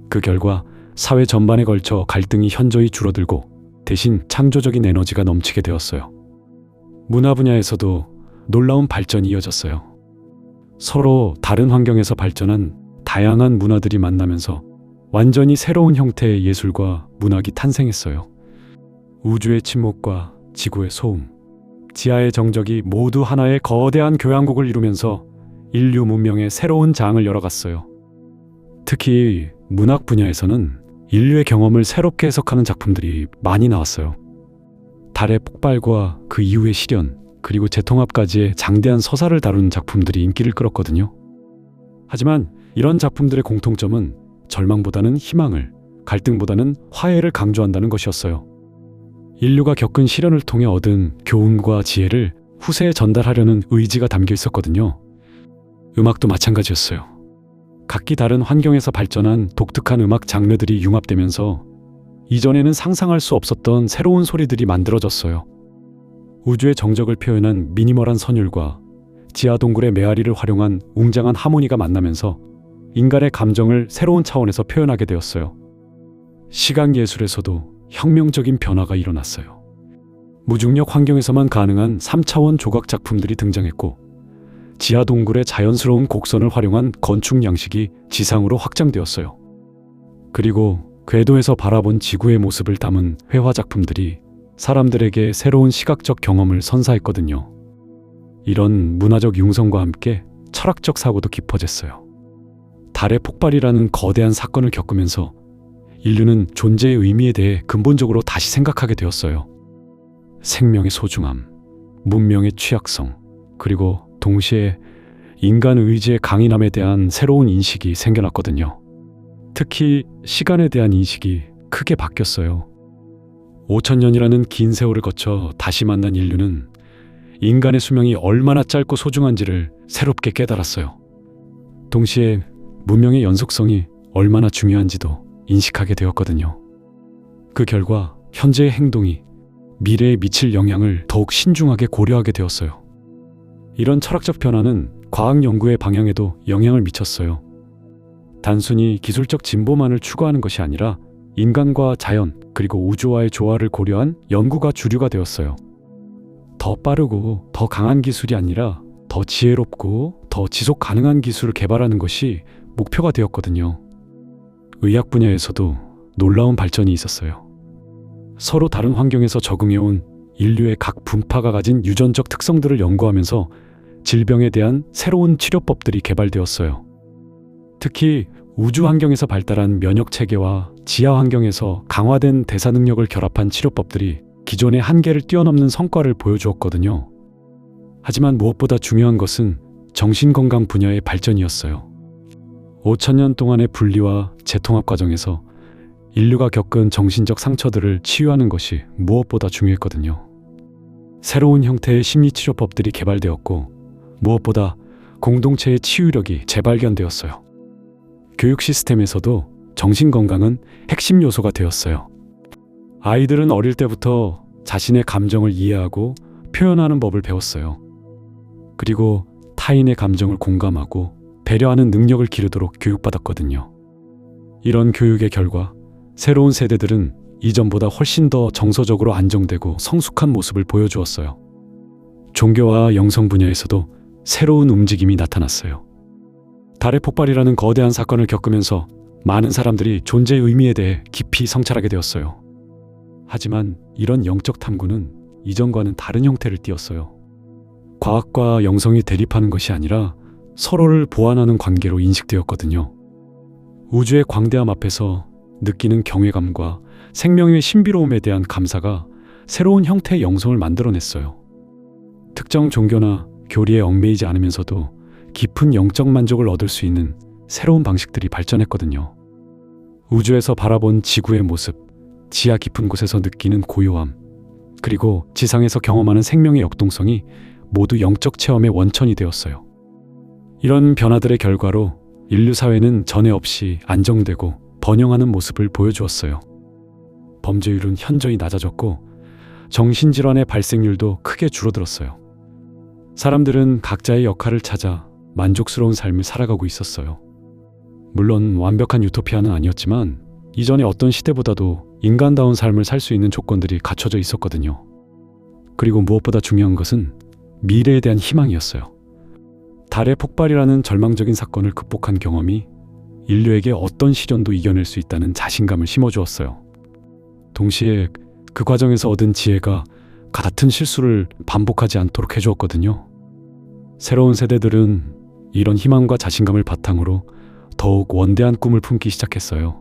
그 결과 사회 전반에 걸쳐 갈등이 현저히 줄어들고 대신 창조적인 에너지가 넘치게 되었어요. 문화 분야에서도 놀라운 발전이 이어졌어요. 서로 다른 환경에서 발전한 다양한 문화들이 만나면서 완전히 새로운 형태의 예술과 문학이 탄생했어요. 우주의 침묵과 지구의 소음, 지하의 정적이 모두 하나의 거대한 교향곡을 이루면서 인류 문명의 새로운 장을 열어갔어요. 특히 문학 분야에서는 인류의 경험을 새롭게 해석하는 작품들이 많이 나왔어요. 달의 폭발과 그 이후의 시련, 그리고 재통합까지의 장대한 서사를 다룬 작품들이 인기를 끌었거든요. 하지만 이런 작품들의 공통점은 절망보다는 희망을, 갈등보다는 화해를 강조한다는 것이었어요. 인류가 겪은 시련을 통해 얻은 교훈과 지혜를 후세에 전달하려는 의지가 담겨 있었거든요. 음악도 마찬가지였어요. 각기 다른 환경에서 발전한 독특한 음악 장르들이 융합되면서 이전에는 상상할 수 없었던 새로운 소리들이 만들어졌어요. 우주의 정적을 표현한 미니멀한 선율과 지하 동굴의 메아리를 활용한 웅장한 하모니가 만나면서 인간의 감정을 새로운 차원에서 표현하게 되었어요. 시각 예술에서도 혁명적인 변화가 일어났어요. 무중력 환경에서만 가능한 3차원 조각 작품들이 등장했고 지하 동굴의 자연스러운 곡선을 활용한 건축 양식이 지상으로 확장되었어요. 그리고 궤도에서 바라본 지구의 모습을 담은 회화 작품들이 사람들에게 새로운 시각적 경험을 선사했거든요. 이런 문화적 융성과 함께 철학적 사고도 깊어졌어요. 달의 폭발이라는 거대한 사건을 겪으면서 인류는 존재의 의미에 대해 근본적으로 다시 생각하게 되었어요. 생명의 소중함, 문명의 취약성, 그리고 동시에 인간 의지의 강인함에 대한 새로운 인식이 생겨났거든요. 특히 시간에 대한 인식이 크게 바뀌었어요. 5,000년이라는 긴 세월을 거쳐 다시 만난 인류는 인간의 수명이 얼마나 짧고 소중한지를 새롭게 깨달았어요. 동시에 문명의 연속성이 얼마나 중요한지도 인식하게 되었거든요. 그 결과 현재의 행동이 미래에 미칠 영향을 더욱 신중하게 고려하게 되었어요. 이런 철학적 변화는 과학 연구의 방향에도 영향을 미쳤어요. 단순히 기술적 진보만을 추구하는 것이 아니라 인간과 자연 그리고 우주와의 조화를 고려한 연구가 주류가 되었어요. 더 빠르고 더 강한 기술이 아니라 더 지혜롭고 더 지속 가능한 기술을 개발하는 것이 목표가 되었거든요. 의학 분야에서도 놀라운 발전이 있었어요. 서로 다른 환경에서 적응해온 인류의 각 분파가 가진 유전적 특성들을 연구하면서 질병에 대한 새로운 치료법들이 개발되었어요. 특히 우주 환경에서 발달한 면역 체계와 지하 환경에서 강화된 대사 능력을 결합한 치료법들이 기존의 한계를 뛰어넘는 성과를 보여주었거든요. 하지만 무엇보다 중요한 것은 정신건강 분야의 발전이었어요. 5,000년 동안의 분리와 재통합 과정에서 인류가 겪은 정신적 상처들을 치유하는 것이 무엇보다 중요했거든요. 새로운 형태의 심리치료법들이 개발되었고 무엇보다 공동체의 치유력이 재발견되었어요. 교육 시스템에서도 정신건강은 핵심 요소가 되었어요. 아이들은 어릴 때부터 자신의 감정을 이해하고 표현하는 법을 배웠어요. 그리고 타인의 감정을 공감하고 배려하는 능력을 기르도록 교육받았거든요. 이런 교육의 결과 새로운 세대들은 이전보다 훨씬 더 정서적으로 안정되고 성숙한 모습을 보여주었어요. 종교와 영성 분야에서도 새로운 움직임이 나타났어요. 달의 폭발이라는 거대한 사건을 겪으면서 많은 사람들이 존재의 의미에 대해 깊이 성찰하게 되었어요. 하지만 이런 영적 탐구는 이전과는 다른 형태를 띠었어요. 과학과 영성이 대립하는 것이 아니라 서로를 보완하는 관계로 인식되었거든요. 우주의 광대함 앞에서 느끼는 경외감과 생명의 신비로움에 대한 감사가 새로운 형태의 영성을 만들어냈어요. 특정 종교나 교리에 얽매이지 않으면서도 깊은 영적 만족을 얻을 수 있는 새로운 방식들이 발전했거든요. 우주에서 바라본 지구의 모습, 지하 깊은 곳에서 느끼는 고요함, 그리고 지상에서 경험하는 생명의 역동성이 모두 영적 체험의 원천이 되었어요. 이런 변화들의 결과로 인류 사회는 전에 없이 안정되고 번영하는 모습을 보여주었어요. 범죄율은 현저히 낮아졌고 정신질환의 발생률도 크게 줄어들었어요. 사람들은 각자의 역할을 찾아 만족스러운 삶을 살아가고 있었어요. 물론 완벽한 유토피아는 아니었지만 이전의 어떤 시대보다도 인간다운 삶을 살 수 있는 조건들이 갖춰져 있었거든요. 그리고 무엇보다 중요한 것은 미래에 대한 희망이었어요. 달의 폭발이라는 절망적인 사건을 극복한 경험이 인류에게 어떤 시련도 이겨낼 수 있다는 자신감을 심어주었어요. 동시에 그 과정에서 얻은 지혜가 같은 실수를 반복하지 않도록 해주었거든요. 새로운 세대들은 이런 희망과 자신감을 바탕으로 더욱 원대한 꿈을 품기 시작했어요.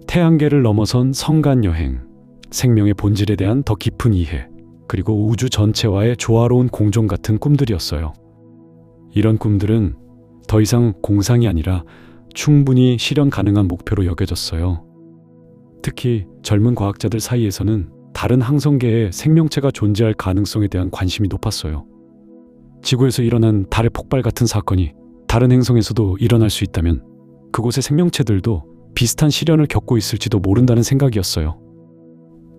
태양계를 넘어선 성간 여행, 생명의 본질에 대한 더 깊은 이해, 그리고 우주 전체와의 조화로운 공존 같은 꿈들이었어요. 이런 꿈들은 더 이상 공상이 아니라 충분히 실현 가능한 목표로 여겨졌어요. 특히 젊은 과학자들 사이에서는 다른 항성계에 생명체가 존재할 가능성에 대한 관심이 높았어요. 지구에서 일어난 달의 폭발 같은 사건이 다른 행성에서도 일어날 수 있다면 그곳의 생명체들도 비슷한 시련을 겪고 있을지도 모른다는 생각이었어요.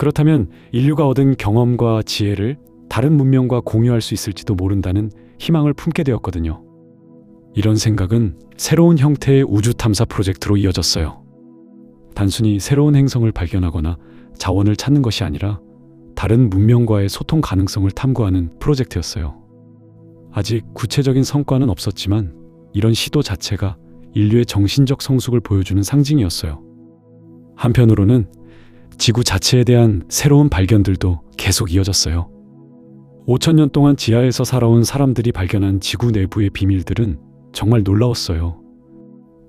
그렇다면 인류가 얻은 경험과 지혜를 다른 문명과 공유할 수 있을지도 모른다는 희망을 품게 되었거든요. 이런 생각은 새로운 형태의 우주 탐사 프로젝트로 이어졌어요. 단순히 새로운 행성을 발견하거나 자원을 찾는 것이 아니라 다른 문명과의 소통 가능성을 탐구하는 프로젝트였어요. 아직 구체적인 성과는 없었지만 이런 시도 자체가 인류의 정신적 성숙을 보여주는 상징이었어요. 한편으로는 지구 자체에 대한 새로운 발견들도 계속 이어졌어요. 5,000년 동안 지하에서 살아온 사람들이 발견한 지구 내부의 비밀들은 정말 놀라웠어요.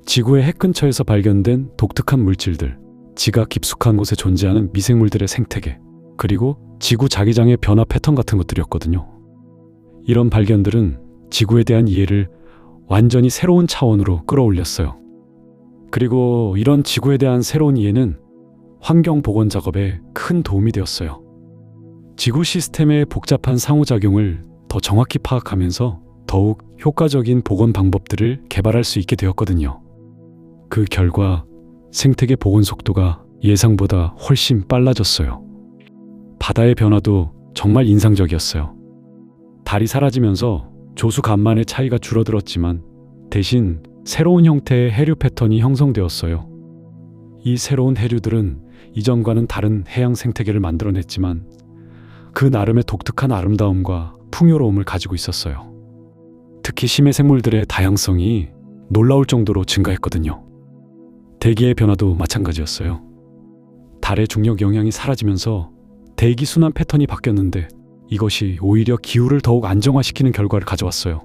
지구의 핵 근처에서 발견된 독특한 물질들, 지가 깊숙한 곳에 존재하는 미생물들의 생태계, 그리고 지구 자기장의 변화 패턴 같은 것들이었거든요. 이런 발견들은 지구에 대한 이해를 완전히 새로운 차원으로 끌어올렸어요. 그리고 이런 지구에 대한 새로운 이해는 환경 복원 작업에 큰 도움이 되었어요. 지구 시스템의 복잡한 상호작용을 더 정확히 파악하면서 더욱 효과적인 복원 방법들을 개발할 수 있게 되었거든요. 그 결과 생태계 복원 속도가 예상보다 훨씬 빨라졌어요. 바다의 변화도 정말 인상적이었어요. 달이 사라지면서 조수 간만의 차이가 줄어들었지만 대신 새로운 형태의 해류 패턴이 형성되었어요. 이 새로운 해류들은 이전과는 다른 해양 생태계를 만들어냈지만 그 나름의 독특한 아름다움과 풍요로움을 가지고 있었어요. 특히 심해 생물들의 다양성이 놀라울 정도로 증가했거든요. 대기의 변화도 마찬가지였어요. 달의 중력 영향이 사라지면서 대기 순환 패턴이 바뀌었는데 이것이 오히려 기후를 더욱 안정화시키는 결과를 가져왔어요.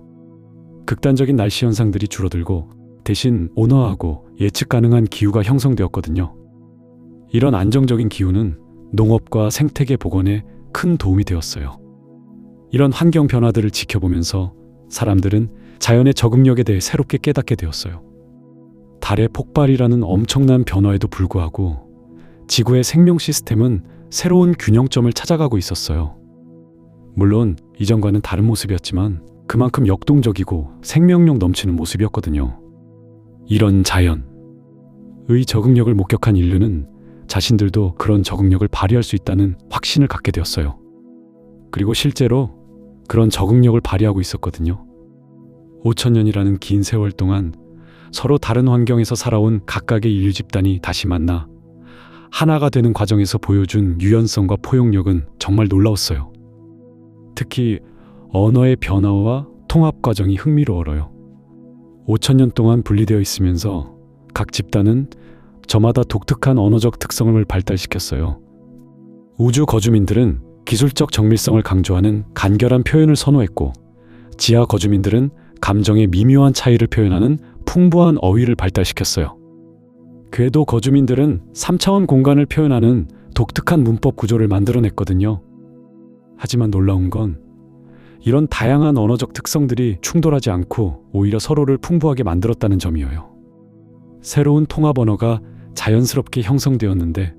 극단적인 날씨 현상들이 줄어들고 대신 온화하고 예측 가능한 기후가 형성되었거든요. 이런 안정적인 기후는 농업과 생태계 복원에 큰 도움이 되었어요. 이런 환경 변화들을 지켜보면서 사람들은 자연의 적응력에 대해 새롭게 깨닫게 되었어요. 달의 폭발이라는 엄청난 변화에도 불구하고 지구의 생명 시스템은 새로운 균형점을 찾아가고 있었어요. 물론 이전과는 다른 모습이었지만 그만큼 역동적이고 생명력 넘치는 모습이었거든요. 이런 자연의 적응력을 목격한 인류는 자신들도 그런 적응력을 발휘할 수 있다는 확신을 갖게 되었어요. 그리고 실제로 그런 적응력을 발휘하고 있었거든요. 5천 년이라는 긴 세월 동안 서로 다른 환경에서 살아온 각각의 인류 집단이 다시 만나 하나가 되는 과정에서 보여준 유연성과 포용력은 정말 놀라웠어요. 특히 언어의 변화와 통합 과정이 흥미로워요. 5천 년 동안 분리되어 있으면서 각 집단은 저마다 독특한 언어적 특성을 발달시켰어요. 우주 거주민들은 기술적 정밀성을 강조하는 간결한 표현을 선호했고, 지하 거주민들은 감정의 미묘한 차이를 표현하는 풍부한 어휘를 발달시켰어요. 궤도 거주민들은 3차원 공간을 표현하는 독특한 문법 구조를 만들어냈거든요. 하지만 놀라운 건 이런 다양한 언어적 특성들이 충돌하지 않고 오히려 서로를 풍부하게 만들었다는 점이에요. 새로운 통합 언어가 자연스럽게 형성되었는데,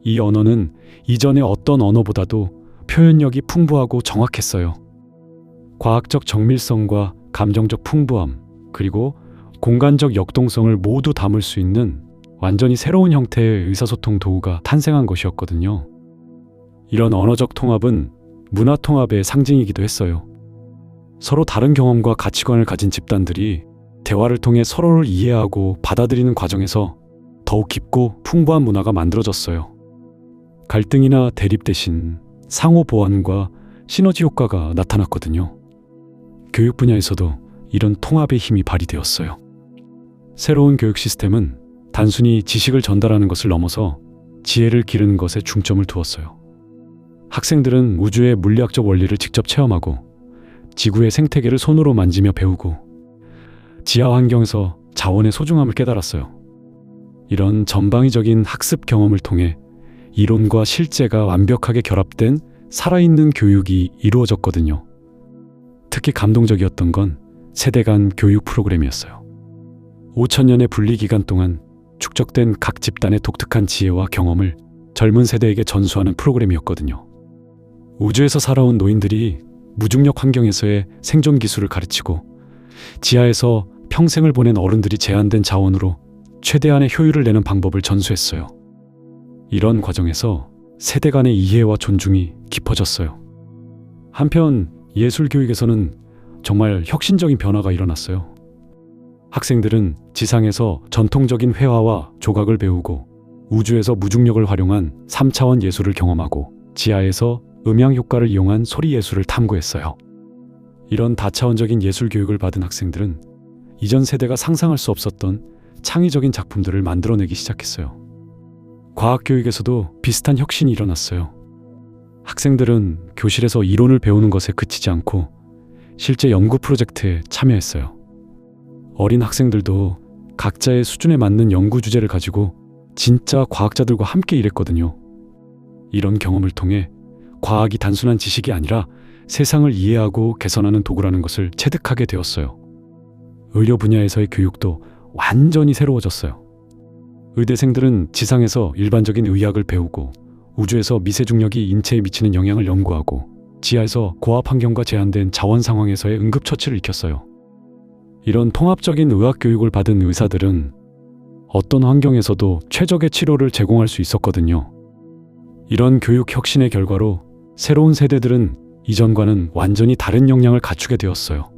이 언어는 이전의 어떤 언어보다도 표현력이 풍부하고 정확했어요. 과학적 정밀성과 감정적 풍부함, 그리고 공간적 역동성을 모두 담을 수 있는 완전히 새로운 형태의 의사소통 도구가 탄생한 것이었거든요. 이런 언어적 통합은 문화 통합의 상징이기도 했어요. 서로 다른 경험과 가치관을 가진 집단들이 대화를 통해 서로를 이해하고 받아들이는 과정에서 더욱 깊고 풍부한 문화가 만들어졌어요. 갈등이나 대립 대신 상호 보완과 시너지 효과가 나타났거든요. 교육 분야에서도 이런 통합의 힘이 발휘되었어요. 새로운 교육 시스템은 단순히 지식을 전달하는 것을 넘어서 지혜를 기르는 것에 중점을 두었어요. 학생들은 우주의 물리학적 원리를 직접 체험하고, 지구의 생태계를 손으로 만지며 배우고, 지하 환경에서 자원의 소중함을 깨달았어요. 이런 전방위적인 학습 경험을 통해 이론과 실제가 완벽하게 결합된 살아있는 교육이 이루어졌거든요. 특히 감동적이었던 건 세대 간 교육 프로그램이었어요. 5천 년의 분리 기간 동안 축적된 각 집단의 독특한 지혜와 경험을 젊은 세대에게 전수하는 프로그램이었거든요. 우주에서 살아온 노인들이 무중력 환경에서의 생존 기술을 가르치고, 지하에서 평생을 보낸 어른들이 제한된 자원으로 최대한의 효율을 내는 방법을 전수했어요. 이런 과정에서 세대 간의 이해와 존중이 깊어졌어요. 한편 예술 교육에서는 정말 혁신적인 변화가 일어났어요. 학생들은 지상에서 전통적인 회화와 조각을 배우고, 우주에서 무중력을 활용한 3차원 예술을 경험하고, 지하에서 음향 효과를 이용한 소리 예술을 탐구했어요. 이런 다차원적인 예술 교육을 받은 학생들은 이전 세대가 상상할 수 없었던 창의적인 작품들을 만들어내기 시작했어요. 과학 교육에서도 비슷한 혁신이 일어났어요. 학생들은 교실에서 이론을 배우는 것에 그치지 않고 실제 연구 프로젝트에 참여했어요. 어린 학생들도 각자의 수준에 맞는 연구 주제를 가지고 진짜 과학자들과 함께 일했거든요. 이런 경험을 통해 과학이 단순한 지식이 아니라 세상을 이해하고 개선하는 도구라는 것을 체득하게 되었어요. 의료 분야에서의 교육도 완전히 새로워졌어요. 의대생들은 지상에서 일반적인 의학을 배우고, 우주에서 미세 중력이 인체에 미치는 영향을 연구하고, 지하에서 고압 환경과 제한된 자원 상황에서의 응급처치를 익혔어요. 이런 통합적인 의학 교육을 받은 의사들은 어떤 환경에서도 최적의 치료를 제공할 수 있었거든요. 이런 교육 혁신의 결과로 새로운 세대들은 이전과는 완전히 다른 역량을 갖추게 되었어요.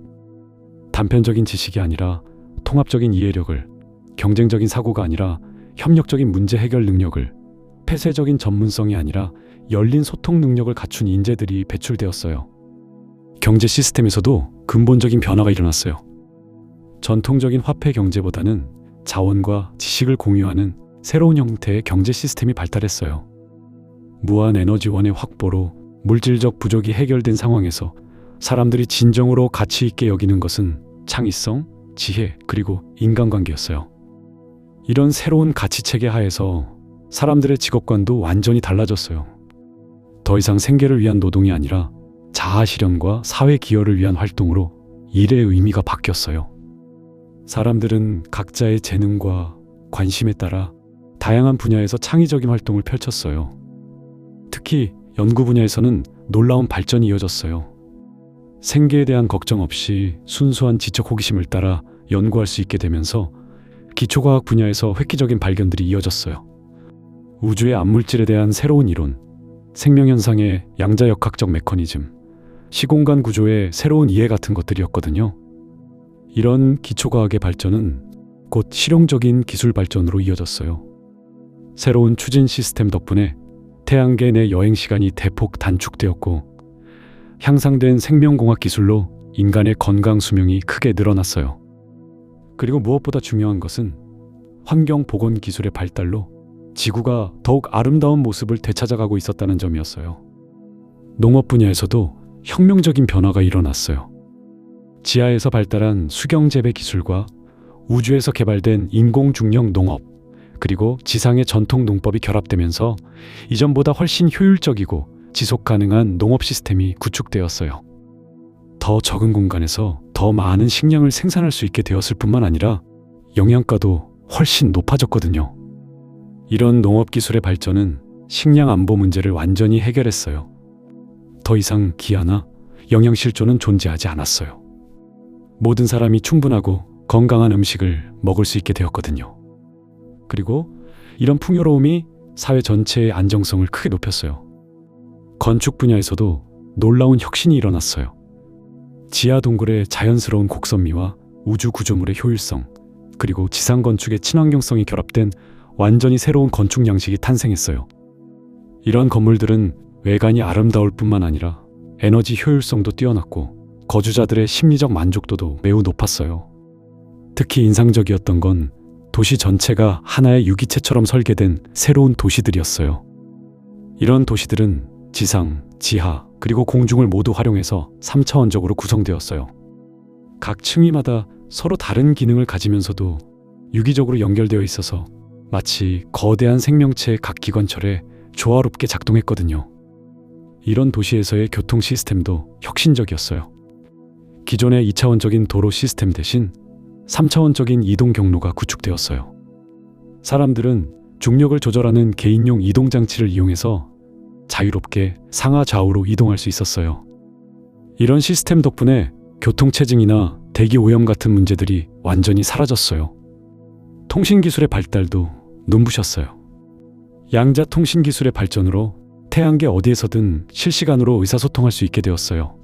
단편적인 지식이 아니라 통합적인 이해력을, 경쟁적인 사고가 아니라 협력적인 문제 해결 능력을, 폐쇄적인 전문성이 아니라 열린 소통 능력을 갖춘 인재들이 배출되었어요. 경제 시스템에서도 근본적인 변화가 일어났어요. 전통적인 화폐 경제보다는 자원과 지식을 공유하는 새로운 형태의 경제 시스템이 발달했어요. 무한 에너지원의 확보로 물질적 부족이 해결된 상황에서 사람들이 진정으로 가치 있게 여기는 것은 창의성, 지혜, 그리고 인간관계였어요. 이런 새로운 가치체계 하에서 사람들의 직업관도 완전히 달라졌어요. 더 이상 생계를 위한 노동이 아니라 자아 실현과 사회 기여를 위한 활동으로 일의 의미가 바뀌었어요. 사람들은 각자의 재능과 관심에 따라 다양한 분야에서 창의적인 활동을 펼쳤어요. 특히 연구 분야에서는 놀라운 발전이 이어졌어요. 생계에 대한 걱정 없이 순수한 지적 호기심을 따라 연구할 수 있게 되면서 기초과학 분야에서 획기적인 발견들이 이어졌어요. 우주의 암물질에 대한 새로운 이론, 생명현상의 양자역학적 메커니즘, 시공간 구조의 새로운 이해 같은 것들이었거든요. 이런 기초과학의 발전은 곧 실용적인 기술 발전으로 이어졌어요. 새로운 추진 시스템 덕분에 태양계 내 여행 시간이 대폭 단축되었고, 향상된 생명공학 기술로 인간의 건강 수명이 크게 늘어났어요. 그리고 무엇보다 중요한 것은 환경 보건 기술의 발달로 지구가 더욱 아름다운 모습을 되찾아가고 있었다는 점이었어요. 농업 분야에서도 혁명적인 변화가 일어났어요. 지하에서 발달한 수경 재배 기술과 우주에서 개발된 인공 중력 농업, 그리고 지상의 전통 농법이 결합되면서 이전보다 훨씬 효율적이고 지속 가능한 농업 시스템이 구축되었어요. 더 적은 공간에서 더 많은 식량을 생산할 수 있게 되었을 뿐만 아니라 영양가도 훨씬 높아졌거든요. 이런 농업 기술의 발전은 식량 안보 문제를 완전히 해결했어요. 더 이상 기아나 영양 실조는 존재하지 않았어요. 모든 사람이 충분하고 건강한 음식을 먹을 수 있게 되었거든요. 그리고 이런 풍요로움이 사회 전체의 안정성을 크게 높였어요. 건축 분야에서도 놀라운 혁신이 일어났어요. 지하 동굴의 자연스러운 곡선미와 우주 구조물의 효율성, 그리고 지상 건축의 친환경성이 결합된 완전히 새로운 건축 양식이 탄생했어요. 이런 건물들은 외관이 아름다울 뿐만 아니라 에너지 효율성도 뛰어났고 거주자들의 심리적 만족도도 매우 높았어요. 특히 인상적이었던 건 도시 전체가 하나의 유기체처럼 설계된 새로운 도시들이었어요. 이런 도시들은 지상, 지하, 그리고 공중을 모두 활용해서 3차원적으로 구성되었어요. 각 층위마다 서로 다른 기능을 가지면서도 유기적으로 연결되어 있어서 마치 거대한 생명체의 각 기관처럼 조화롭게 작동했거든요. 이런 도시에서의 교통 시스템도 혁신적이었어요. 기존의 2차원적인 도로 시스템 대신 3차원적인 이동 경로가 구축되었어요. 사람들은 중력을 조절하는 개인용 이동 장치를 이용해서 자유롭게 상하 좌우로 이동할 수 있었어요. 이런 시스템 덕분에 교통체증이나 대기 오염 같은 문제들이 완전히 사라졌어요. 통신기술의 발달도 눈부셨어요. 양자 통신기술의 발전으로 태양계 어디에서든 실시간으로 의사소통할 수 있게 되었어요.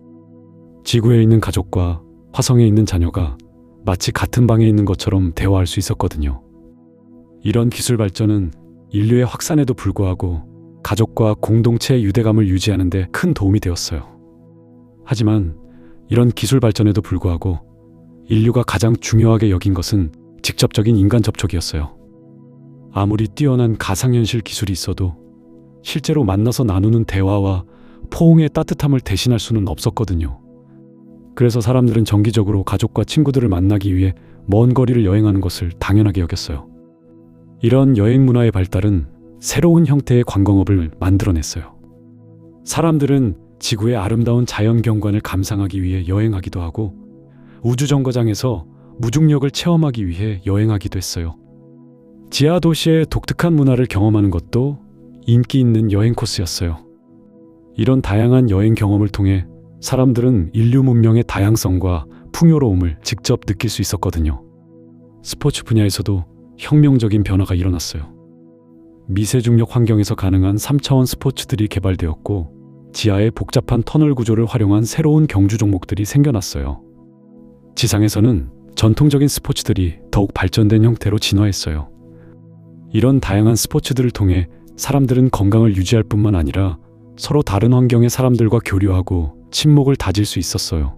지구에 있는 가족과 화성에 있는 자녀가 마치 같은 방에 있는 것처럼 대화할 수 있었거든요. 이런 기술 발전은 인류의 확산에도 불구하고 가족과 공동체의 유대감을 유지하는 데 큰 도움이 되었어요. 하지만 이런 기술 발전에도 불구하고 인류가 가장 중요하게 여긴 것은 직접적인 인간 접촉이었어요. 아무리 뛰어난 가상현실 기술이 있어도 실제로 만나서 나누는 대화와 포옹의 따뜻함을 대신할 수는 없었거든요. 그래서 사람들은 정기적으로 가족과 친구들을 만나기 위해 먼 거리를 여행하는 것을 당연하게 여겼어요. 이런 여행 문화의 발달은 새로운 형태의 관광업을 만들어냈어요. 사람들은 지구의 아름다운 자연 경관을 감상하기 위해 여행하기도 하고 우주정거장에서 무중력을 체험하기 위해 여행하기도 했어요. 지하 도시의 독특한 문화를 경험하는 것도 인기 있는 여행 코스였어요. 이런 다양한 여행 경험을 통해 사람들은 인류 문명의 다양성과 풍요로움을 직접 느낄 수 있었거든요. 스포츠 분야에서도 혁명적인 변화가 일어났어요. 미세중력 환경에서 가능한 3차원 스포츠들이 개발되었고 지하의 복잡한 터널 구조를 활용한 새로운 경주 종목들이 생겨났어요. 지상에서는 전통적인 스포츠들이 더욱 발전된 형태로 진화했어요. 이런 다양한 스포츠들을 통해 사람들은 건강을 유지할 뿐만 아니라 서로 다른 환경의 사람들과 교류하고 친목을 다질 수 있었어요.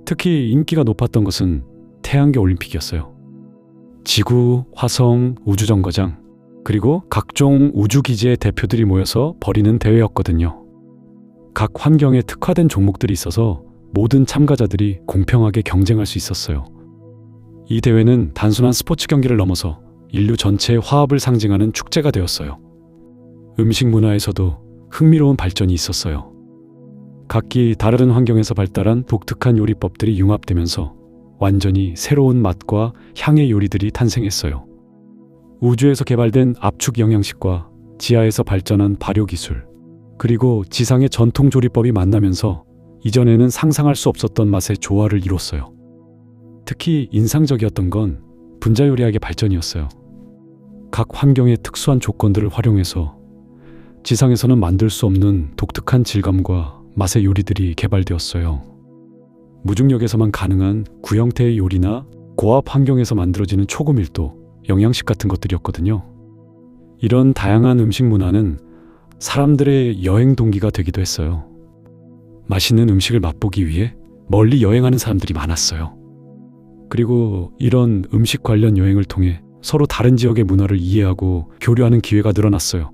특히 인기가 높았던 것은 태양계 올림픽이었어요. 지구, 화성, 우주정거장, 그리고 각종 우주기지의 대표들이 모여서 벌이는 대회였거든요. 각 환경에 특화된 종목들이 있어서 모든 참가자들이 공평하게 경쟁할 수 있었어요. 이 대회는 단순한 스포츠 경기를 넘어서 인류 전체의 화합을 상징하는 축제가 되었어요. 음식 문화에서도 흥미로운 발전이 있었어요. 각기 다른 환경에서 발달한 독특한 요리법들이 융합되면서 완전히 새로운 맛과 향의 요리들이 탄생했어요. 우주에서 개발된 압축 영양식과 지하에서 발전한 발효 기술, 그리고 지상의 전통 조리법이 만나면서 이전에는 상상할 수 없었던 맛의 조화를 이뤘어요. 특히 인상적이었던 건 분자 요리학의 발전이었어요. 각 환경의 특수한 조건들을 활용해서 지상에서는 만들 수 없는 독특한 질감과 맛의 요리들이 개발되었어요. 무중력에서만 가능한 구형태의 요리나 고압 환경에서 만들어지는 초고밀도 영양식 같은 것들이었거든요. 이런 다양한 음식 문화는 사람들의 여행 동기가 되기도 했어요. 맛있는 음식을 맛보기 위해 멀리 여행하는 사람들이 많았어요. 그리고 이런 음식 관련 여행을 통해 서로 다른 지역의 문화를 이해하고 교류하는 기회가 늘어났어요.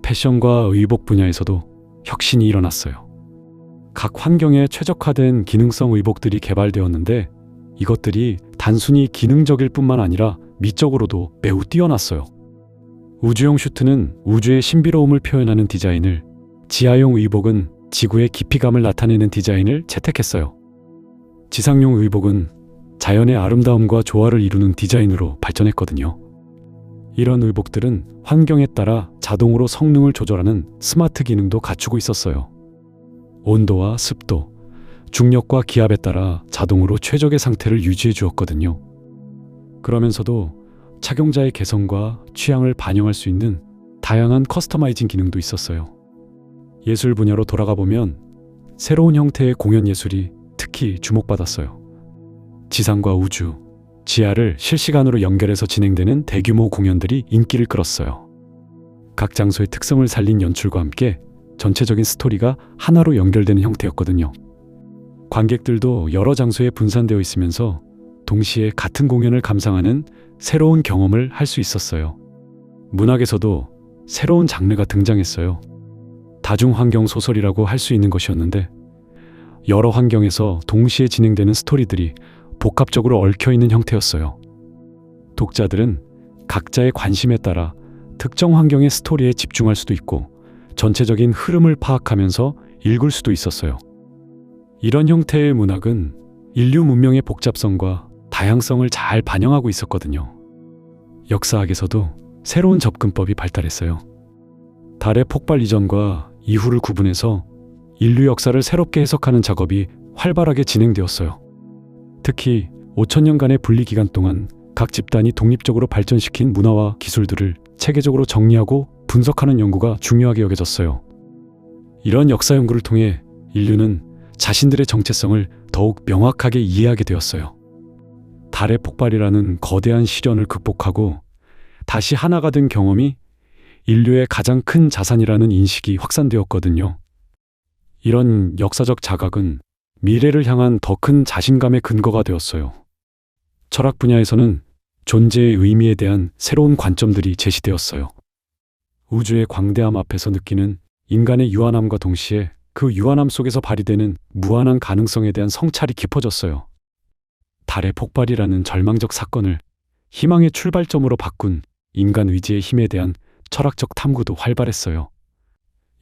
패션과 의복 분야에서도 혁신이 일어났어요. 각 환경에 최적화된 기능성 의복들이 개발되었는데 이것들이 단순히 기능적일 뿐만 아니라 미적으로도 매우 뛰어났어요. 우주용 슈트는 우주의 신비로움을 표현하는 디자인을, 지하용 의복은 지구의 깊이감을 나타내는 디자인을 채택했어요. 지상용 의복은 자연의 아름다움과 조화를 이루는 디자인으로 발전했거든요. 이런 의복들은 환경에 따라 자동으로 성능을 조절하는 스마트 기능도 갖추고 있었어요. 온도와 습도, 중력과 기압에 따라 자동으로 최적의 상태를 유지해 주었거든요. 그러면서도 착용자의 개성과 취향을 반영할 수 있는 다양한 커스터마이징 기능도 있었어요. 예술 분야로 돌아가 보면 새로운 형태의 공연 예술이 특히 주목받았어요. 지상과 우주, 지하를 실시간으로 연결해서 진행되는 대규모 공연들이 인기를 끌었어요. 각 장소의 특성을 살린 연출과 함께 전체적인 스토리가 하나로 연결되는 형태였거든요. 관객들도 여러 장소에 분산되어 있으면서 동시에 같은 공연을 감상하는 새로운 경험을 할 수 있었어요. 문학에서도 새로운 장르가 등장했어요. 다중환경 소설이라고 할 수 있는 것이었는데 여러 환경에서 동시에 진행되는 스토리들이 복합적으로 얽혀있는 형태였어요. 독자들은 각자의 관심에 따라 특정 환경의 스토리에 집중할 수도 있고 전체적인 흐름을 파악하면서 읽을 수도 있었어요. 이런 형태의 문학은 인류 문명의 복잡성과 다양성을 잘 반영하고 있었거든요. 역사학에서도 새로운 접근법이 발달했어요. 달의 폭발 이전과 이후를 구분해서 인류 역사를 새롭게 해석하는 작업이 활발하게 진행되었어요. 특히 5천년간의 분리 기간 동안 각 집단이 독립적으로 발전시킨 문화와 기술들을 체계적으로 정리하고 분석하는 연구가 중요하게 여겨졌어요. 이런 역사 연구를 통해 인류는 자신들의 정체성을 더욱 명확하게 이해하게 되었어요. 달의 폭발이라는 거대한 시련을 극복하고 다시 하나가 된 경험이 인류의 가장 큰 자산이라는 인식이 확산되었거든요. 이런 역사적 자각은 미래를 향한 더 큰 자신감의 근거가 되었어요. 철학 분야에서는 존재의 의미에 대한 새로운 관점들이 제시되었어요. 우주의 광대함 앞에서 느끼는 인간의 유한함과 동시에 그 유한함 속에서 발휘되는 무한한 가능성에 대한 성찰이 깊어졌어요. 달의 폭발이라는 절망적 사건을 희망의 출발점으로 바꾼 인간 의지의 힘에 대한 철학적 탐구도 활발했어요.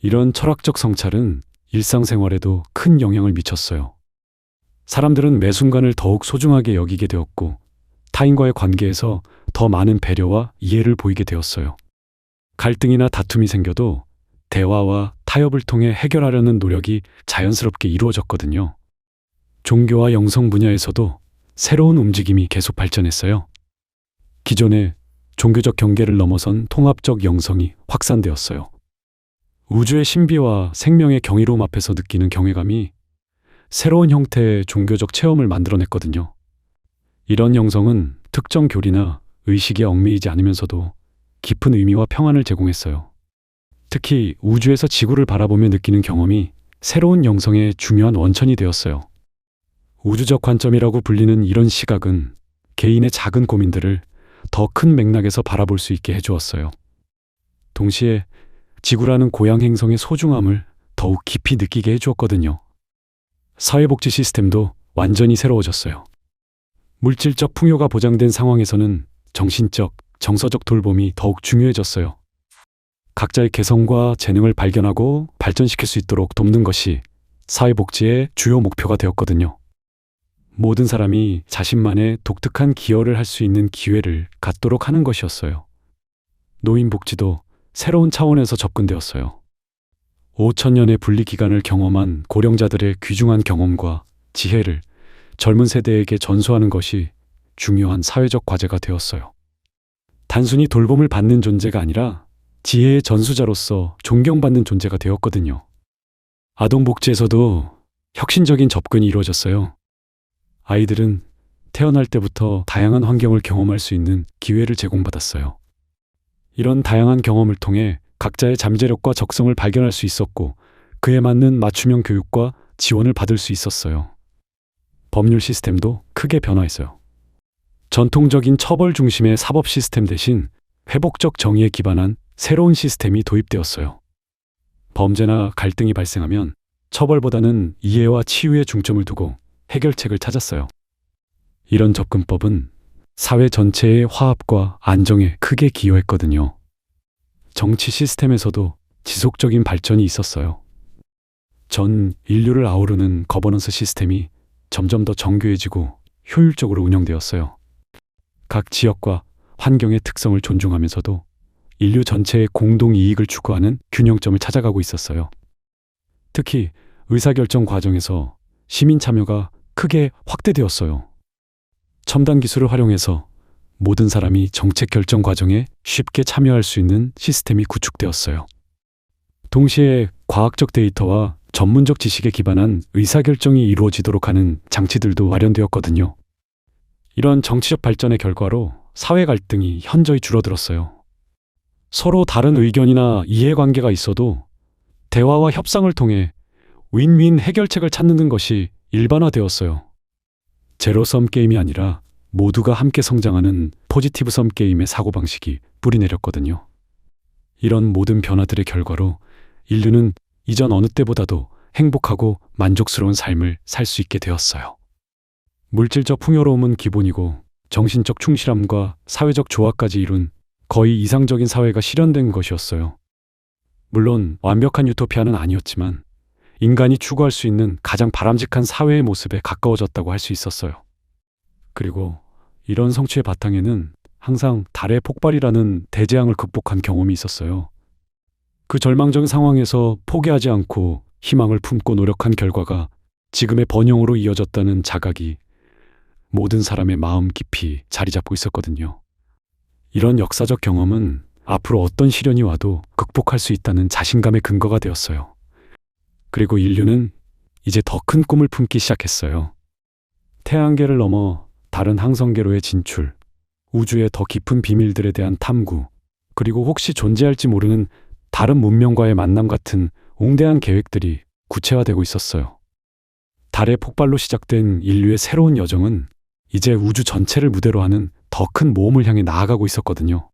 이런 철학적 성찰은 일상생활에도 큰 영향을 미쳤어요. 사람들은 매 순간을 더욱 소중하게 여기게 되었고 타인과의 관계에서 더 많은 배려와 이해를 보이게 되었어요. 갈등이나 다툼이 생겨도 대화와 타협을 통해 해결하려는 노력이 자연스럽게 이루어졌거든요. 종교와 영성 분야에서도 새로운 움직임이 계속 발전했어요. 기존의 종교적 경계를 넘어선 통합적 영성이 확산되었어요. 우주의 신비와 생명의 경이로움 앞에서 느끼는 경외감이 새로운 형태의 종교적 체험을 만들어냈거든요. 이런 영성은 특정 교리나 의식에 얽매이지 않으면서도 깊은 의미와 평안을 제공했어요. 특히 우주에서 지구를 바라보며 느끼는 경험이 새로운 영성의 중요한 원천이 되었어요. 우주적 관점이라고 불리는 이런 시각은 개인의 작은 고민들을 더 큰 맥락에서 바라볼 수 있게 해주었어요. 동시에 지구라는 고향 행성의 소중함을 더욱 깊이 느끼게 해주었거든요. 사회복지 시스템도 완전히 새로워졌어요. 물질적 풍요가 보장된 상황에서는 정신적, 정서적 돌봄이 더욱 중요해졌어요. 각자의 개성과 재능을 발견하고 발전시킬 수 있도록 돕는 것이 사회복지의 주요 목표가 되었거든요. 모든 사람이 자신만의 독특한 기여를 할 수 있는 기회를 갖도록 하는 것이었어요. 노인복지도 새로운 차원에서 접근되었어요. 5천년의 분리 기간을 경험한 고령자들의 귀중한 경험과 지혜를 젊은 세대에게 전수하는 것이 중요한 사회적 과제가 되었어요. 단순히 돌봄을 받는 존재가 아니라 지혜의 전수자로서 존경받는 존재가 되었거든요. 아동복지에서도 혁신적인 접근이 이루어졌어요. 아이들은 태어날 때부터 다양한 환경을 경험할 수 있는 기회를 제공받았어요. 이런 다양한 경험을 통해 각자의 잠재력과 적성을 발견할 수 있었고, 그에 맞는 맞춤형 교육과 지원을 받을 수 있었어요. 법률 시스템도 크게 변화했어요. 전통적인 처벌 중심의 사법 시스템 대신 회복적 정의에 기반한 새로운 시스템이 도입되었어요. 범죄나 갈등이 발생하면 처벌보다는 이해와 치유에 중점을 두고 해결책을 찾았어요. 이런 접근법은 사회 전체의 화합과 안정에 크게 기여했거든요. 정치 시스템에서도 지속적인 발전이 있었어요. 전 인류를 아우르는 거버넌스 시스템이 점점 더 정교해지고 효율적으로 운영되었어요. 각 지역과 환경의 특성을 존중하면서도 인류 전체의 공동 이익을 추구하는 균형점을 찾아가고 있었어요. 특히 의사결정 과정에서 시민 참여가 크게 확대되었어요. 첨단 기술을 활용해서 모든 사람이 정책 결정 과정에 쉽게 참여할 수 있는 시스템이 구축되었어요. 동시에 과학적 데이터와 전문적 지식에 기반한 의사결정이 이루어지도록 하는 장치들도 마련되었거든요. 이런 정치적 발전의 결과로 사회 갈등이 현저히 줄어들었어요. 서로 다른 의견이나 이해관계가 있어도 대화와 협상을 통해 윈윈 해결책을 찾는 것이 일반화되었어요. 제로섬 게임이 아니라 모두가 함께 성장하는 포지티브섬 게임의 사고방식이 뿌리내렸거든요. 이런 모든 변화들의 결과로 인류는 이전 어느 때보다도 행복하고 만족스러운 삶을 살 수 있게 되었어요. 물질적 풍요로움은 기본이고 정신적 충실함과 사회적 조화까지 이룬 거의 이상적인 사회가 실현된 것이었어요. 물론 완벽한 유토피아는 아니었지만 인간이 추구할 수 있는 가장 바람직한 사회의 모습에 가까워졌다고 할 수 있었어요. 그리고 이런 성취의 바탕에는 항상 달의 폭발이라는 대재앙을 극복한 경험이 있었어요. 그 절망적인 상황에서 포기하지 않고 희망을 품고 노력한 결과가 지금의 번영으로 이어졌다는 자각이 모든 사람의 마음 깊이 자리 잡고 있었거든요. 이런 역사적 경험은 앞으로 어떤 시련이 와도 극복할 수 있다는 자신감의 근거가 되었어요. 그리고 인류는 이제 더 큰 꿈을 품기 시작했어요. 태양계를 넘어 다른 항성계로의 진출, 우주의 더 깊은 비밀들에 대한 탐구, 그리고 혹시 존재할지 모르는 다른 문명과의 만남 같은 웅대한 계획들이 구체화되고 있었어요. 달의 폭발로 시작된 인류의 새로운 여정은 이제 우주 전체를 무대로 하는 더 큰 모험을 향해 나아가고 있었거든요.